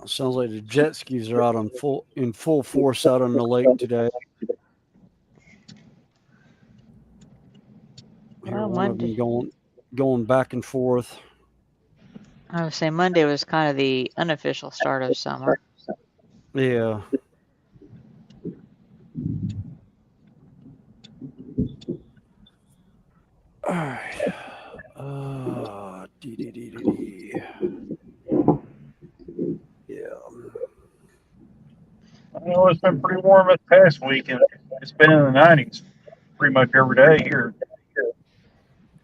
Sounds like the jet skis are out in full force out on the lake today. Here, Well, one of Monday. them going back and forth. I would say Monday was kind of the unofficial start of summer. Yeah. All right. Yeah. I know it's been pretty warm this past week, and it's been in the 90s pretty much every day here.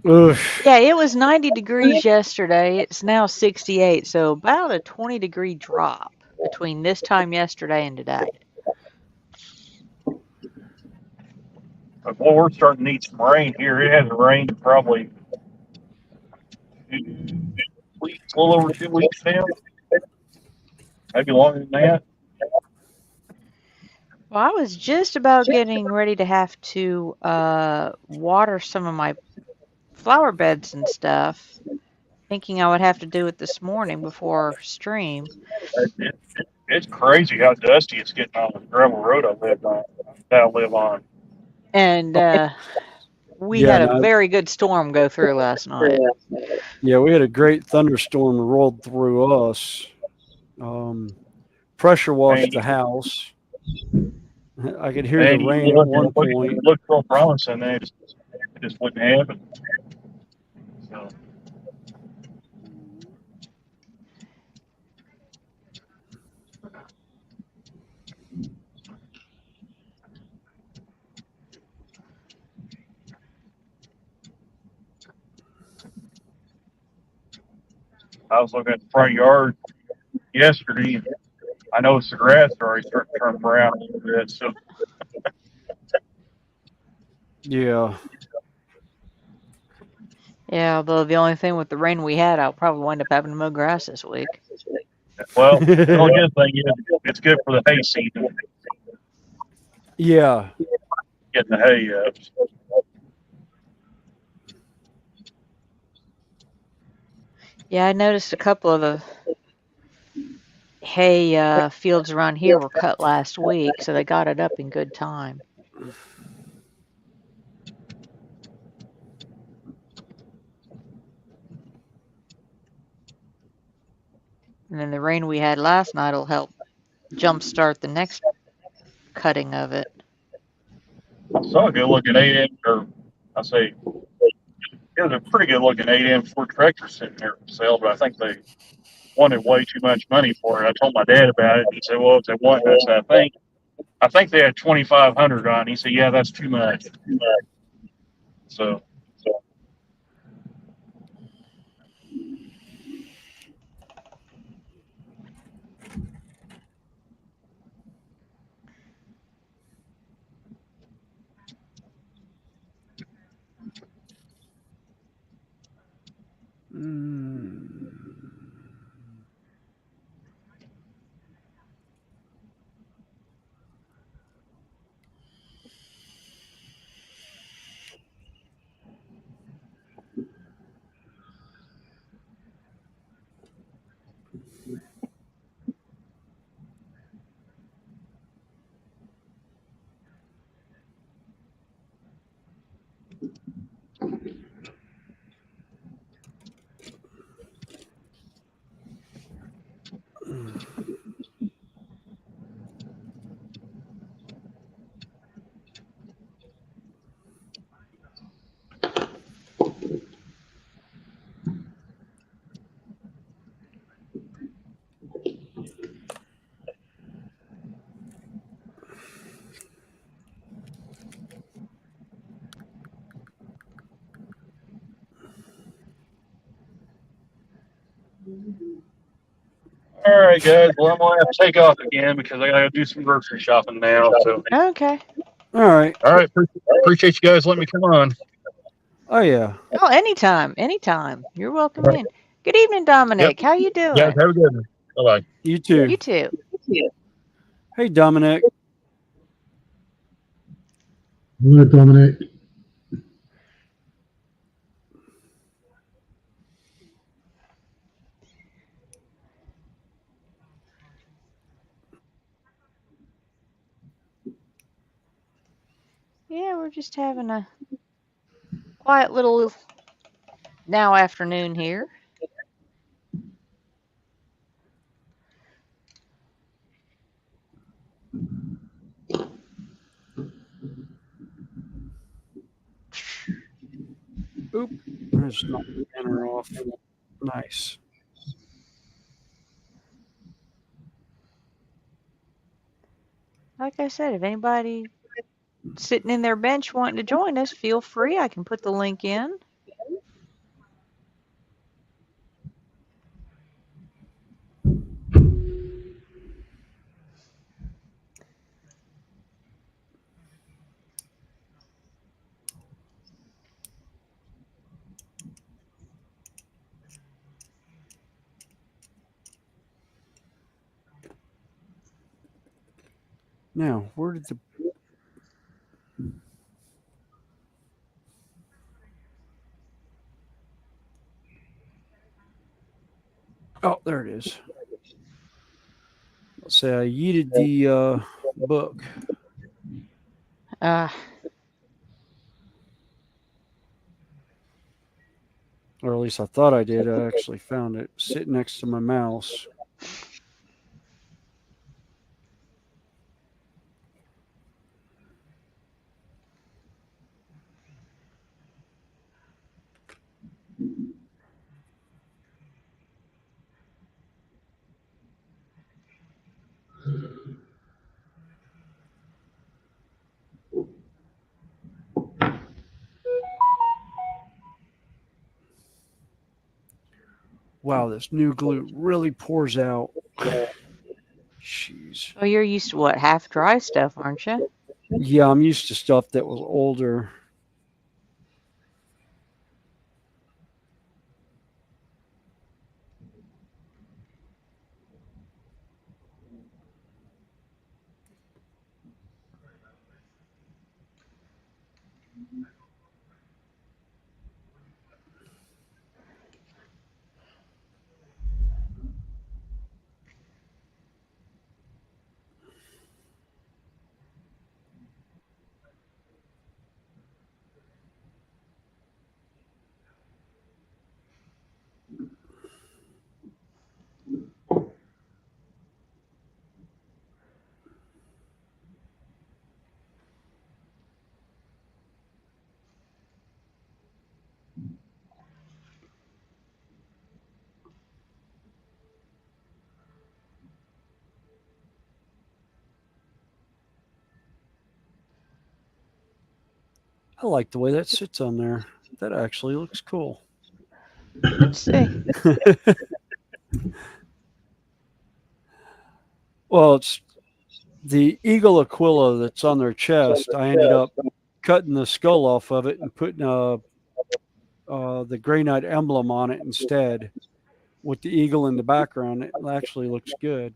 Ugh. Yeah, it was 90 degrees yesterday. It's now 68, so about a 20-degree drop between this time yesterday and today. But boy, we're starting to need some rain here. It hasn't rained probably 2 weeks, a little over 2 weeks now, maybe longer than that. Well, I was just about getting ready to have to water some of my flower beds and stuff, thinking I would have to do it this morning before stream. It's crazy how dusty it's getting on the gravel road I live on. And we Yeah, had a no, very good storm go through last night. yeah, we had a great thunderstorm that rolled through us. Pressure washed And the house. I could hear the rain at one point. It looked real promising. It just wouldn't happen. So. I was looking at the front yard yesterday. I noticed the grass already starting to turn brown a little bit. So Yeah. Yeah, although the only thing with the rain we had, I'll probably wind up having to mow grass this week. well, the only good thing is it's good for the hay season, Yeah. getting the hay up. Yeah, I noticed a couple of the hay fields around here were cut last week, so they got it up in good time. And then the rain we had last night will help jumpstart the next cutting of it. I saw a good looking 8-inch, or I say it was a pretty good looking 8-inch Ford tractor sitting there for sale, but I think they wanted way too much money for it. I told my dad about it. He said, "Well, if they want," I said, I think they had 2,500 on." He said, "Yeah, that's too much." So. All right, guys. Well, I'm gonna have to take off again because I gotta do some grocery shopping now. So, Okay. All right. all right. Appreciate you guys letting me come on. Oh yeah. Oh, anytime, anytime. You're welcome in. Good evening, Dominic. How you Guys, doing? have a good one. Bye bye. You too. You too. Hey Dominic. Hello, Dominic. Yeah, we're just having a quiet little now afternoon here. Oop. I just knocked the banner off. Nice. Like I said, if anybody sitting in their bench wanting to join us, feel free. I can put the link in. Now, where did the Oh, there it is. Let's say I yeeted the book. Or at least I thought I did. I actually found it sitting next to my mouse. Wow, this new glue really pours out. Jeez. Well, you're used to what, half dry stuff, aren't you? Yeah, I'm used to stuff that was older. I like the way that sits on there. That actually looks cool. Let's see. Well, it's the eagle aquila that's on their chest. I ended up cutting the skull off of it and putting the Grey Knight emblem on it instead, with the eagle in the background. It actually looks good.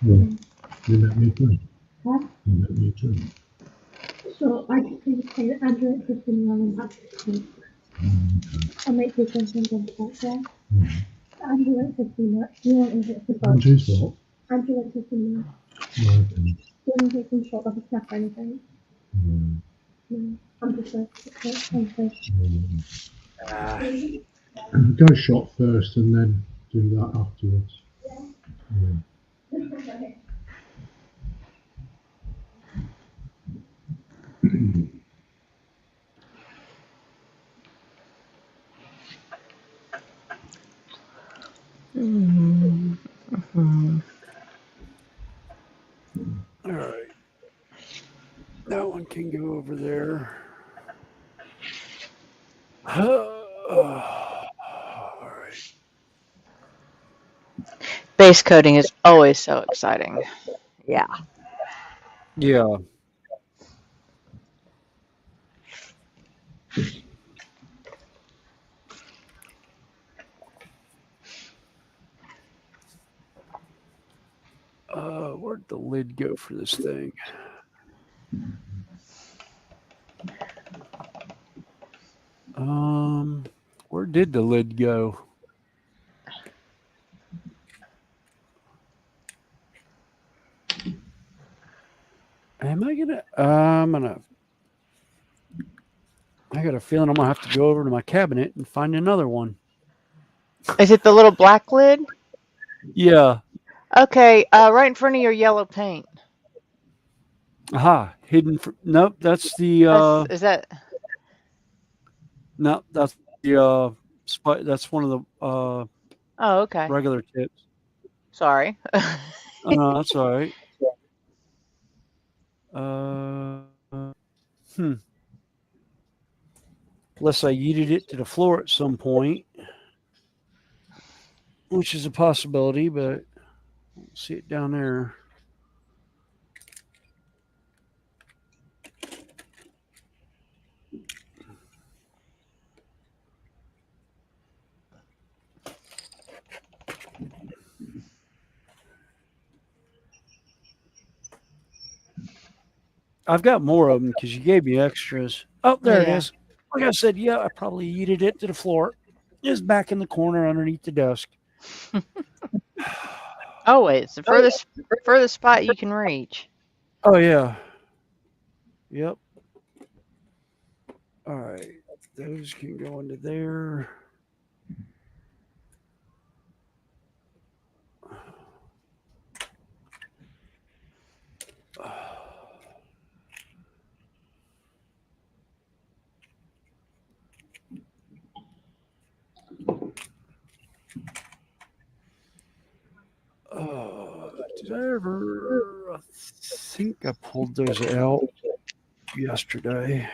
Well, you let me try. Huh? You let me try. So I just need to say that Andrew at 15 million actually. I'll make you something on that, yeah? Andrew at 15 million. You want to hit the boat? Andrew's what? Andrew at 15 million. No, okay. Do you want to take some shot of a snap or anything? No, No. I'm just like, okay. no. Go shot first and then do that afterwards. Yeah. All right. That one can go over there. All right. Base coating is always so exciting. Yeah. Yeah. Where'd the lid go for this thing? Where did the lid go? Am I gonna? I got a feeling I'm gonna have to go over to my cabinet and find another one. Is it the little black lid? Yeah. Okay, right in front of your yellow paint. Aha, hidden. Nope, that's the. Is that? No, that's the. That's one of the Oh, okay. regular tips. Sorry. That's all right. Uh, hmm. Unless I yeeted it to the floor at some point, which is a possibility, but I don't see it down there. I've got more of them because you gave me extras. Oh, there it Yeah. is. Like I said, yeah, I probably yeeted it to the floor. It's back in the corner underneath the desk. Oh, it's the furthest spot you can reach. Oh yeah. Yep. All right. Those can go into there. Did I ever? I think I pulled those out yesterday.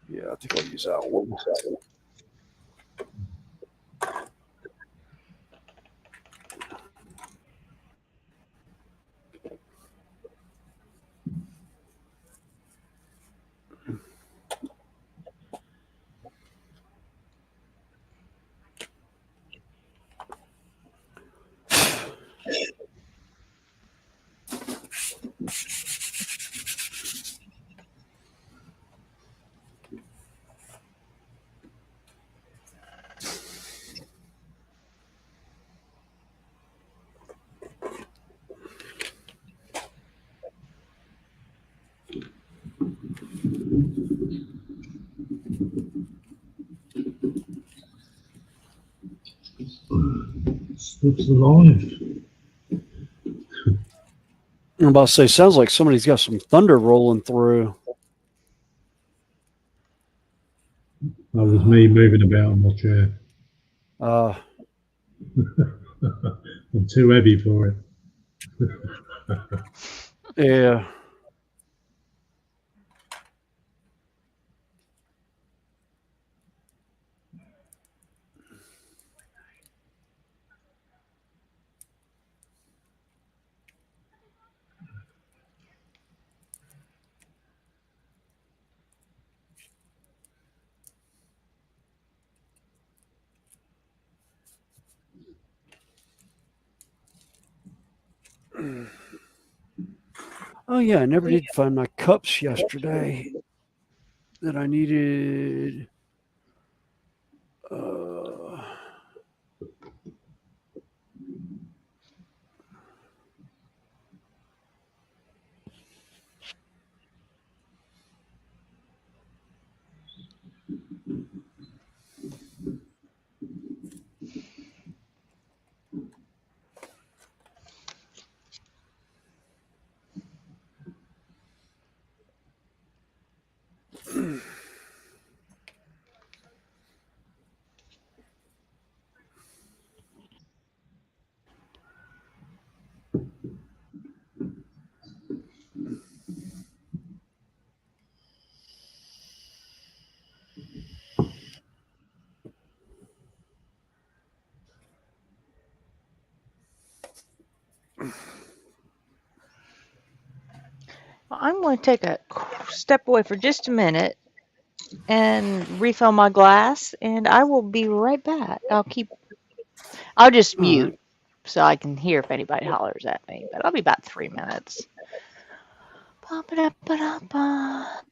Yeah, I think I'll use that one. Stuff's alive. I'm about to say, sounds like somebody's got some thunder rolling through. That was me moving about in my chair. I'm too heavy for it. Yeah. Oh yeah, I never did find my cups yesterday that I needed. Well, I'm going to take a step away for just a minute and refill my glass, and I will be right back. I'll just All right. mute so I can hear if anybody hollers at me. But I'll be about 3 minutes. Ba-ba-da-ba-da-ba.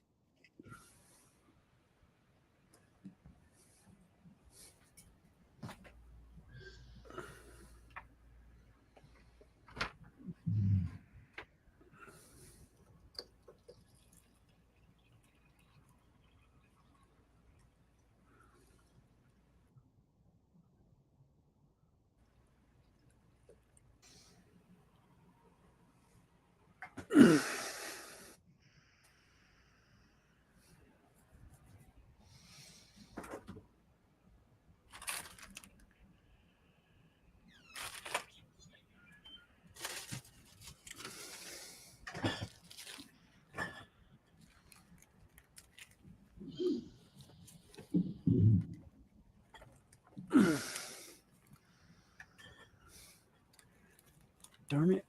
Darn it.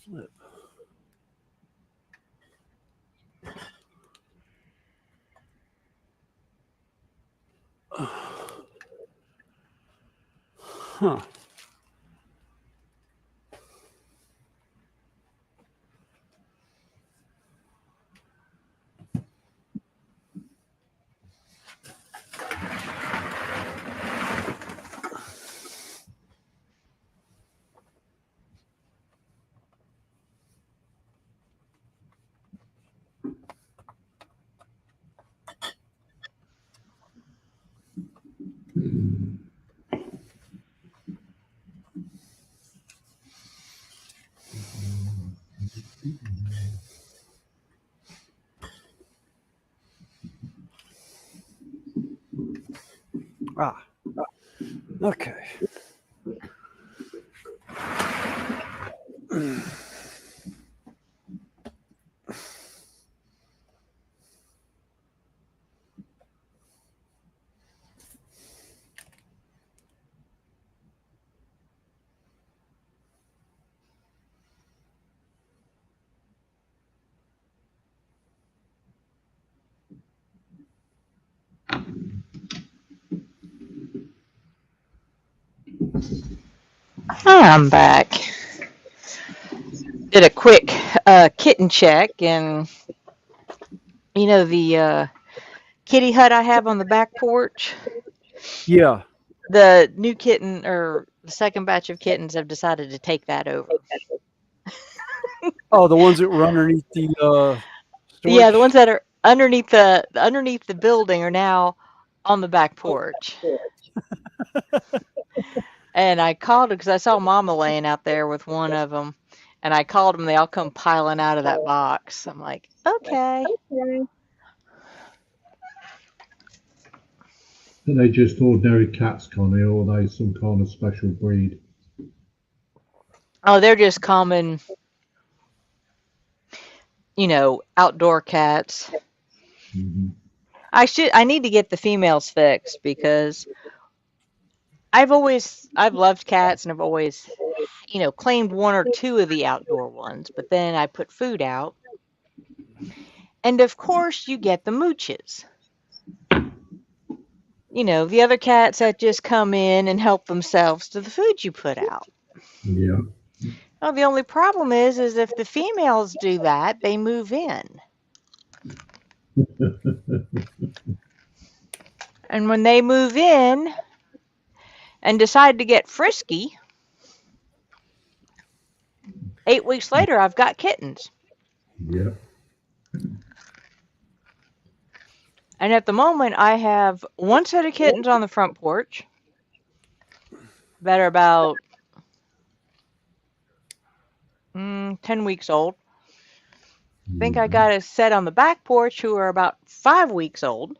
Flip. Huh. Ah. Okay. I'm back. Did a quick kitten check, and the kitty hut I have on the back porch. Yeah. The new kitten or the second batch of kittens have decided to take that over. Oh, the ones that were underneath the Yeah, the ones storage. that are underneath the building are now on the back porch. And I called because I saw Mama laying out there with one of them, and I called them. They all come piling out of that box. I'm like, okay. Are they just ordinary cats, Connie, or are they some kind of special breed? Oh, they're just common, outdoor cats. Mm-hmm. I need to get the females fixed because I've loved cats and I've always, claimed one or two of the outdoor ones, but then I put food out. And of course you get the mooches. The other cats that just come in and help themselves to the food you put out. Yeah. Well, the only problem is if the females do that, they move in. And when they move in and decide to get frisky, 8 weeks later, I've got kittens. Yeah. And at the moment, I have one set of kittens on the front porch that are about 10 weeks old. I think I got a set on the back porch who are about 5 weeks old.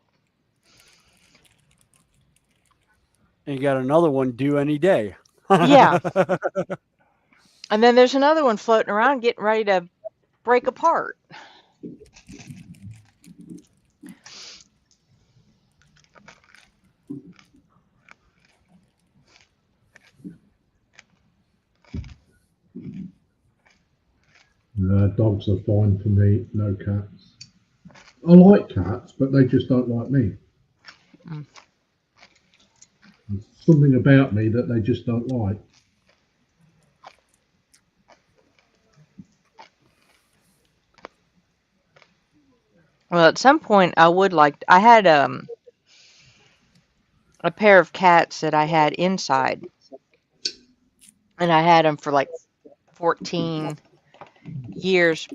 And you got another one due any day. Yeah. And then there's another one floating around getting ready to break apart. Dogs are fine for me. No cats. I like cats, but they just don't like me. Mm. There's something about me that they just don't like. Well, at some point, I would like. I had a pair of cats that I had inside, and I had them for like 14 years,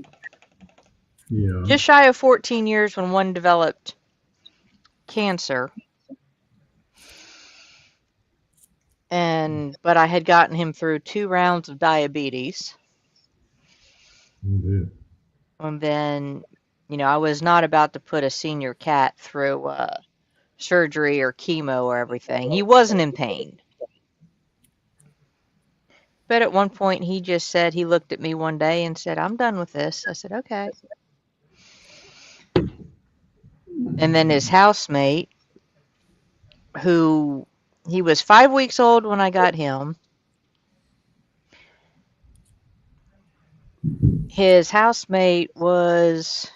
Yeah. just shy of 14 years when one developed cancer. But I had gotten him through 2 rounds of diabetes. Oh dear. And then, I was not about to put a senior cat through surgery or chemo or everything. He wasn't in pain. But at one point, he just said, he looked at me one day and said, "I'm done with this." I said, "Okay." And then his housemate, who he was 5 weeks old when I got him, his housemate was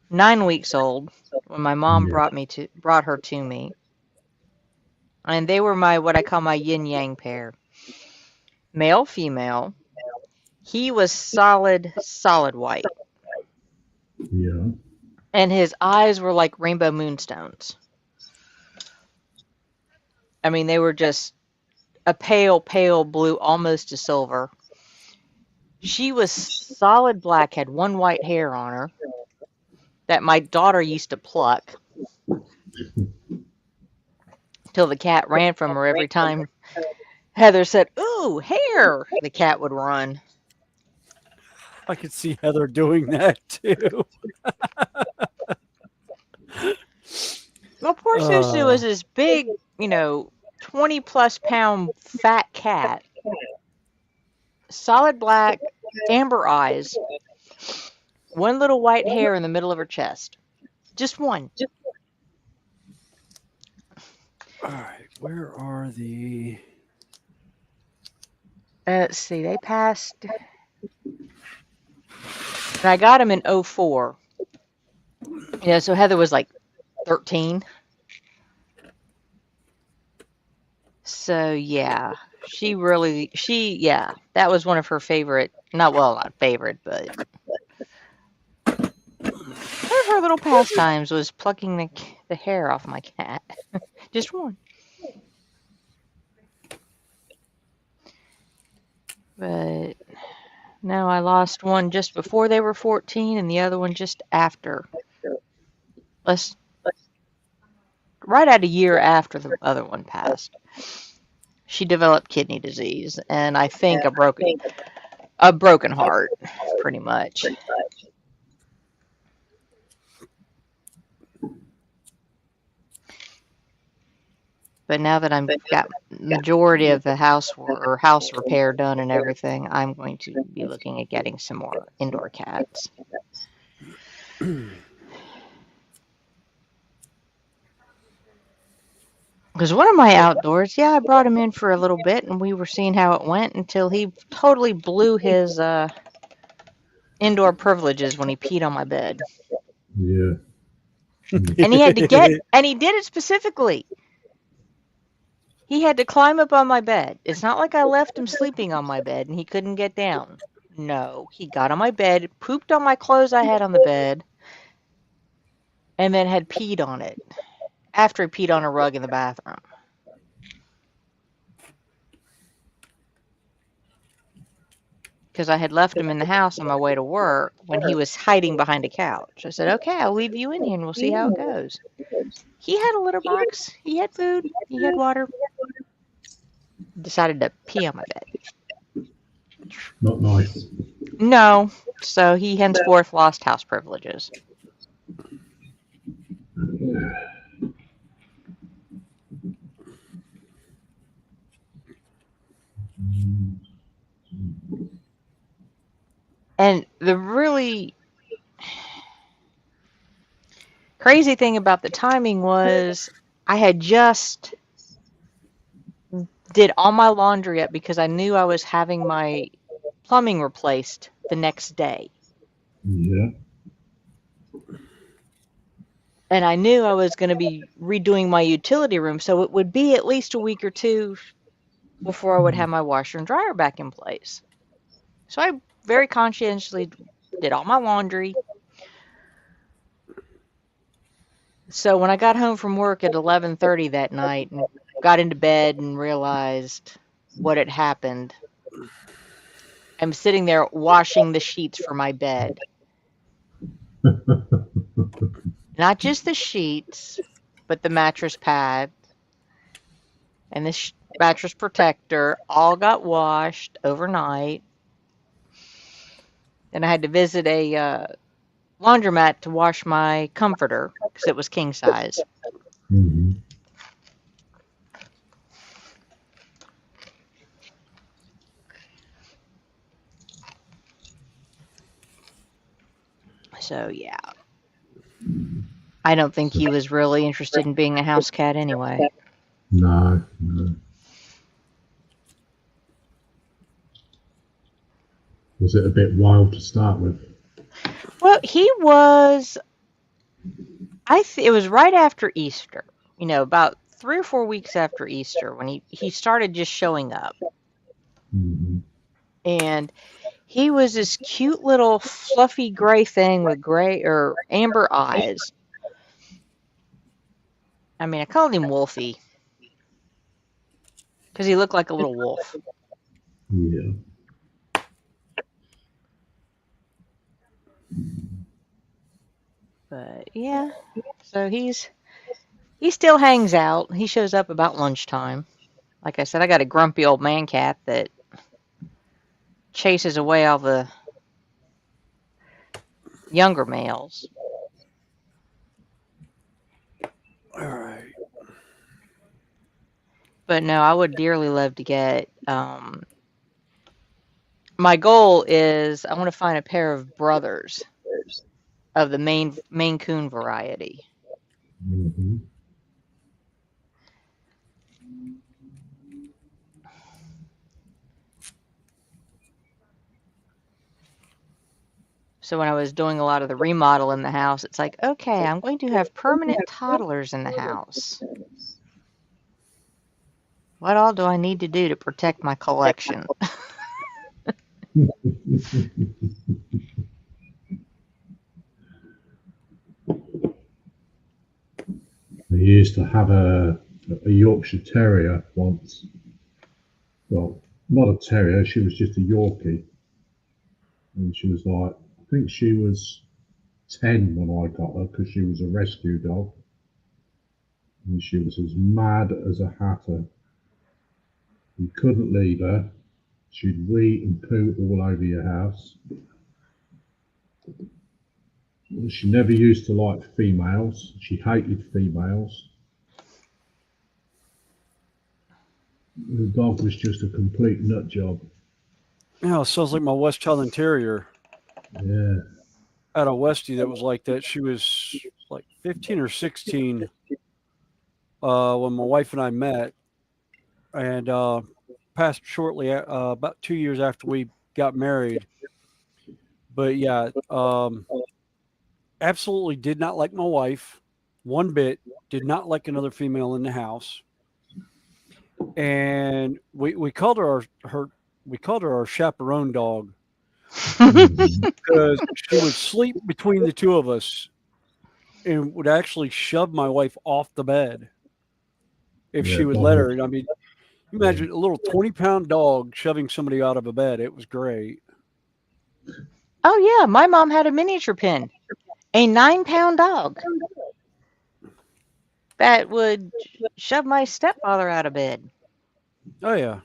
9 weeks old when my mom Yeah. brought her to me. And they were what I call my yin yang pair. Male, female. He was solid white. Yeah. And his eyes were like rainbow moonstones. I mean, they were just a pale blue, almost to silver. She was solid black, had one white hair on her that my daughter used to pluck till the cat ran from her every time Heather said, "Ooh, hair!" The cat would run. I could see Heather doing that too. Well, poor Susu was this big, 20-plus pound fat cat, solid black, amber eyes, one little white hair in the middle of her chest. Just one. All right, where are the? Let's see, they passed. And I got him in 04. Yeah, so Heather was like 13. So yeah, that was one of her favorite, not favorite, but one of her little pastimes was plucking the hair off my cat. Just one. But no, I lost one just before they were 14 and the other one just after. Right at a year after the other one passed. She developed kidney disease and I think a broken heart, pretty much. But now that I'm got majority of the house repair done and everything, I'm going to be looking at getting some more indoor cats. Because one of my outdoors, I brought him in for a little bit and we were seeing how it went until he totally blew his indoor privileges when he peed on my bed. Yeah. And he did it specifically. He had to climb up on my bed. It's not like I left him sleeping on my bed and he couldn't get down. No, he got on my bed, pooped on my clothes I had on the bed, and then had peed on it after he peed on a rug in the bathroom. Because I had left him in the house on my way to work when he was hiding behind a couch. I said, "Okay, I'll leave you in here and we'll see how it goes." He had a litter box. He had food. He had water. Decided to pee on my bed. Not nice. No. So he henceforth lost house privileges. And the really crazy thing about the timing was I had just did all my laundry up because I knew I was having my plumbing replaced the next day. Yeah. And I knew I was going to be redoing my utility room, so it would be at least a week or two before I would have my washer and dryer back in place. So I very conscientiously did all my laundry. So when I got home from work at 11:30 that night and got into bed and realized what had happened, I'm sitting there washing the sheets for my bed. Not just the sheets, but the mattress pad and the mattress protector all got washed overnight. And I had to visit a laundromat to wash my comforter because it was king size. Hmm. So yeah, I don't think he was really interested in being a house cat anyway. No, no. Was it a bit wild to start with? Well, he was. It was right after Easter. You know, about 3 or 4 weeks after Easter when he started just showing up, Hmm. and he was this cute little fluffy gray thing with gray or amber eyes. I mean, I called him Wolfie because he looked like a little wolf. Yeah. But yeah, so he still hangs out. He shows up about lunchtime. Like I said, I got a grumpy old man cat that chases away all the younger males. All right. But no, I would dearly love to get. My goal is I want to find a pair of brothers of the Maine Coon variety. Hmm. So when I was doing a lot of the remodel in the house, it's like, okay, I'm going to have permanent toddlers in the house. What all do I need to do to protect my collection? I used to have a Yorkshire Terrier once. Well, not a terrier, she was just a Yorkie. And she was like, I think she was 10 when I got her because she was a rescue dog. And she was as mad as a hatter. You couldn't leave her. She'd wee and poo all over your house. She never used to like females. She hated females. The dog was just a complete nut job. Yeah, it sounds like my West Highland Terrier. Yeah. I had a Westie that was like that. She was like 15 or 16 when my wife and I met, and passed shortly about 2 years after we got married. But yeah, absolutely did not like my wife one bit. Did not like another female in the house, and we called her we called her our chaperone dog Mhm. because she would sleep between the two of us and would actually shove my wife off the bed if Yeah, she would let dogs. her. And I mean, you imagine a little 20-pound dog shoving somebody out of a bed. It was great. Oh yeah, my mom had a miniature pin, a 9-pound dog that would shove my stepfather out of bed. Oh yeah.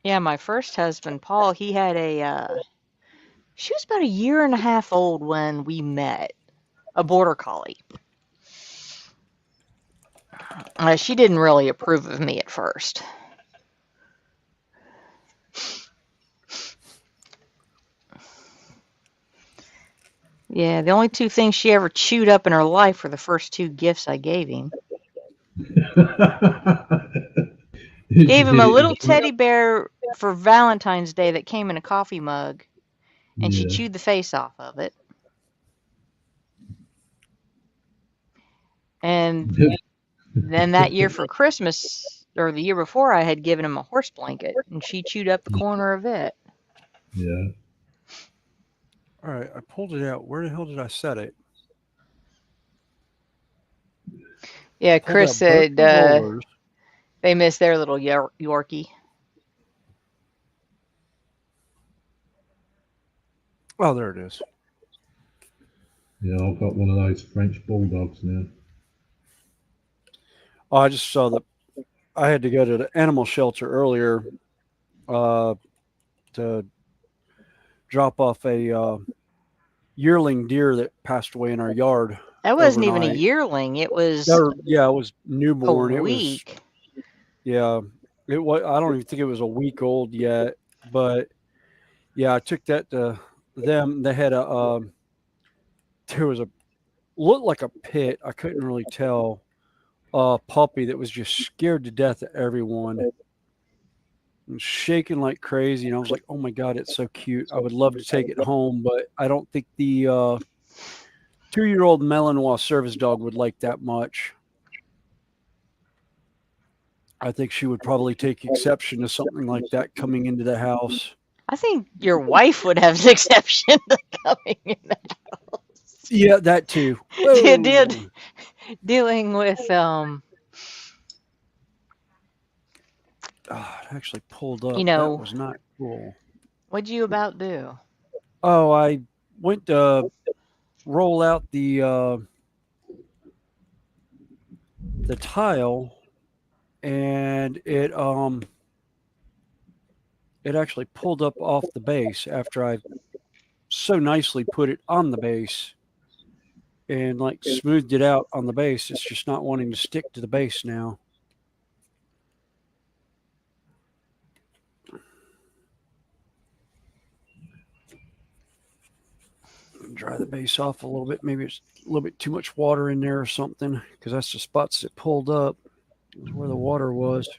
Yeah, my first husband, Paul, he had she was about a year and a half old when we met, a border collie. She didn't really approve of me at first. Yeah, the only two things she ever chewed up in her life were the first two gifts I gave him. Gave him Did a it little again? teddy bear for Valentine's Day that came in a coffee mug, and she Yeah. chewed the face off of it. And then that year for Christmas, or the year before, I had given him a horse blanket, and she chewed up the corner of it. Yeah. All right, I pulled it out. Where the hell did I set it? Yeah, Pulled Chris out both said the rollers. they missed their little Yorkie. Oh, there it is. Yeah, I've got one of those French bulldogs now. Oh, I just saw that I had to go to the animal shelter earlier to drop off a yearling deer that passed away in our yard. That wasn't even a overnight. yearling. It was Yeah, it was a newborn. It was, week. yeah, it was. I don't even think it was a week old yet, but yeah, I took that to them. They had there was a looked like a pit. I couldn't really tell. A puppy that was just scared to death of everyone. And shaking like crazy, and I was like, "Oh my god, it's so cute! I would love to take it home, but I don't think the 2-year-old Malinois service dog would like that much. I think she would probably take exception to something like that coming into the house." I think your wife would have an exception to coming in the house. Yeah, that too. Dealing with Oh, it actually pulled up. you That know, was not cool. what'd you about do? Oh, I went to roll out the tile, and it actually pulled up off the base after I so nicely put it on the base and like smoothed it out on the base. It's just not wanting to stick to the base now. Dry the base off a little bit. Maybe it's a little bit too much water in there or something, because that's the spots that pulled up. It was where the water was.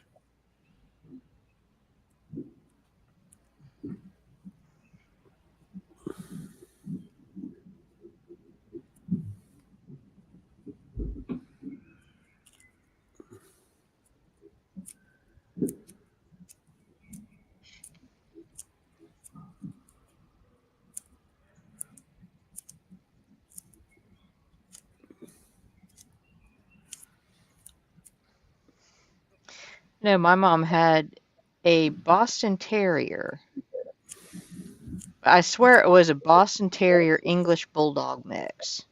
No, my mom had a Boston Terrier. I swear it was a Boston Terrier English Bulldog mix.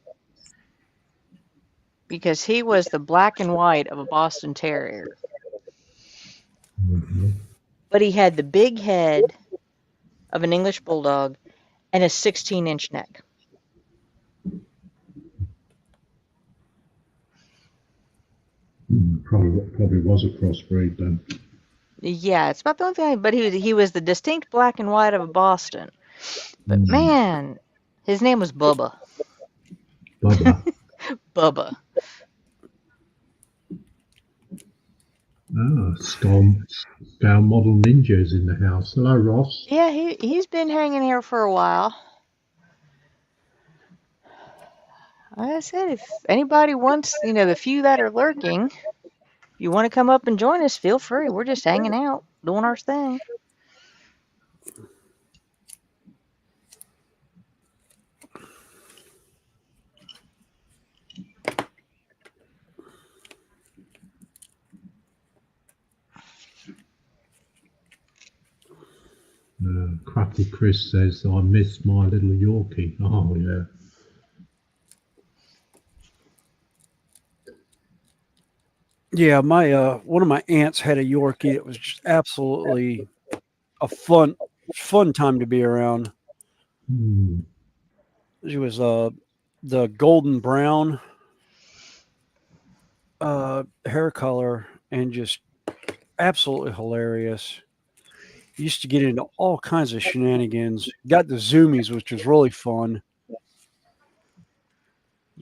Because he was the black and white of a Boston Terrier. Mm-hmm. But he had the big head of an English Bulldog and a 16-inch neck. Probably was a crossbreed then. Yeah, it's about the only thing. But he was the distinct black and white of a Boston. But man, his name was Bubba. Bubba. Bubba. Ah, Scout Model Ninja's in the house. Hello, Ross. Yeah, he's been hanging here for a while. Like I said, if anybody wants, the few that are lurking, if you want to come up and join us, feel free. We're just hanging out, doing our thing. Crappy Chris says, I miss my little Yorkie. Oh, yeah. Yeah, my one of my aunts had a Yorkie. It was just absolutely a fun time to be around. She was the golden brown. hair color and just absolutely hilarious. Used to get into all kinds of shenanigans. Got the zoomies, which was really fun.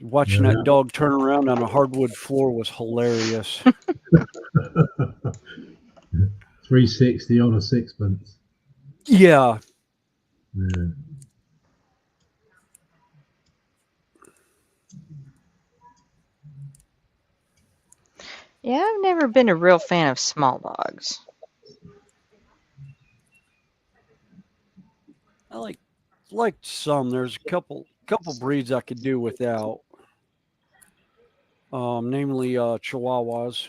Watching Yeah. that dog turn around on a hardwood floor was hilarious. 360 on a sixpence. Yeah. Yeah. Yeah, I've never been a real fan of small dogs. I liked some. There's a couple breeds I could do without. Namely Chihuahuas.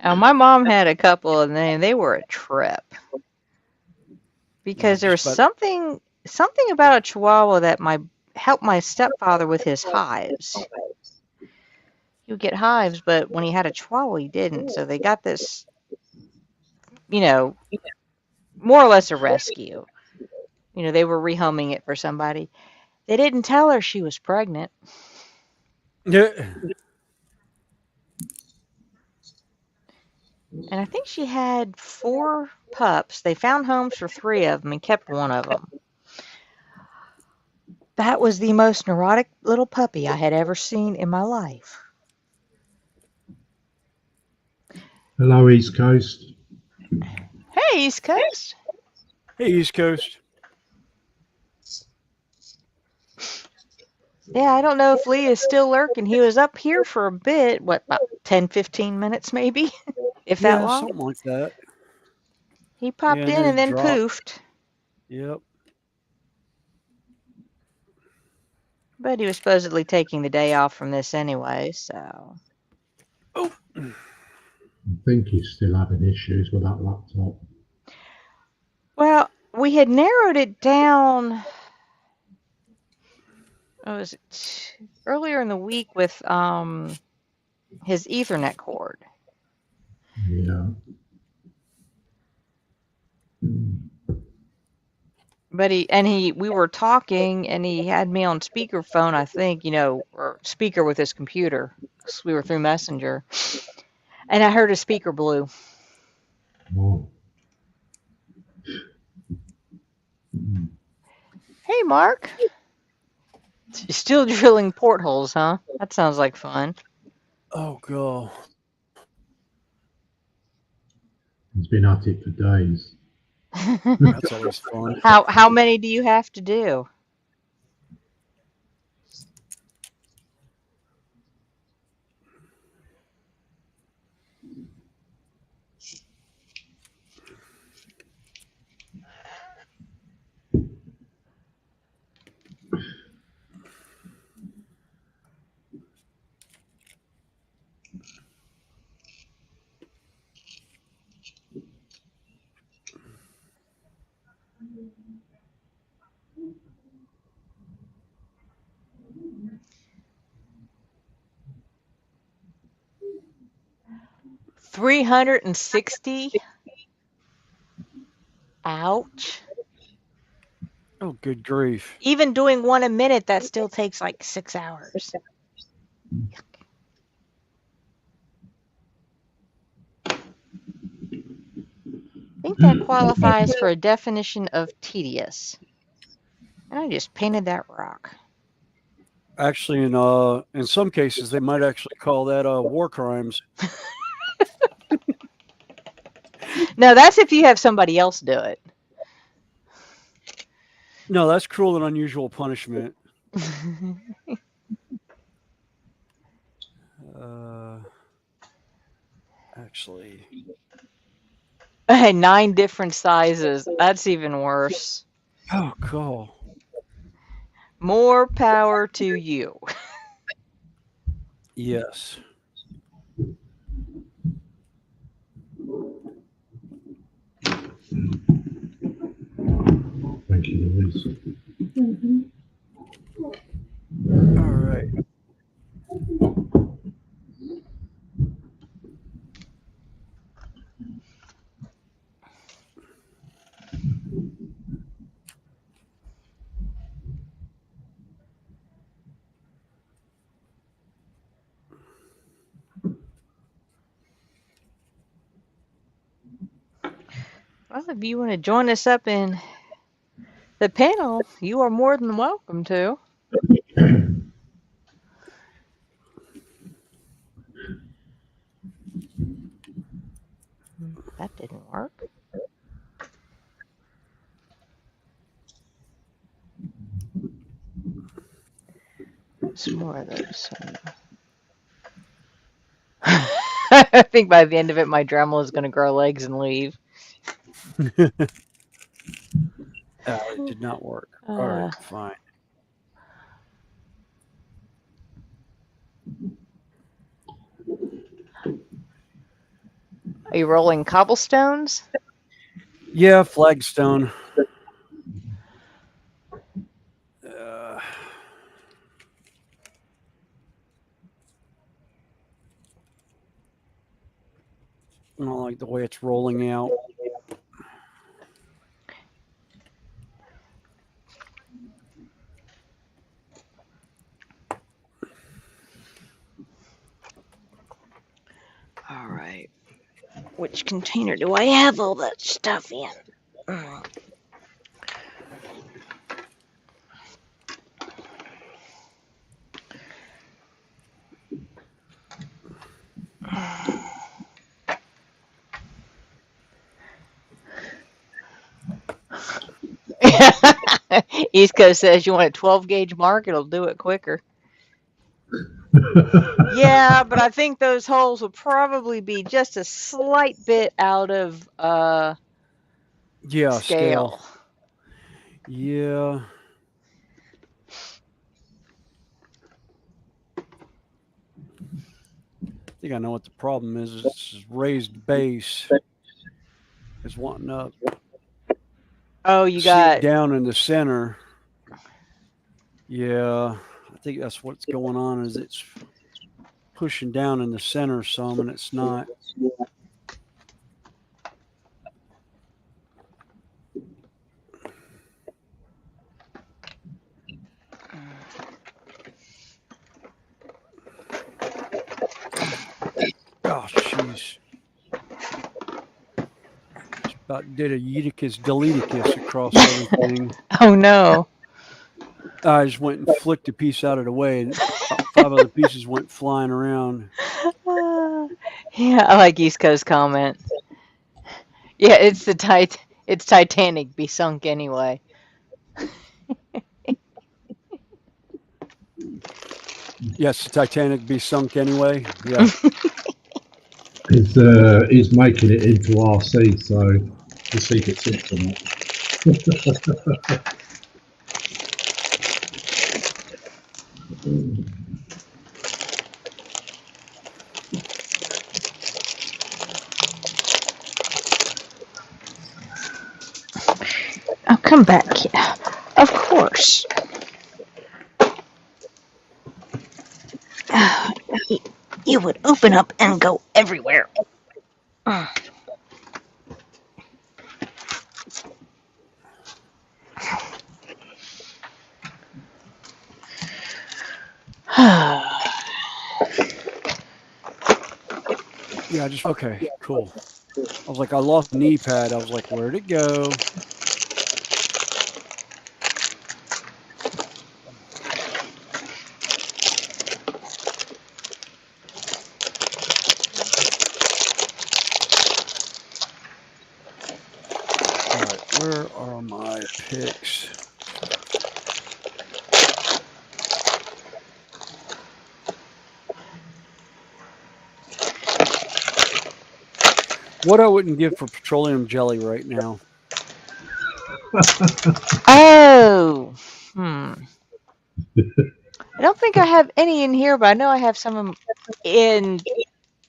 My mom had a couple, and they were a trip because there Just was about something about a Chihuahua that helped my stepfather with his hives. He would get hives, but when he had a Chihuahua, he didn't. So they got this, you know, more or less a rescue. They were rehoming it for somebody. They didn't tell her she was pregnant. yeah. And I think she had 4 pups. They found homes for 3 of them and kept one of them. That was the most neurotic little puppy I had ever seen in my life. Hello, East Coast. Hey, East Coast. Hey, East Coast. Yeah, I don't know if Lee is still lurking. He was up here for a bit, about 10, 15 minutes maybe, if that Yeah, long. something like that. He Yeah, popped and in then and he then dropped. poofed. Yep. But he was supposedly taking the day off from this anyway, so. Oh. I think he's still having issues with that laptop. Well, we had narrowed it down. What was it? Earlier in the week with his Ethernet cord. Yeah. But we were talking, and he had me on speakerphone, I think, or speaker with his computer, 'cause we were through Messenger, and I heard his speaker blew. Oh. Hey, Mark. Still drilling portholes, huh? That sounds like fun. Oh god. He's been at it for days. That's always fun. How many do you have to do? $360? Ouch. Oh, good grief. Even doing one a minute, that still takes like 6 hours. I think that qualifies for a definition of tedious. And I just painted that rock. Actually, in some cases, they might actually call that war crimes. No, that's if you have somebody else do it. No, that's cruel and unusual punishment. Actually, I had 9 different sizes. That's even worse. oh god. More power to you. Yes. Thank you, Louise. All right. Well, if you want to join us up in the panel, you are more than welcome to. That didn't work. Some more of those. I think by the end of it, my Dremel is going to grow legs and leave. It did not work. All Uh, right, fine. Are you rolling cobblestones? Yeah, flagstone. I don't like the way it's rolling out. All right. Which container do I have all that stuff in? East Coast says you want a 12 gauge mark, it'll do it quicker. Yeah, but I think those holes will probably be just a slight bit out of scale. Yeah. I think I know what the problem is. It's raised base is wanting up. Oh, you Seat got down in the center. Yeah, I think that's what's going on. Is it's pushing down in the center some, and it's not. Oh, jeez. Just about did a Eutychus deleticus across everything. Oh no. I just went and flicked a piece out of the way, and about 5 other pieces went flying around. Yeah, I like East Coast comment. Yeah, it's it's Titanic, be sunk anyway. Yes, the Titanic be sunk anyway. Yeah. He's making it into RC, so we'll see if it sits or not. I'll come back here. Of course. You would open up and go everywhere. Yeah, just okay, cool. I was like, I lost the knee pad. I was like, where'd it go? All right, where are my picks? What I wouldn't give for petroleum jelly right now. Oh. I don't think I have any in here, but I know I have some in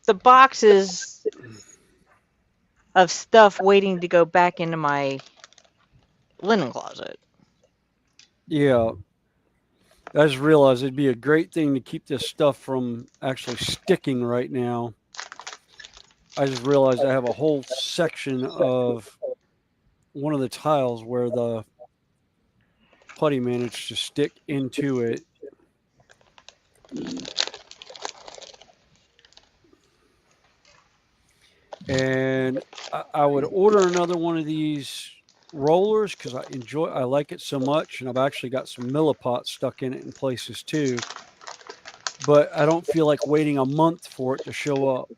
the boxes of stuff waiting to go back into my linen closet. Yeah. I just realized it'd be a great thing to keep this stuff from actually sticking right now. I just realized I have a whole section of one of the tiles where the putty managed to stick into it. And I would order another one of these rollers because I like it so much, and I've actually got some millipots stuck in it in places too. But I don't feel like waiting a month for it to show up.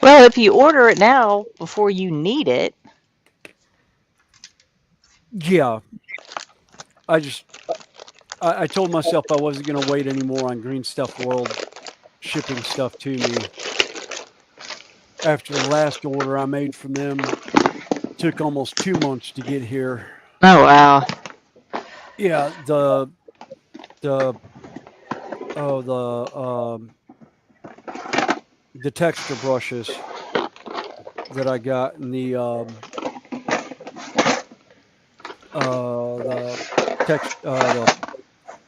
Well, if you order it now before you need it, Yeah, I told myself I wasn't going to wait anymore on Green Stuff World shipping stuff to me. After the last order I made from them, took almost 2 months to get here. oh wow. Yeah, the oh the texture brushes that I got and the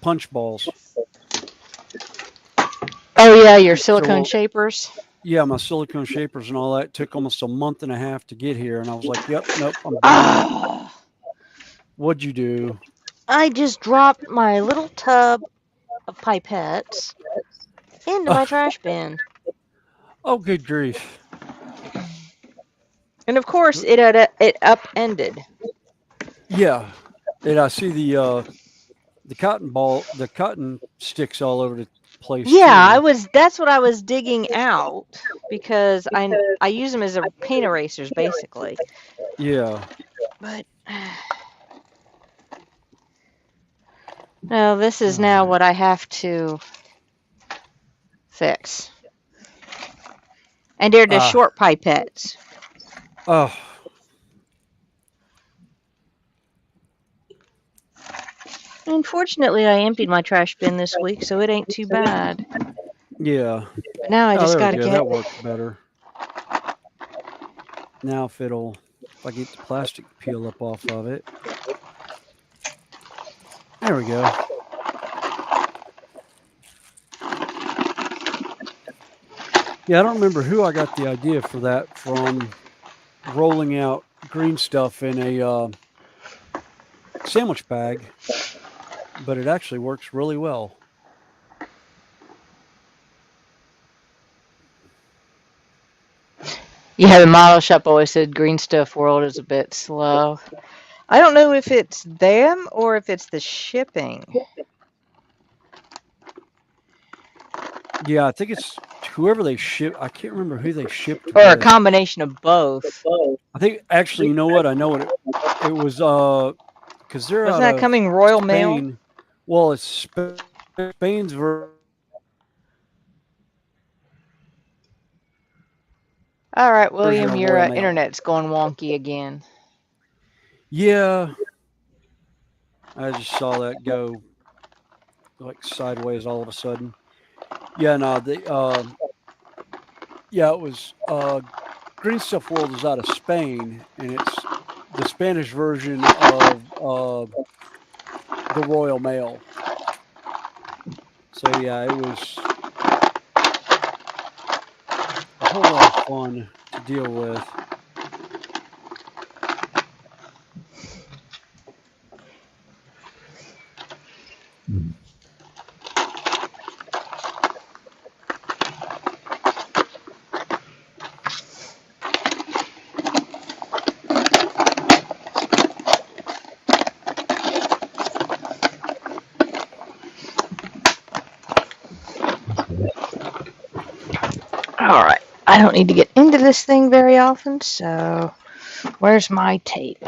punch balls. Oh yeah, your So silicone shapers. yeah, my silicone shapers and all that took almost a month and a half to get here, and I was like, "Yep, nope, I'm done." Ah, What'd you do? I just dropped my little tub of pipettes into my trash bin. Oh, good grief! And of course, it upended. Yeah, and I see the cotton sticks all over the place Yeah, too. that's what I was digging out because I use them as a paint erasers basically. Yeah. But no, this is All now right. what I have to fix. And they're the Ah. short pipettes. Oh. Unfortunately, I emptied my trash bin this week, so it ain't too bad. Yeah. But now I Oh, just there we gotta go. get. That works better. Now if I get the plastic to peel up off of it. There we go. Yeah, I don't remember who I got the idea for that from, rolling out green stuff in a sandwich bag, but it actually works really well. Yeah, the model shop always said Green Stuff World is a bit slow. I don't know if it's them or if it's the shipping. Yeah, I think it's whoever they ship. I can't remember who they shipped Or a with. combination of both. I think actually, you know what? I know what it was. Because they're Wasn't out that of coming Royal Mail? Spain. Well, it's Spain's version. All right, William, Of your Royal Mail. internet's going wonky again. Yeah, I just saw that go like sideways all of a sudden. Yeah, no, yeah, it was Green Stuff World is out of Spain, and it's the Spanish version of the Royal Mail. So yeah, it was a whole lot of fun to deal with. All right. I don't need to get into this thing very often, so where's my tape?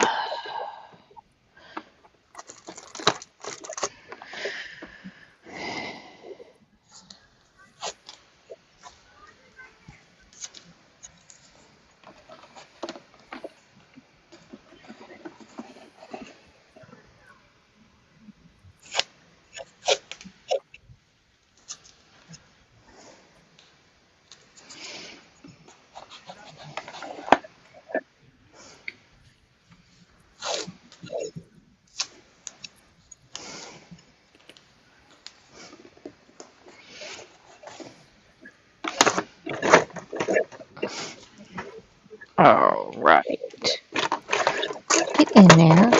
All right. Get in there.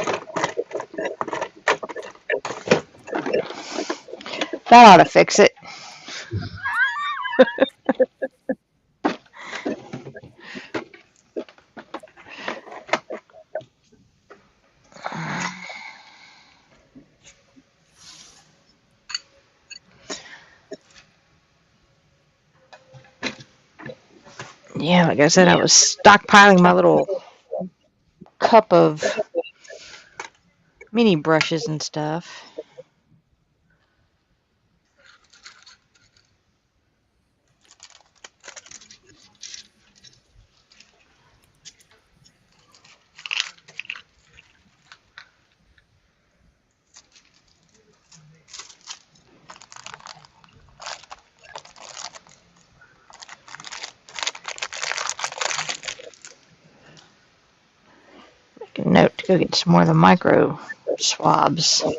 That ought to fix it. Yeah, like I said, I was stockpiling my little cup of mini brushes and stuff. Make a note to go get some more of the micro swabs. All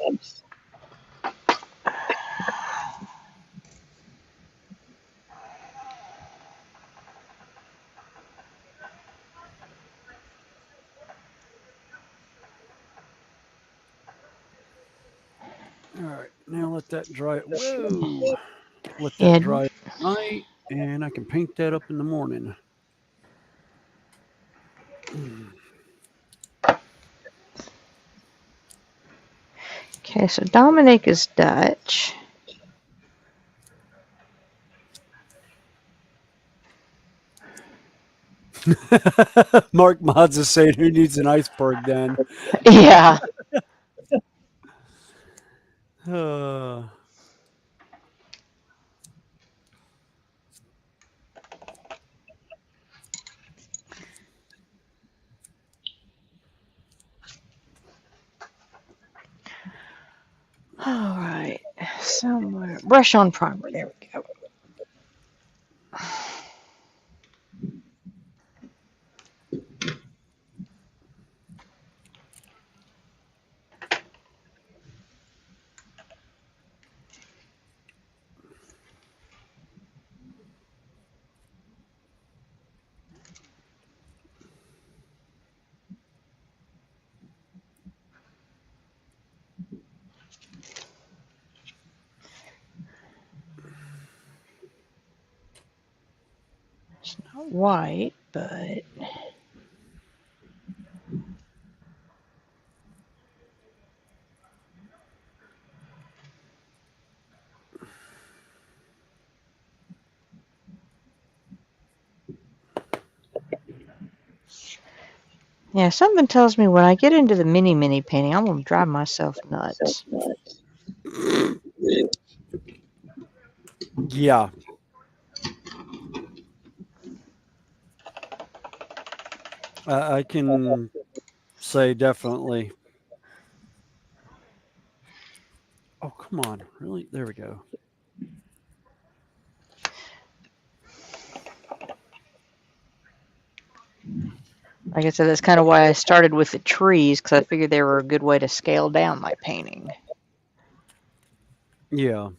right, now let that dry. Whoa, let that Yeah, dry tonight, and I can paint that up in the morning. okay, so Dominic is Dutch. Mark Mods is saying, "Who needs an iceberg then?" Yeah. Uh, All right. Somewhere. Brush on primer. There we go. It's not white, but yeah, something tells me when I get into the mini painting, I'm gonna drive myself nuts. yeah, I can say definitely. Oh, come on, really? There we go. Like I said, that's kind of why I started with the trees, because I figured they were a good way to scale down my painting. Yeah.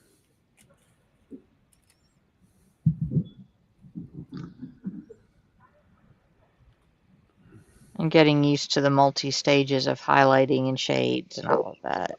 And getting used to the multi stages of highlighting and shades and all of that.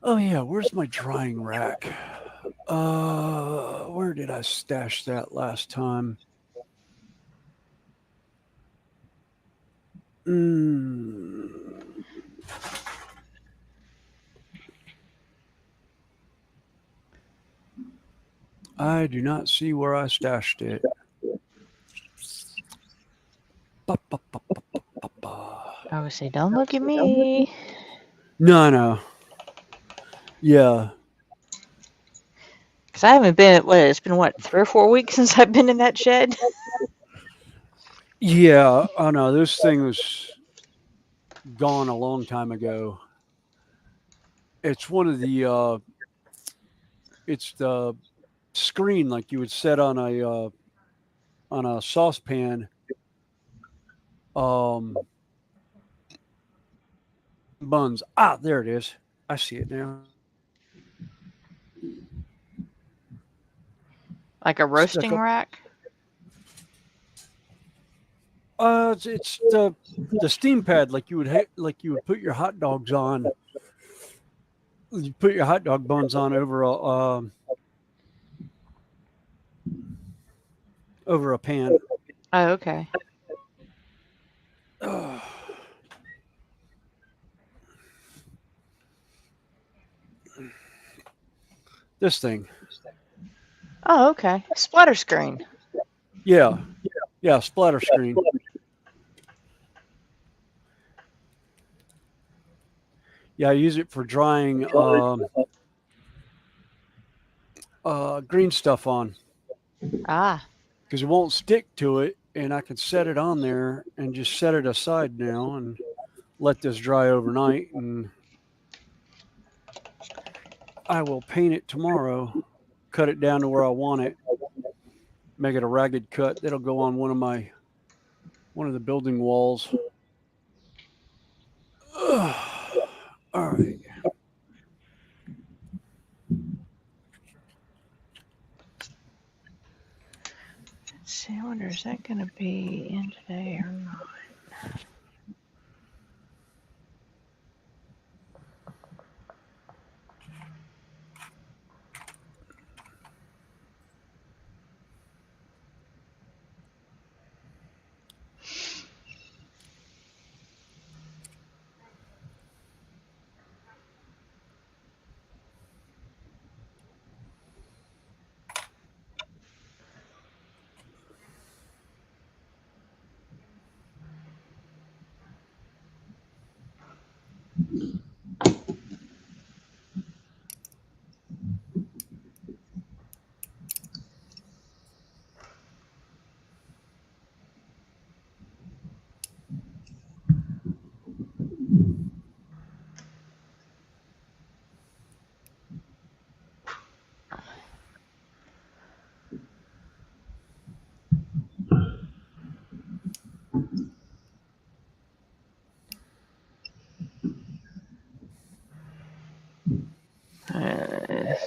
Oh yeah, where's my drying rack? Where did I stash that last time? Mm. I do not see where I stashed it. I would say, don't look at me. No. Yeah. Because I haven't been, it's been what, 3 or 4 weeks since I've been in that shed? Yeah. Oh no, this thing was gone a long time ago. It's one of the it's the screen like you would set on a saucepan. Buns. Ah, there it is. I see it now. Like a stuck roasting up. rack? It's the steam pad like you would put your hot dogs on. You put your hot dog buns on over a pan. Oh, okay. This thing. Oh, okay. Splatter screen. Yeah. Yeah, splatter screen. Yeah, I use it for drying green stuff on Ah. because it won't stick to it, and I can set it on there and just set it aside now and let this dry overnight, and I will paint it tomorrow, cut it down to where I want it, make it a ragged cut that'll go on one of the building walls. All right. Let's see, I wonder, is that going to be in today or not?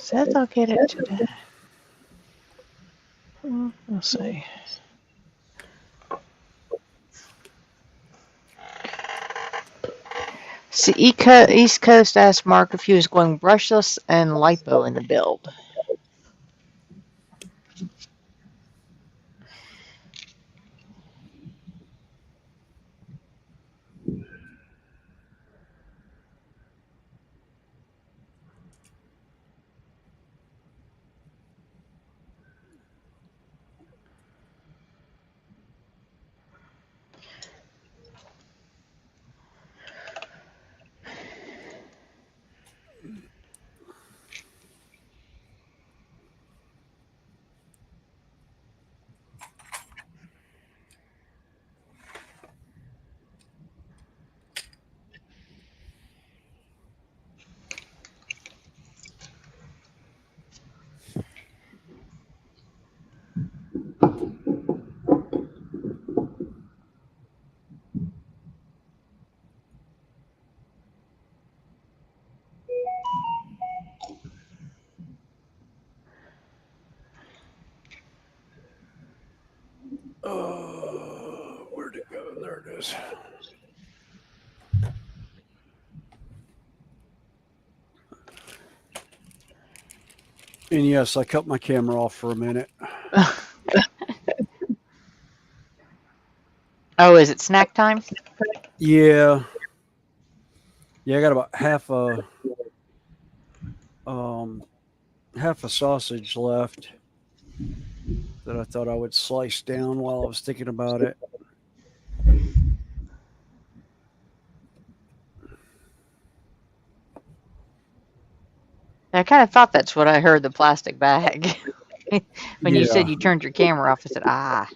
Says I'll get it today. We'll see. See, East Coast asked Mark if he was going brushless and lipo in the build. Where'd it go? There it is. And yes, I cut my camera off for a minute. Oh, is it snack time? Yeah. Yeah, I got about half a sausage left that I thought I would slice down while I was thinking about it. I kind of thought that's what I heard, the plastic bag. When you said Yeah. you turned your camera off, I said, ah.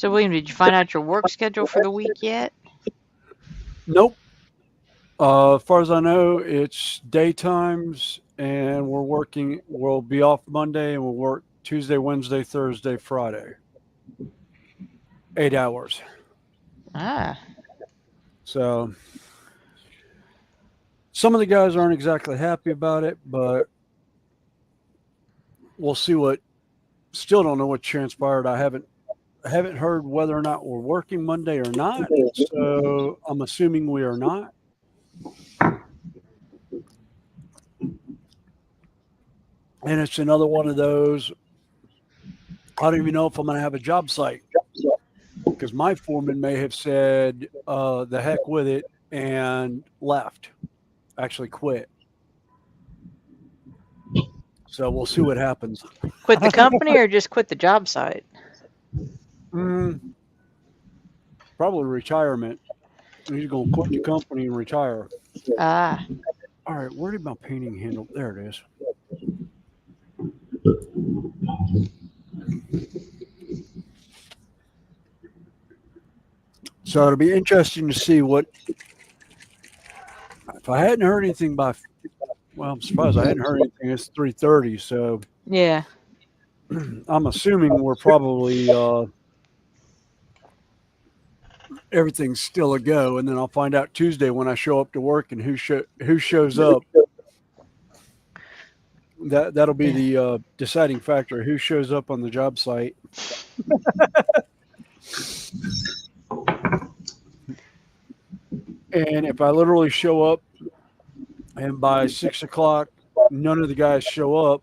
So, William, did you find out your work schedule for the week yet? Nope. As far as I know, it's daytimes, and we're working. We'll be off Monday, and we'll work Tuesday, Wednesday, Thursday, Friday. 8 hours. Ah, So some of the guys aren't exactly happy about it, but we'll see what. Still don't know what transpired. I haven't heard whether or not we're working Monday or not. So I'm assuming we are not. And it's another one of those. I don't even know if I'm going to have a job site because my foreman may have said, the heck with it and left, actually quit. So we'll see what happens. quit the company or just quit the job site? Probably retirement. He's going to quit the company and retire. Ah, All right, where did my painting handle? There it is. So it'll be interesting to see what. If I hadn't heard anything by, well, I'm surprised I hadn't heard anything. It's 3:30, so yeah. I'm assuming we're probably everything's still a go, and then I'll find out Tuesday when I show up to work and who shows up. That'll be the deciding factor: who shows up on the job site. And if I literally show up, and by 6 o'clock none of the guys show up,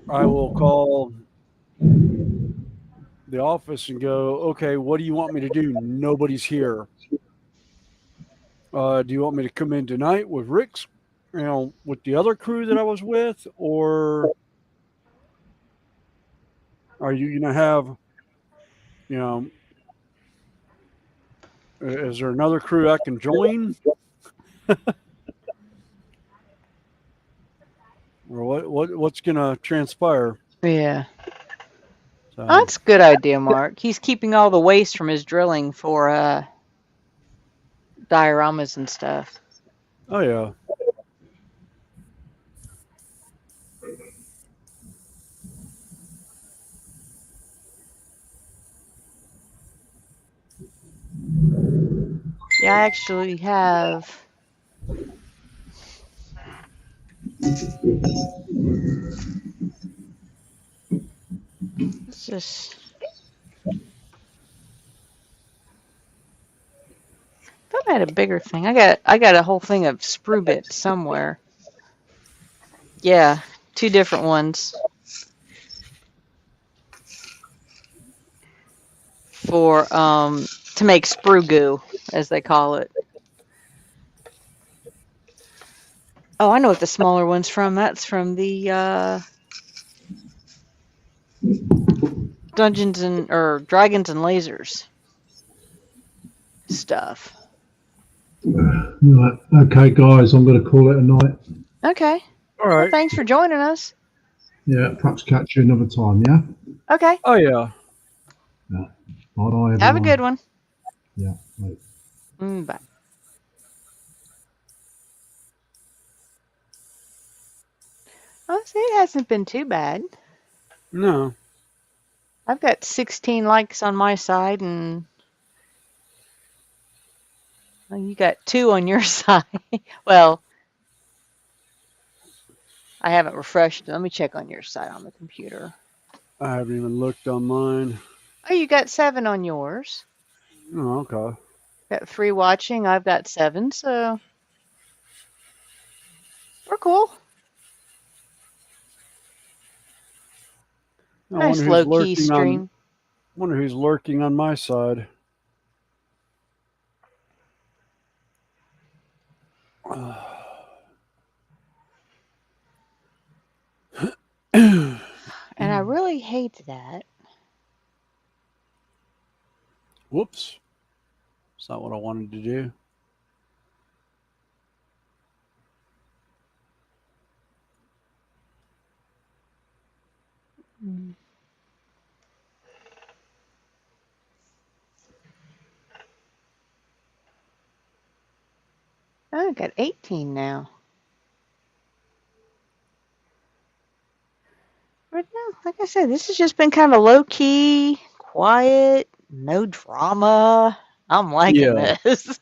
I will call the office and go, okay, what do you want me to do? Nobody's here. Do you want me to come in tonight with Rick's, with the other crew that I was with, or are you going to have, is there another crew I can join? Or what's going to transpire? Yeah. So, That's a good idea, Mark. He's keeping all the waste from his drilling for dioramas and stuff. oh yeah. Yeah, I actually have. It's just. I thought I had a bigger thing. I got a whole thing of sprue bits somewhere. Yeah, 2 different ones for to make sprue goo, as they call it. Oh, I know what the smaller one's from. That's from the Dungeons and or Dragons and Lasers stuff. Right. Okay, guys, I'm going to call it a night. Okay. All Well, right. thanks for joining us. Yeah, perhaps catch you another time. Yeah. Okay. Oh yeah. Yeah. Bye, everyone. Have a good one. Yeah. Right. Bye. Oh, see, it hasn't been too bad. No. I've got 16 likes on my side, and you got 2 on your side. Well, I haven't refreshed. Let me check on your side on the computer. I haven't even looked on mine. Oh, you got 7 on yours. Oh, okay. Got 3 watching. I've got 7, so we're cool. I Nice wonder who's low key lurking on. stream. Wonder who's lurking on my side. And I really hate that. Whoops. That's not what I wanted to do. I got 18 now. But no, like I said, this has just been kind of low key, quiet, no drama. I'm liking Yeah. this.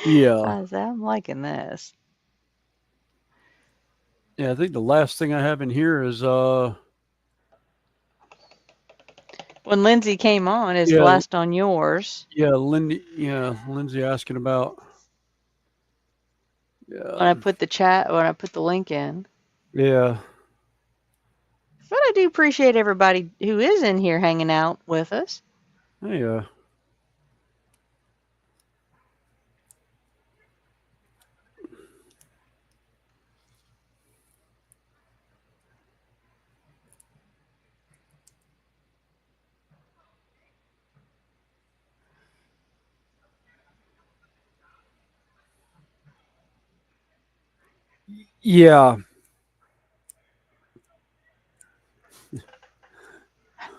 Yeah. I said, I'm liking this. Yeah, I think the last thing I have in here is When Lindsay came on, is yeah, last on yours. Lindsay asking about When I put the link in. yeah. But I do appreciate everybody who is in here hanging out with us. Yeah. Yeah.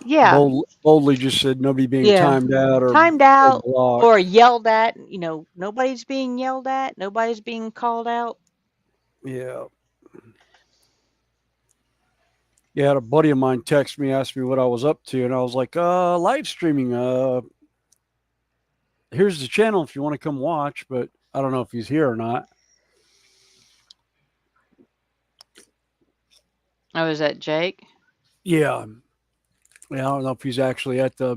Yeah, Boldly just said nobody being yeah. timed out or Timed out blocked. or yelled at. Nobody's being yelled at. Nobody's being called out. Yeah. Yeah, I had a buddy of mine text me, asked me what I was up to, and I was like, live streaming. Here's the channel if you want to come watch, but I don't know if he's here or not. Oh, is that Jake? Yeah. Yeah, I don't know if he's actually at the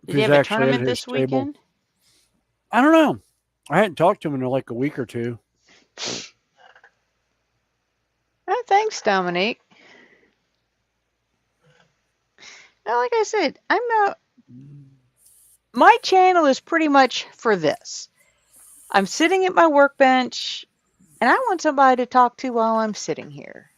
Did he have a tournament his this table. weekend? I don't know. I hadn't talked to him in like a week or two. Oh, thanks, Dominique. Now, like I said, my channel is pretty much for this. I'm sitting at my workbench, and I want somebody to talk to while I'm sitting here.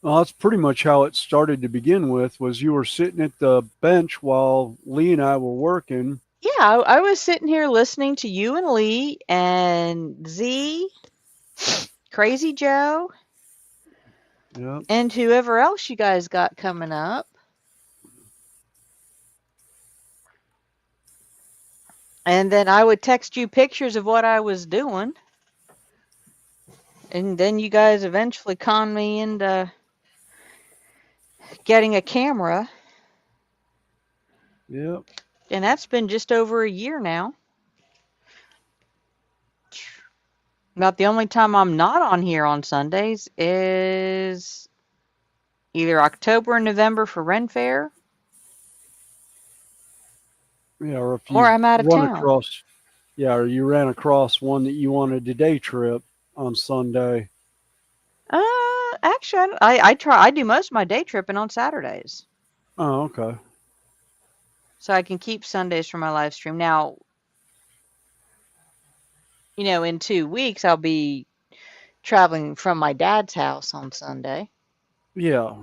Well, that's pretty much how it started to begin with. Was you were sitting at the bench while Lee and I were working. Yeah, I was sitting here listening to you and Lee and Z, Crazy Joe, Yep. and whoever else you guys got coming up. And then I would text you pictures of what I was doing. And then you guys eventually conned me into getting a camera. Yep. And that's been just over a year now. About the only time I'm not on here on Sundays is either October or November for Ren Fair, Yeah, or if or you I'm out of run town. across, yeah, or you ran across one that you wanted a day trip on Sunday. Actually, I do most of my day tripping on Saturdays, Oh, okay. so I can keep Sundays for my live stream. Now, in 2 weeks I'll be traveling from my dad's house on Sunday. Yeah.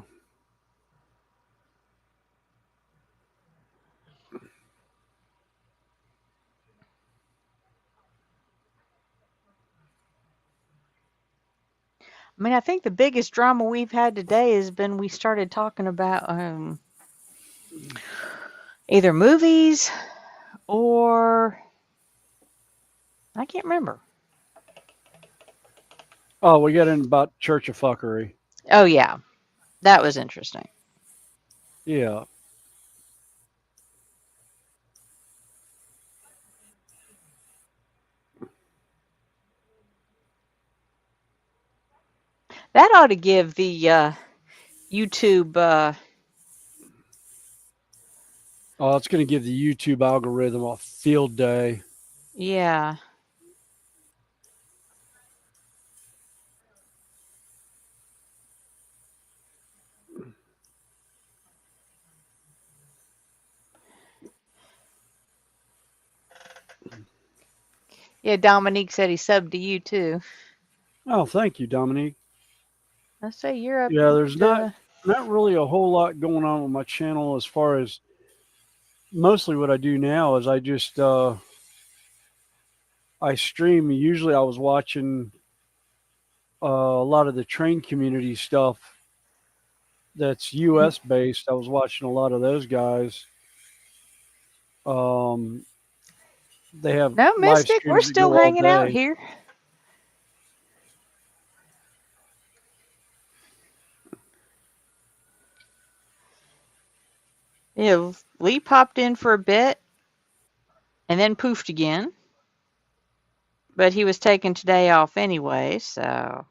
I mean, I think the biggest drama we've had today has been we started talking about either movies or I can't remember. Oh, we got in about Church of Fuckery. Oh yeah, that was interesting. Yeah. That ought to give the YouTube. Oh, it's going to give the YouTube algorithm a field day. Yeah. Yeah, Dominique said he subbed to you too. Oh, thank you, Dominique. I say you're up. Yeah, there's not really a whole lot going on with my channel as far as mostly what I do now is I just I stream. Usually I was watching a lot of the train community stuff that's U.S. based. I was watching a lot of those guys. They have No, live Mystic, we're streams that still go all hanging out day. here. Yeah, Lee popped in for a bit and then poofed again. But he was taking today off anyway, so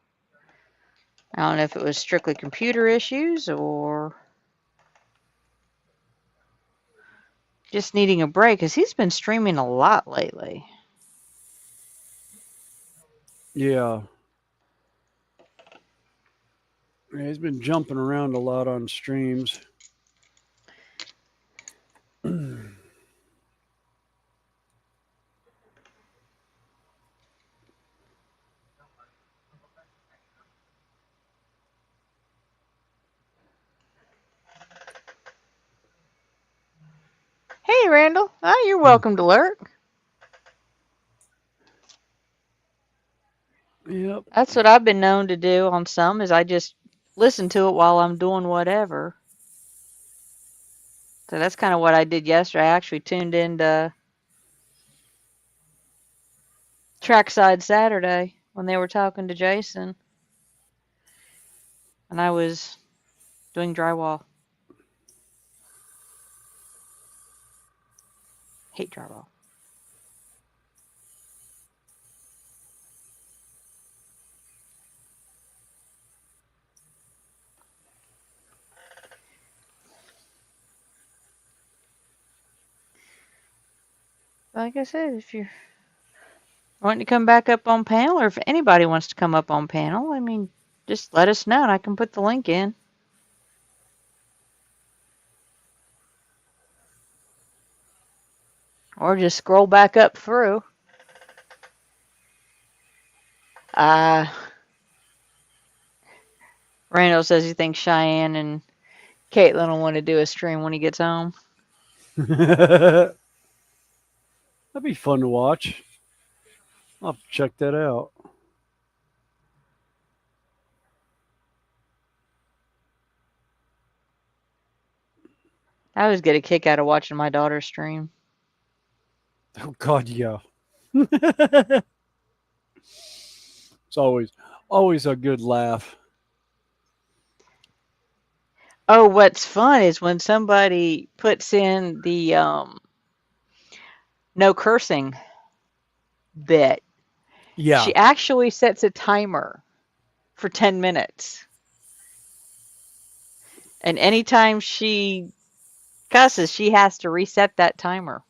I don't know if it was strictly computer issues or just needing a break, because he's been streaming a lot lately. Yeah. Yeah, he's been jumping around a lot on streams. Hey, Randall. Oh, you're welcome to lurk. Yep. That's what I've been known to do on some, is I just listen to it while I'm doing whatever. So that's kind of what I did yesterday. I actually tuned into Trackside Saturday when they were talking to Jason. And I was doing drywall. Hate drywall. Like I said, if you're wanting to come back up on panel, or if anybody wants to come up on panel, I mean, just let us know and I can put the link in. Or just scroll back up through. Randall says he thinks Cheyenne and Caitlin will want to do a stream when he gets home. That'd be fun to watch. I'll have to check that out. I always get a kick out of watching my daughter stream. Oh God, yeah. It's always a good laugh. Oh, what's fun is when somebody puts in the no cursing bit. Yeah. She actually sets a timer for 10 minutes. And anytime she cusses, she has to reset that timer.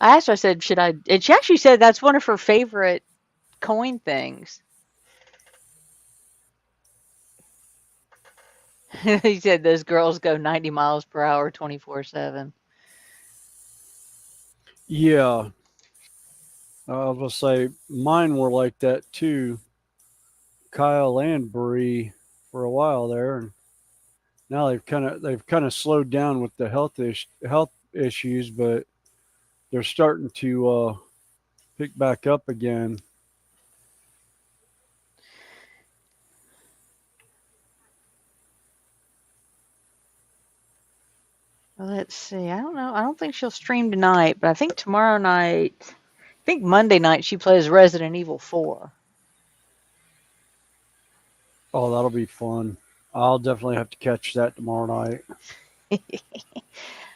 I asked her, I said, should I? And she actually said that's one of her favorite coin things. He said those girls go 90 miles per hour 24/7. Yeah. I was gonna say mine were like that too. Kyle and Bree for a while there, and now they've kind of slowed down with the health issues, but they're starting to pick back up again. Well, let's see. I don't know. I don't think she'll stream tonight, but I think tomorrow night, I think Monday night, she plays Resident Evil 4. Oh, that'll be fun. I'll definitely have to catch that tomorrow night.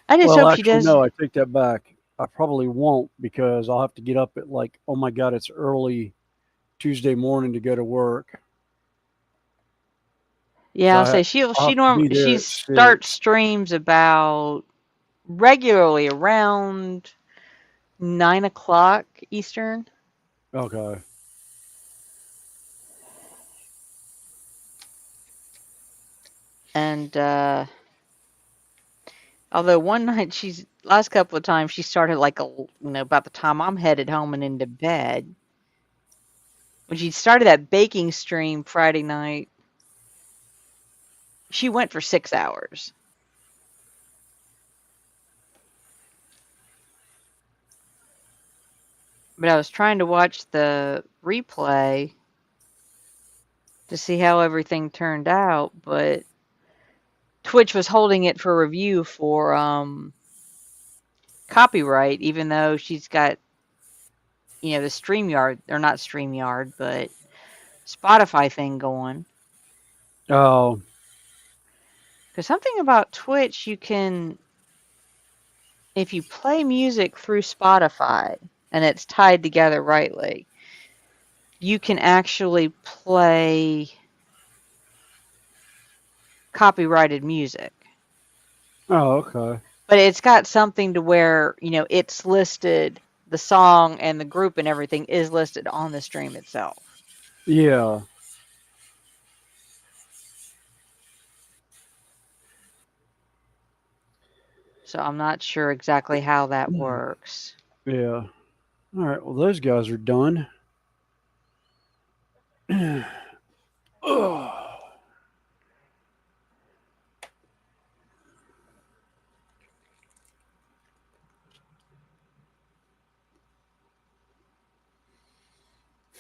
I just Well, hope she actually, does. no, I take that back. I probably won't because I'll have to get up at like, oh my God, it's early Tuesday morning to go to work. Yeah, I'll So say I'll have to be there she at starts 6. streams about regularly around 9 o'clock Eastern. Okay. And although one night last couple of times she started like about the time I'm headed home and into bed. When she started that baking stream Friday night, she went for 6 hours. But I was trying to watch the replay to see how everything turned out, but Twitch was holding it for review for copyright, even though she's got, the StreamYard, or not StreamYard, but Spotify thing going. Oh, Because something about Twitch, you can, if you play music through Spotify and it's tied together rightly, you can actually play copyrighted music. oh, okay. But it's got something to where, it's listed, the song and the group and everything is listed on the stream itself. Yeah. So I'm not sure exactly how that works. Yeah. All right. Well, those guys are done. Oh.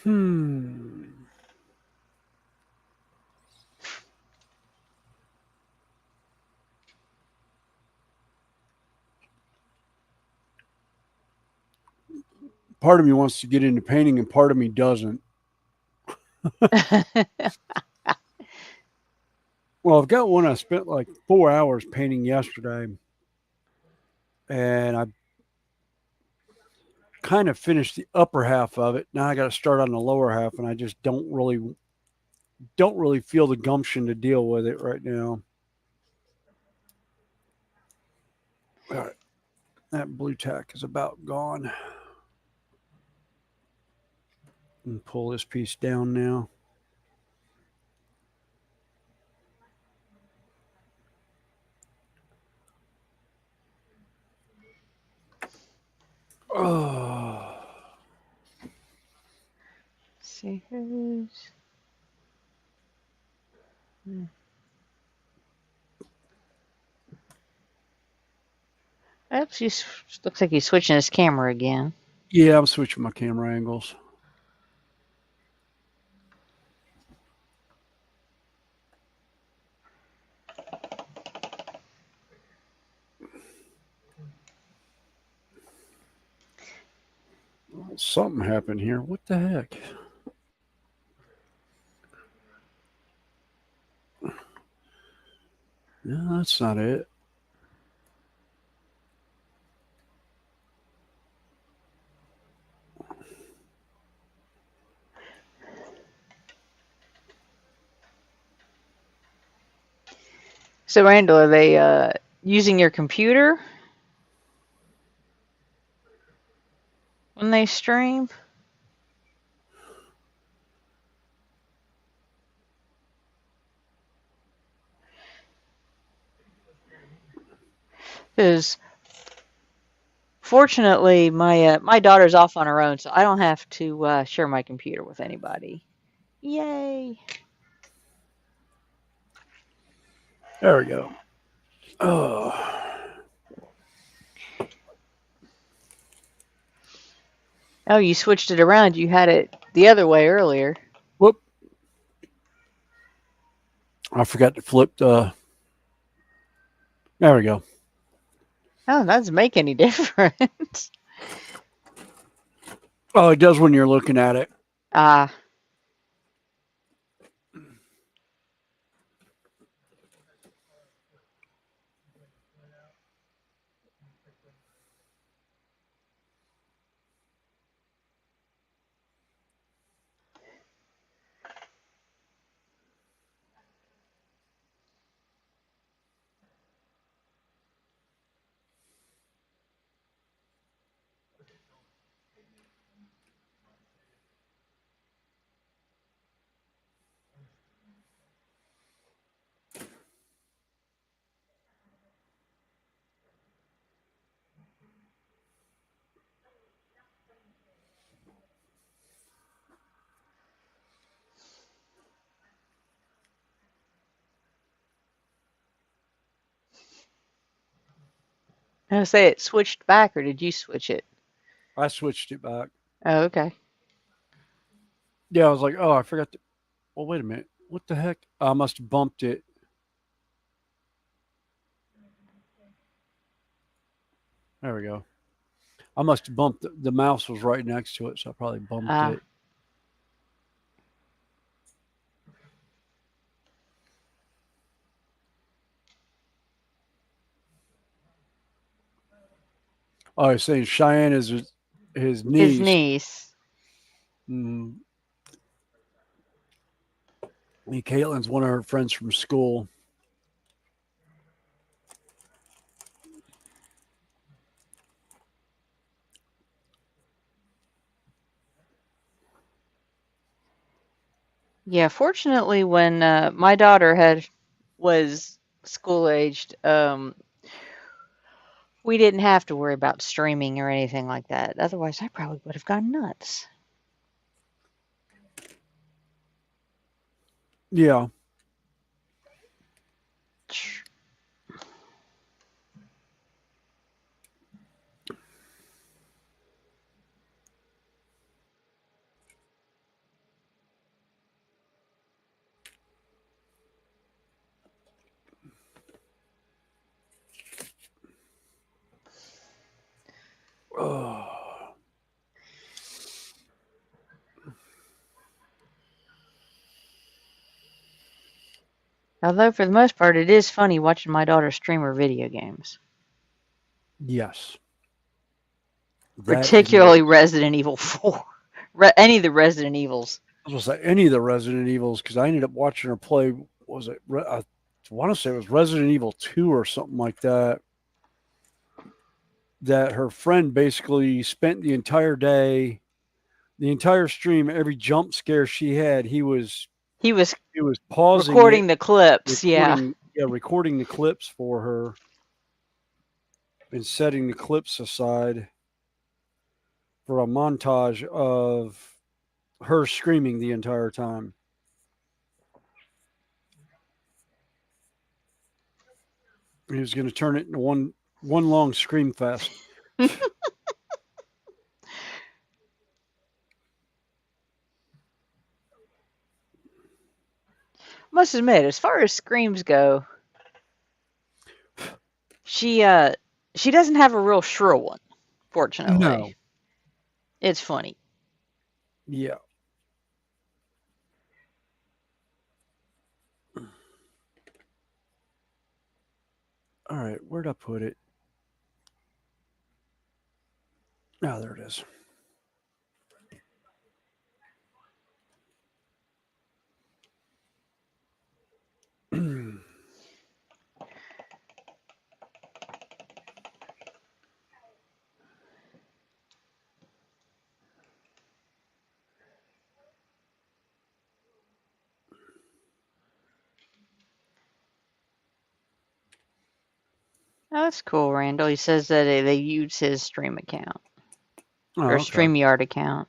Hmm. Part of me wants to get into painting, and part of me doesn't. Well, I've got one I spent like 4 hours painting yesterday, and I kind of finished the upper half of it. Now I got to start on the lower half, and I just don't really feel the gumption to deal with it right now. All right. That blue tack is about gone. And pull this piece down now. Oh. See who's. Oops, looks like he's switching his camera again. Yeah, I'm switching my camera angles. Well, something happened here. What the heck? No, that's not it. So, Randall, are they using your computer when they stream? Because fortunately, my daughter's off on her own, so I don't have to share my computer with anybody. Yay! There we go. Oh. Oh, you switched it around. You had it the other way earlier. Whoop. I forgot to flip the. There we go. Oh, that doesn't make any difference. Oh, it does when you're looking at it. Ah. I was say it switched back, or did you switch it? I switched it back. Oh, okay. Yeah, I was like, oh, I forgot to. Well, wait a minute. What the heck? I must have bumped it. There we go. I must have bumped the mouse was right next to it, so I probably bumped Ah, it. Oh, I was saying Cheyenne is his his niece. niece. Mm, and Caitlin's one of her friends from school. Yeah, fortunately, when my daughter was school aged, we didn't have to worry about streaming or anything like that. Otherwise, I probably would have gone nuts. Yeah. Oh. Although for the most part, it is funny watching my daughter stream her video games, Yes. That it particularly is. Resident Evil 4, any of the Resident Evils. I was like any of the Resident Evils because I ended up watching her play. Was it? I want to say it was Resident Evil 2 or something like that. That her friend basically spent the entire day, the entire stream, every jump scare she had, He was he was pausing it, recording the clips. Yeah. recording the clips for her and setting the clips aside for a montage of her screaming the entire time. He was going to turn it into one long scream fest. Must admit, as far as screams go, she doesn't have a real shrill one. No. Fortunately, it's funny. Yeah. All right. Where'd I put it? Oh, there it is. Oh, that's cool, Randall. He says that they use his stream account or Oh, okay. StreamYard account.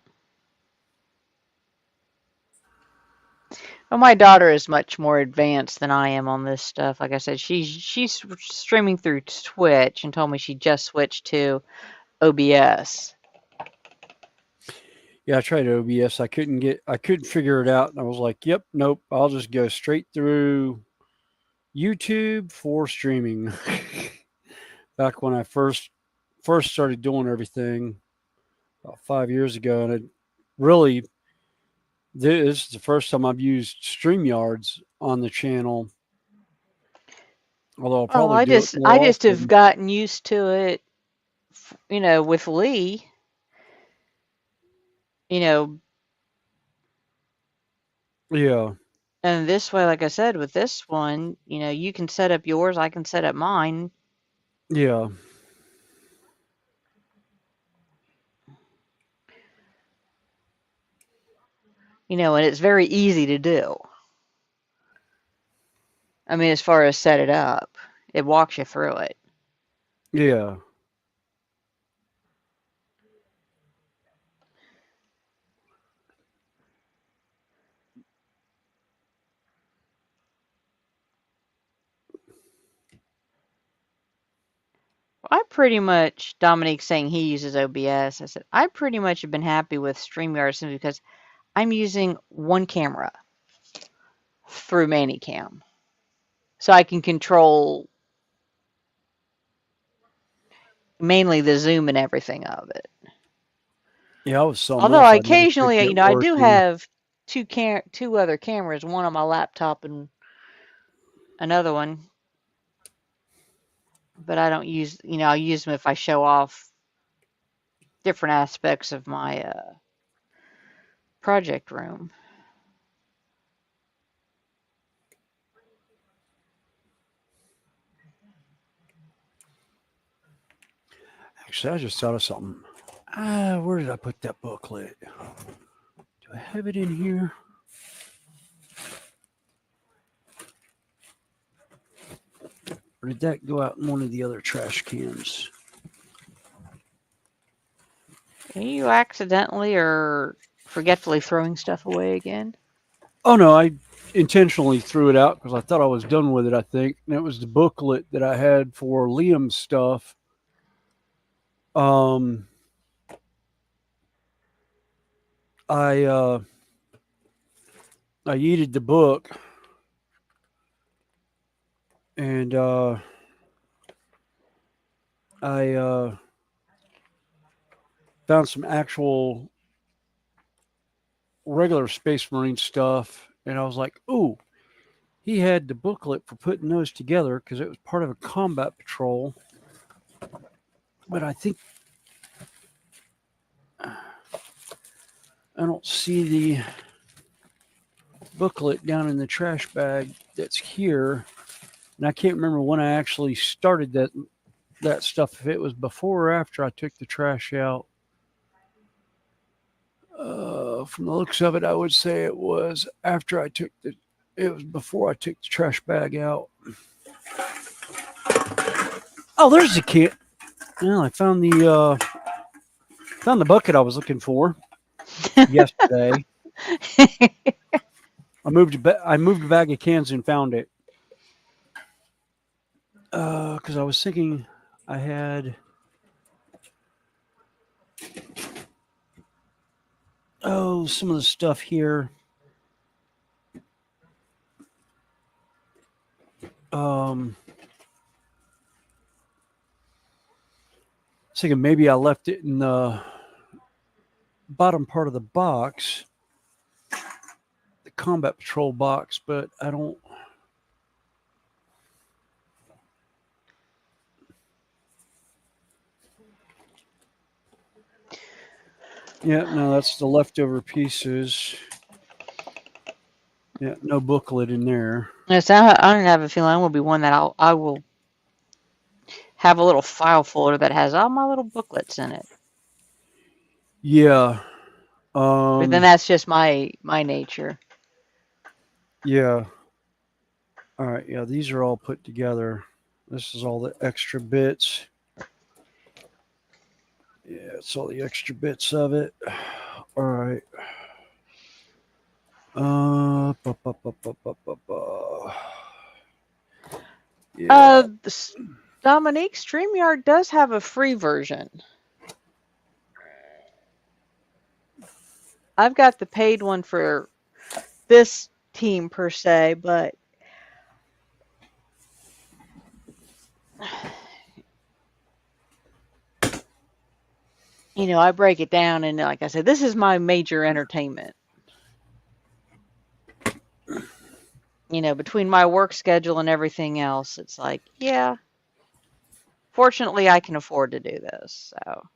Well, my daughter is much more advanced than I am on this stuff. Like I said, she's streaming through Twitch and told me she just switched to OBS. Yeah, I tried OBS. I couldn't figure it out. And I was like, yep, nope. I'll just go straight through YouTube for streaming. Back when I first started doing everything about 5 years ago, and it really this is the first time I've used StreamYards on the channel. Although I'll Oh, probably do it I more just have often. gotten used to it, with Lee, you know, Yeah, and this way, like I said, with this one, you can set up yours, I can set up mine. yeah, And it's very easy to do. I mean, as far as set it up, it walks you through it. yeah. I pretty much, Dominique's saying he uses OBS. I said, I pretty much have been happy with StreamYard simply because I'm using one camera through Manicam. So I can control mainly the zoom and everything of it. Yeah, I was so Although enough. I I never could occasionally, get I do working. have two other cameras, one on my laptop and another one, but I don't use, I'll use them if I show off different aspects of my project room. Actually, I just thought of something. Where did I put that booklet? Do I have it in here? Or did that go out in one of the other trash cans? Are you accidentally or forgetfully throwing stuff away again? Oh no, I intentionally threw it out because I thought I was done with it, I think. And it was the booklet that I had for Liam's stuff. I yeeted the book and I found some actual regular Space Marine stuff, and I was like, ooh, he had the booklet for putting those together because it was part of a combat patrol. But I think I don't see the booklet down in the trash bag that's here. And I can't remember when I actually started that stuff, if it was before or after I took the trash out. From the looks of it, I would say it was after it was before I took the trash bag out. Oh, there's the kit. Well, I found the bucket I was looking for yesterday. I moved a bag of cans and found it. Because I was thinking I had some of the stuff here. Thinking maybe I left it in the bottom part of the box, the combat patrol box, but I don't. Yeah, no, that's the leftover pieces. Yeah, no booklet in there. Yes, I don't have a feeling I will be one that I will have a little file folder that has all my little booklets in it. Yeah. But then that's just my nature. Yeah. All right. Yeah, these are all put together. This is all the extra bits. Yeah, it's all the extra bits of it. All right. Yeah. Dominique, StreamYard does have a free version. I've got the paid one for this team per se, but I break it down and like I said, this is my major entertainment. Between my work schedule and everything else, it's like, yeah. Fortunately, I can afford to do this, so.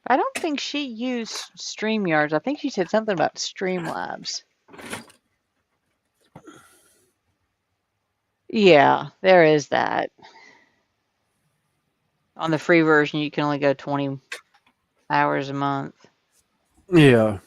I don't think she used StreamYards. I think she said something about Streamlabs. Yeah, there is that. On the free version, you can only go 20 hours a month. Yeah.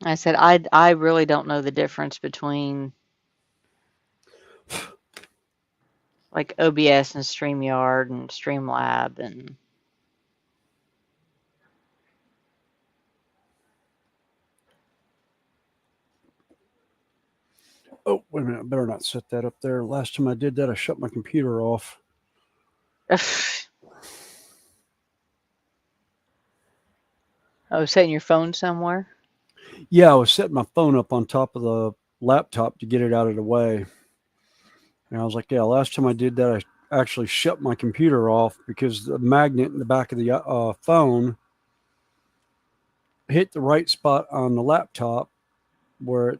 I said I really don't know the difference between like OBS and StreamYard and Streamlab and Oh, wait a minute. I better not set that up there. Last time I did that, I shut my computer off. oh, setting your phone somewhere. Yeah, I was setting my phone up on top of the laptop to get it out of the way. And I was like, yeah, last time I did that, I actually shut my computer off because the magnet in the back of the phone hit the right spot on the laptop where it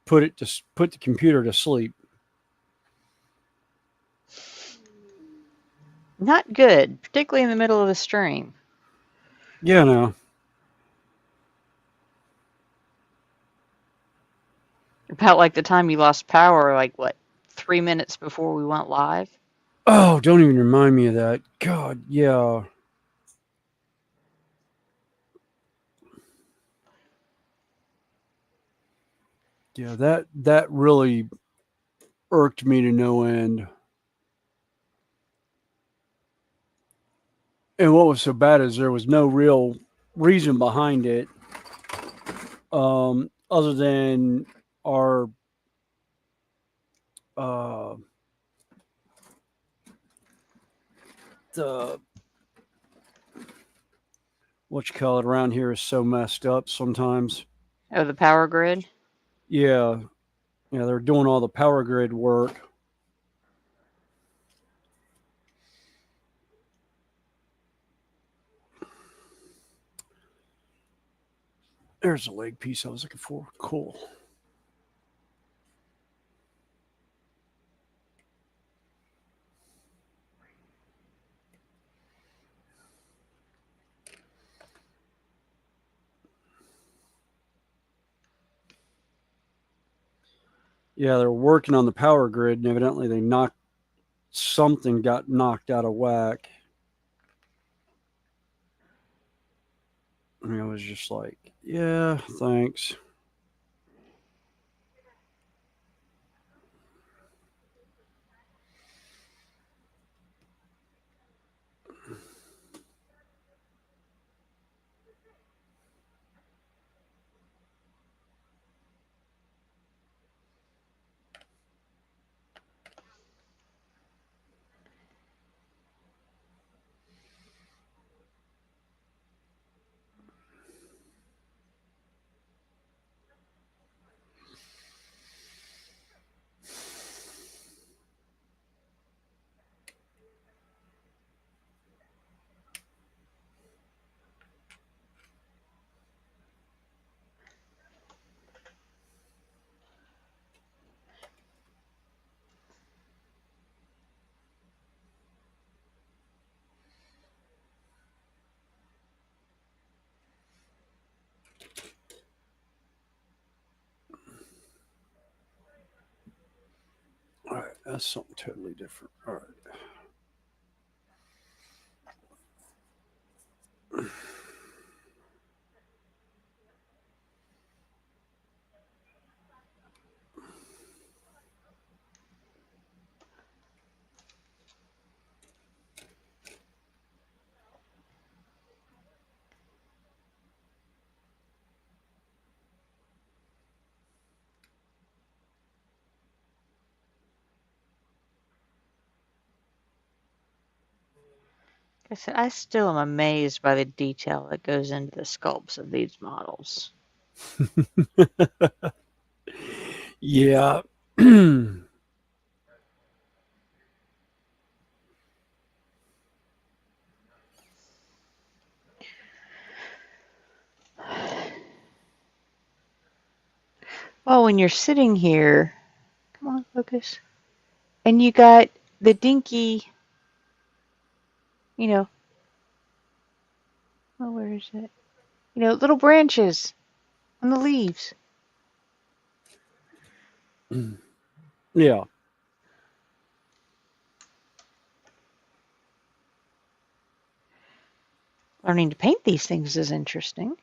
put the computer to sleep. Not good, particularly in the middle of the stream. Yeah, no. About like the time you lost power, like what, 3 minutes before we went live? Oh, don't even remind me of that. God, yeah. Yeah, that really irked me to no end. And what was so bad is there was no real reason behind it, other than our uh, the what you call it around here is so messed up sometimes. Oh, the power grid? Yeah, yeah, they're doing all the power grid work. There's a leg piece I was looking for. Cool. Yeah, they're working on the power grid, and evidently something got knocked out of whack. And I was just like, yeah, thanks. All right, that's something totally different. All right. I said, I still am amazed by the detail that goes into the sculpts of these models. Yeah. Well, when you're sitting here, come on, focus, and you got the dinky, you know, oh, where is it? You know, little branches on the leaves. Yeah. Learning to paint these things is interesting.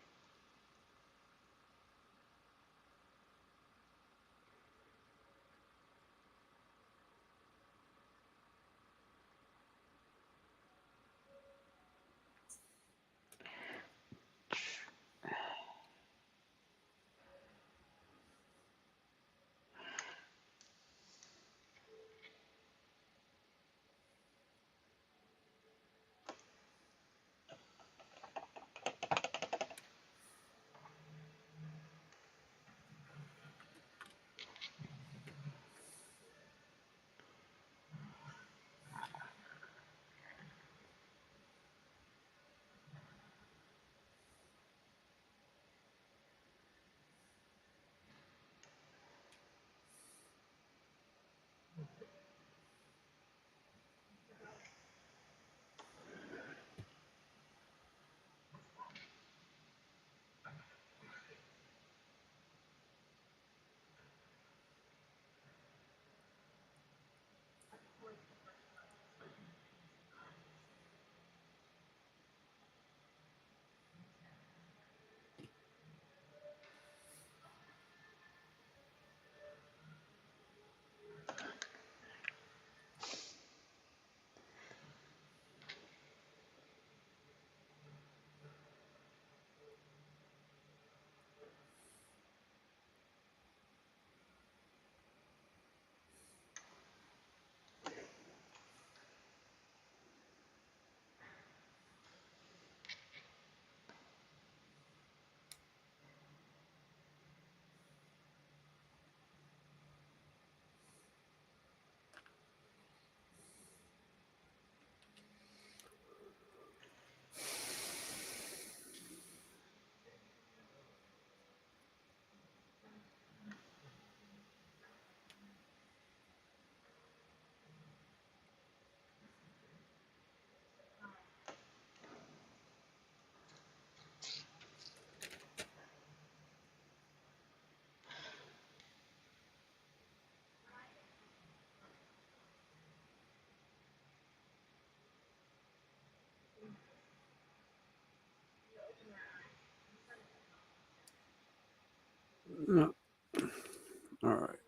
All right.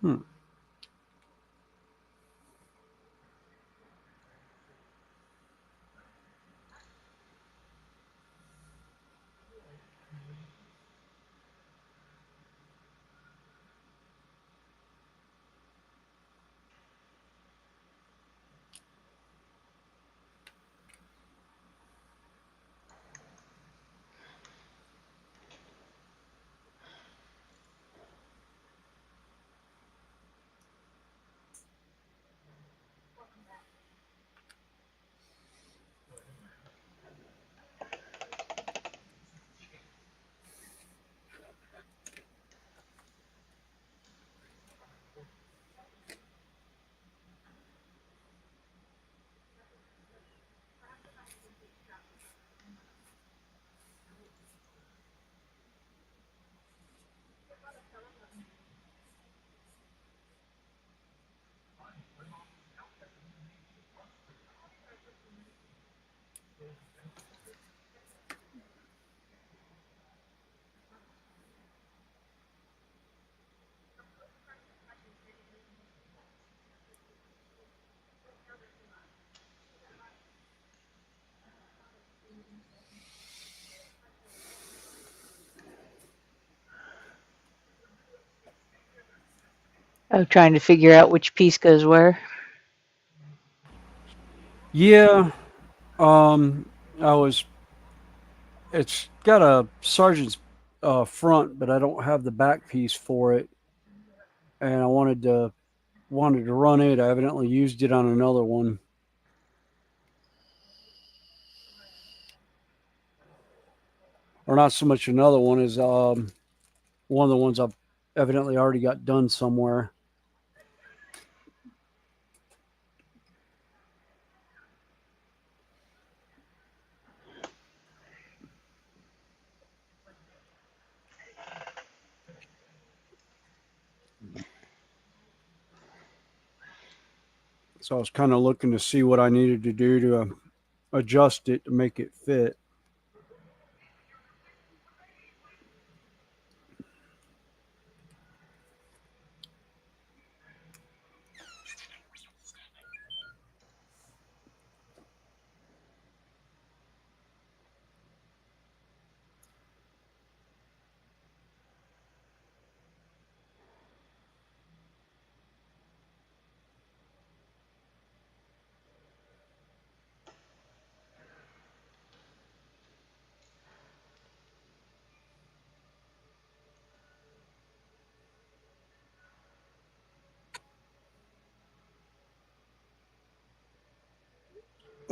Hmm. Oh, trying to figure out which piece goes where. Yeah. I was. It's got a sergeant's front, but I don't have the back piece for it, and I wanted to run it. I evidently used it on another one. Or not so much another one as one of the ones I've evidently already got done somewhere. So I was kind of looking to see what I needed to do to adjust it to make it fit.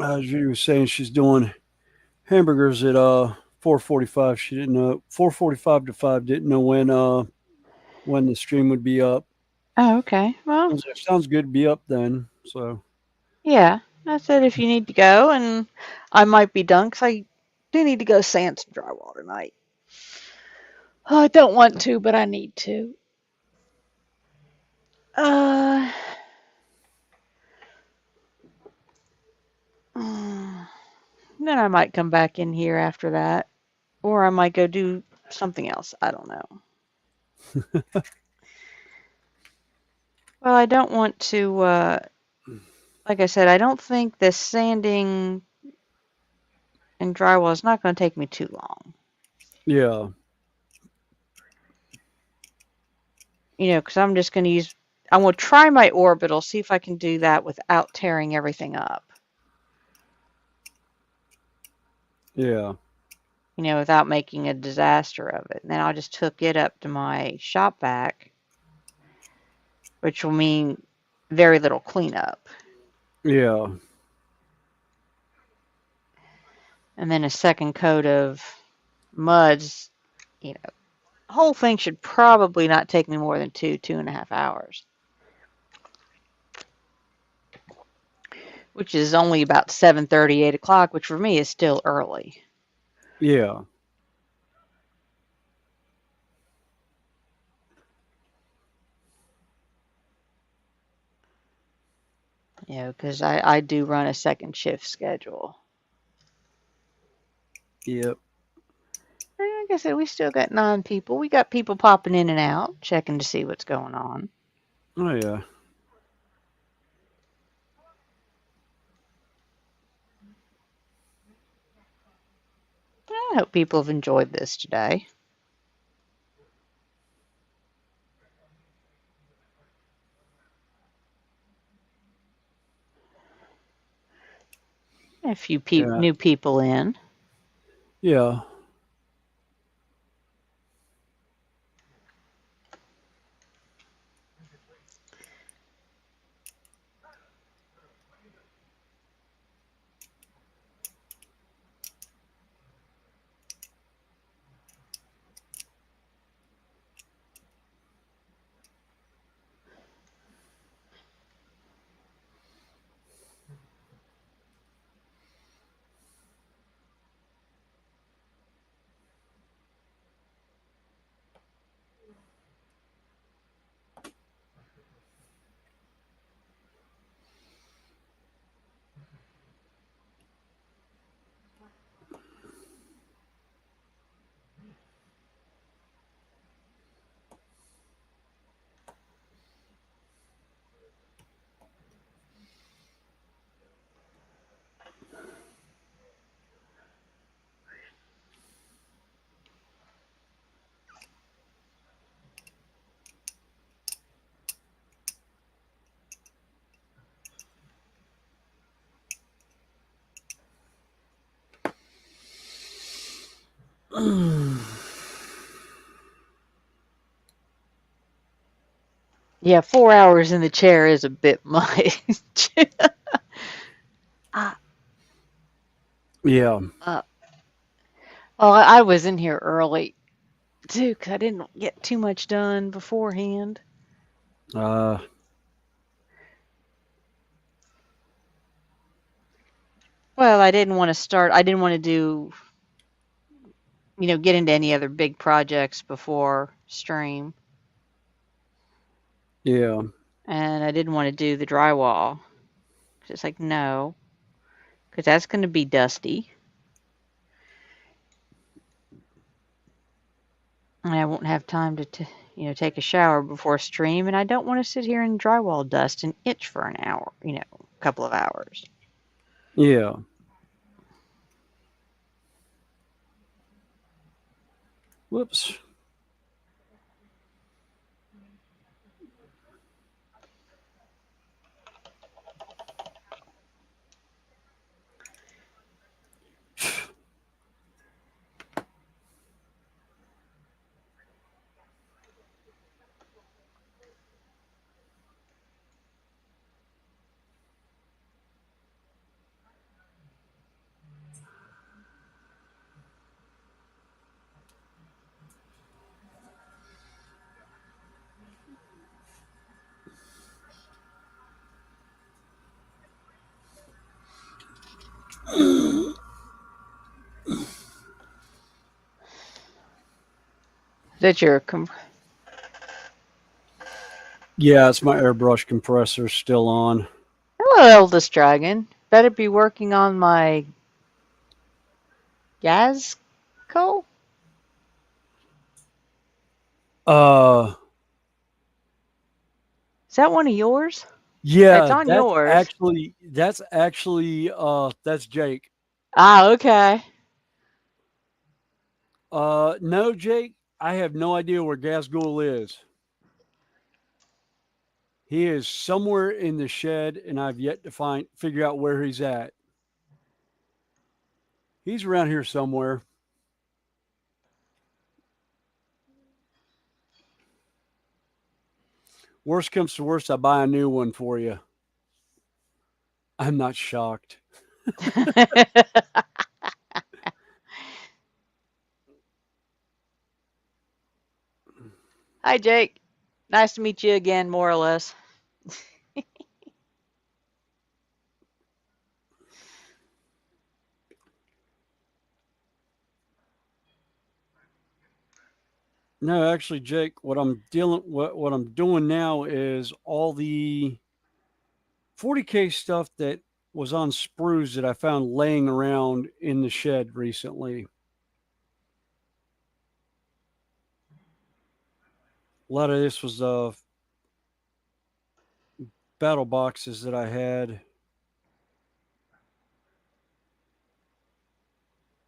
As you were saying, she's doing hamburgers at 4:45. She didn't know 4:45 to 5. Didn't know when the stream would be up. Oh, okay. Well, Sounds good to be up then. So yeah. I said if you need to go, and I might be done because I do need to go sand some drywall tonight. Oh, I don't want to, but I need to. Uh, then I might come back in here after that, or I might go do something else. I don't know. Well, I don't want to. Like I said, I don't think the sanding and drywall is not going to take me too long. yeah, Because I'm just going to use. I'm going to try my orbital, see if I can do that without tearing everything up. yeah, Without making a disaster of it. And then I'll just hook it up to my shop vac, which will mean very little cleanup. yeah, And then a second coat of muds, you know, the whole thing should probably not take me more than 2.5 hours. Which is only about 7:30, 8 o'clock, which for me is still early. yeah. Because I do run a second shift schedule. Yep. And like I said, we still got 9 people. We got people popping in and out, checking to see what's going on. Oh yeah. I hope people have enjoyed this today. A few Yeah. new people in. Yeah. Yeah, 4 hours in the chair is a bit much. uh, Yeah. uh, well, I was in here early too, 'cause I didn't get too much done beforehand. Uh, Well, I didn't want to start. I didn't want to do, get into any other big projects before stream, yeah. and I didn't want to do the drywall. 'Cause it's like no, because that's going to be dusty, and I won't have time to, take a shower before stream, and I don't want to sit here in drywall dust and itch for an hour, a couple of hours. Yeah. Whoops. That your Yeah, it's my airbrush compressor still on. hello, eldest dragon. Better be working on my gas coal. Uh, Is that one of yours? It's yeah, on yours. that's Jake. Ah, okay. No, Jake, I have no idea where Gazgul is. He is somewhere in the shed, and I've yet to figure out where he's at. He's around here somewhere. Worst comes to worst, I buy a new one for you. I'm not shocked. Hi, Jake. Nice to meet you again, more or less. No, actually, Jake, what I'm doing now is all the 40K stuff that was on sprues that I found laying around in the shed recently. A lot of this was battle boxes that I had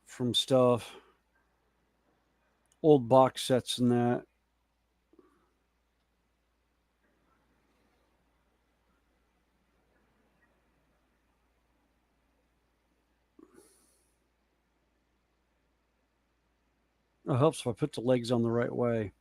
from stuff, old box sets and that. It helps if I put the legs on the right way.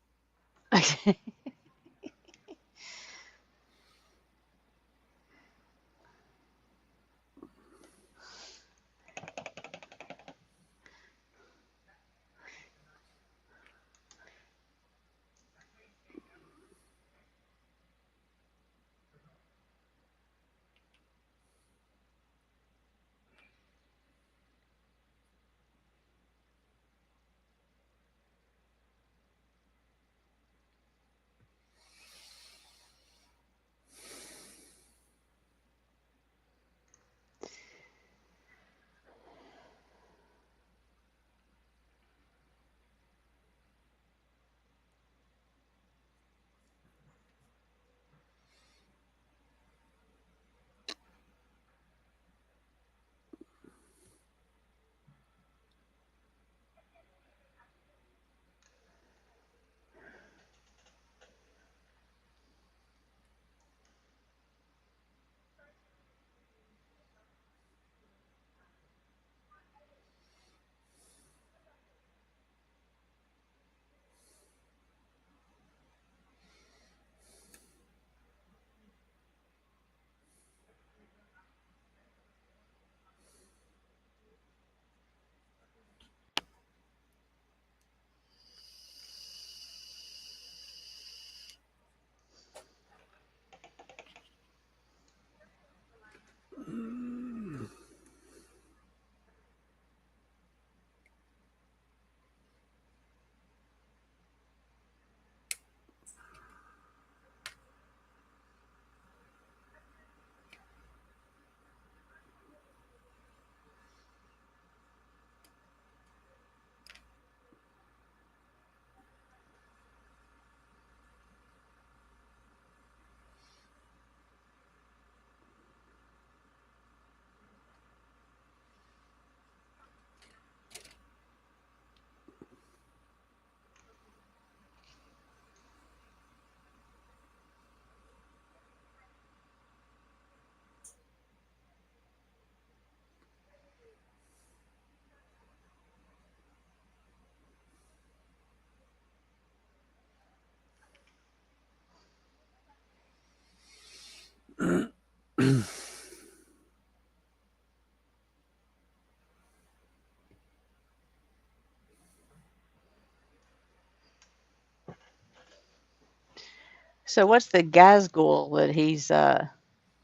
So what's the Gazgul that he's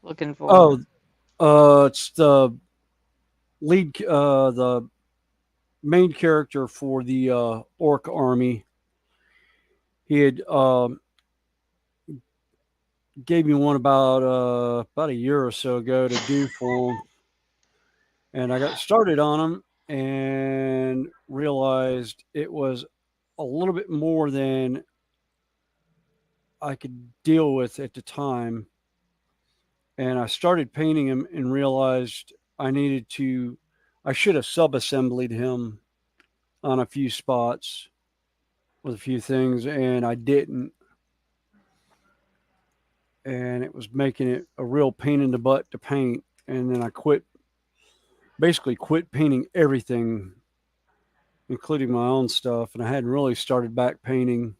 looking for? It's the the main character for the orc army. He had gave me one about a year or so ago to do for him, and I got started on him and realized it was a little bit more than I could deal with at the time. And I started painting him and realized I should have sub-assembled him on a few spots with a few things, and I didn't. And it was making it a real pain in the butt to paint. And then I basically quit painting everything, including my own stuff. And I hadn't really started back painting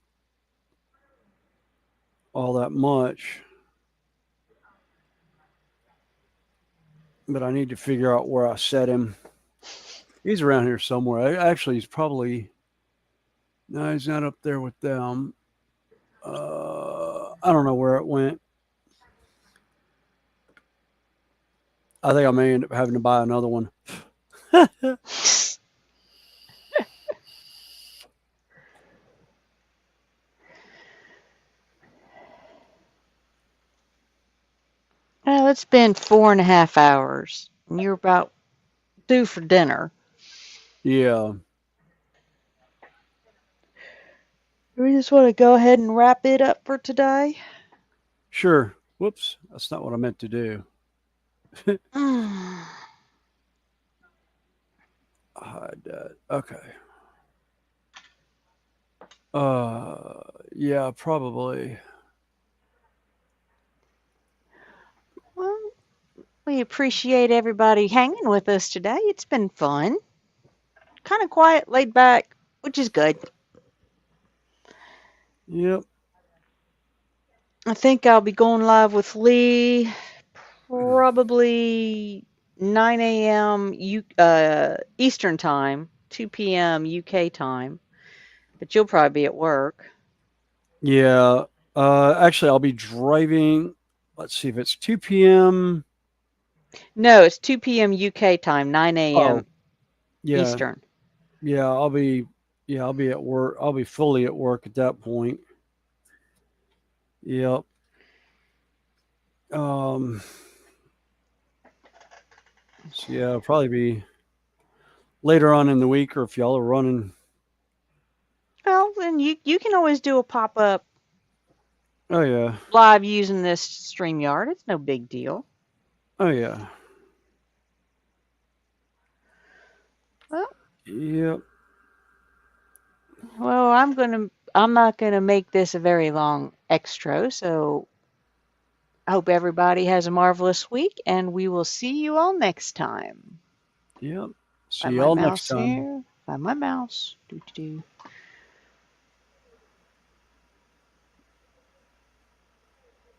all that much. But I need to figure out where I set him. He's around here somewhere. Actually, no, he's not up there with them. I don't know where it went. I think I may end up having to buy another one. Well, it's been 4.5 hours, and you're about due for dinner. Yeah. We just want to go ahead and wrap it up for today. Sure. Whoops. That's not what I meant to do. Hide that. Okay. Yeah, probably. Well, we appreciate everybody hanging with us today. It's been fun. Kind of quiet, laid back, which is good. Yep. I think I'll be going live with Lee probably 9 a.m. Eastern time, 2 p.m. UK time. But you'll probably be at work. Yeah. Actually, I'll be driving. Let's see if it's 2 p.m. No, it's 2 p.m. UK time, 9 a.m. Yeah. Eastern. Yeah, I'll be at work. I'll be fully at work at that point. Yep. So yeah, it'll probably be later on in the week, or if y'all are running. Well, then you can always do a pop-up Oh yeah. live using this StreamYard. It's no big deal. Oh yeah. Well, Yep. well, I'm not gonna make this a very long extra, so I hope everybody has a marvelous week, and we will see you all next time. Yep. See Find my y'all next mouse time. here. Find my mouse. Do.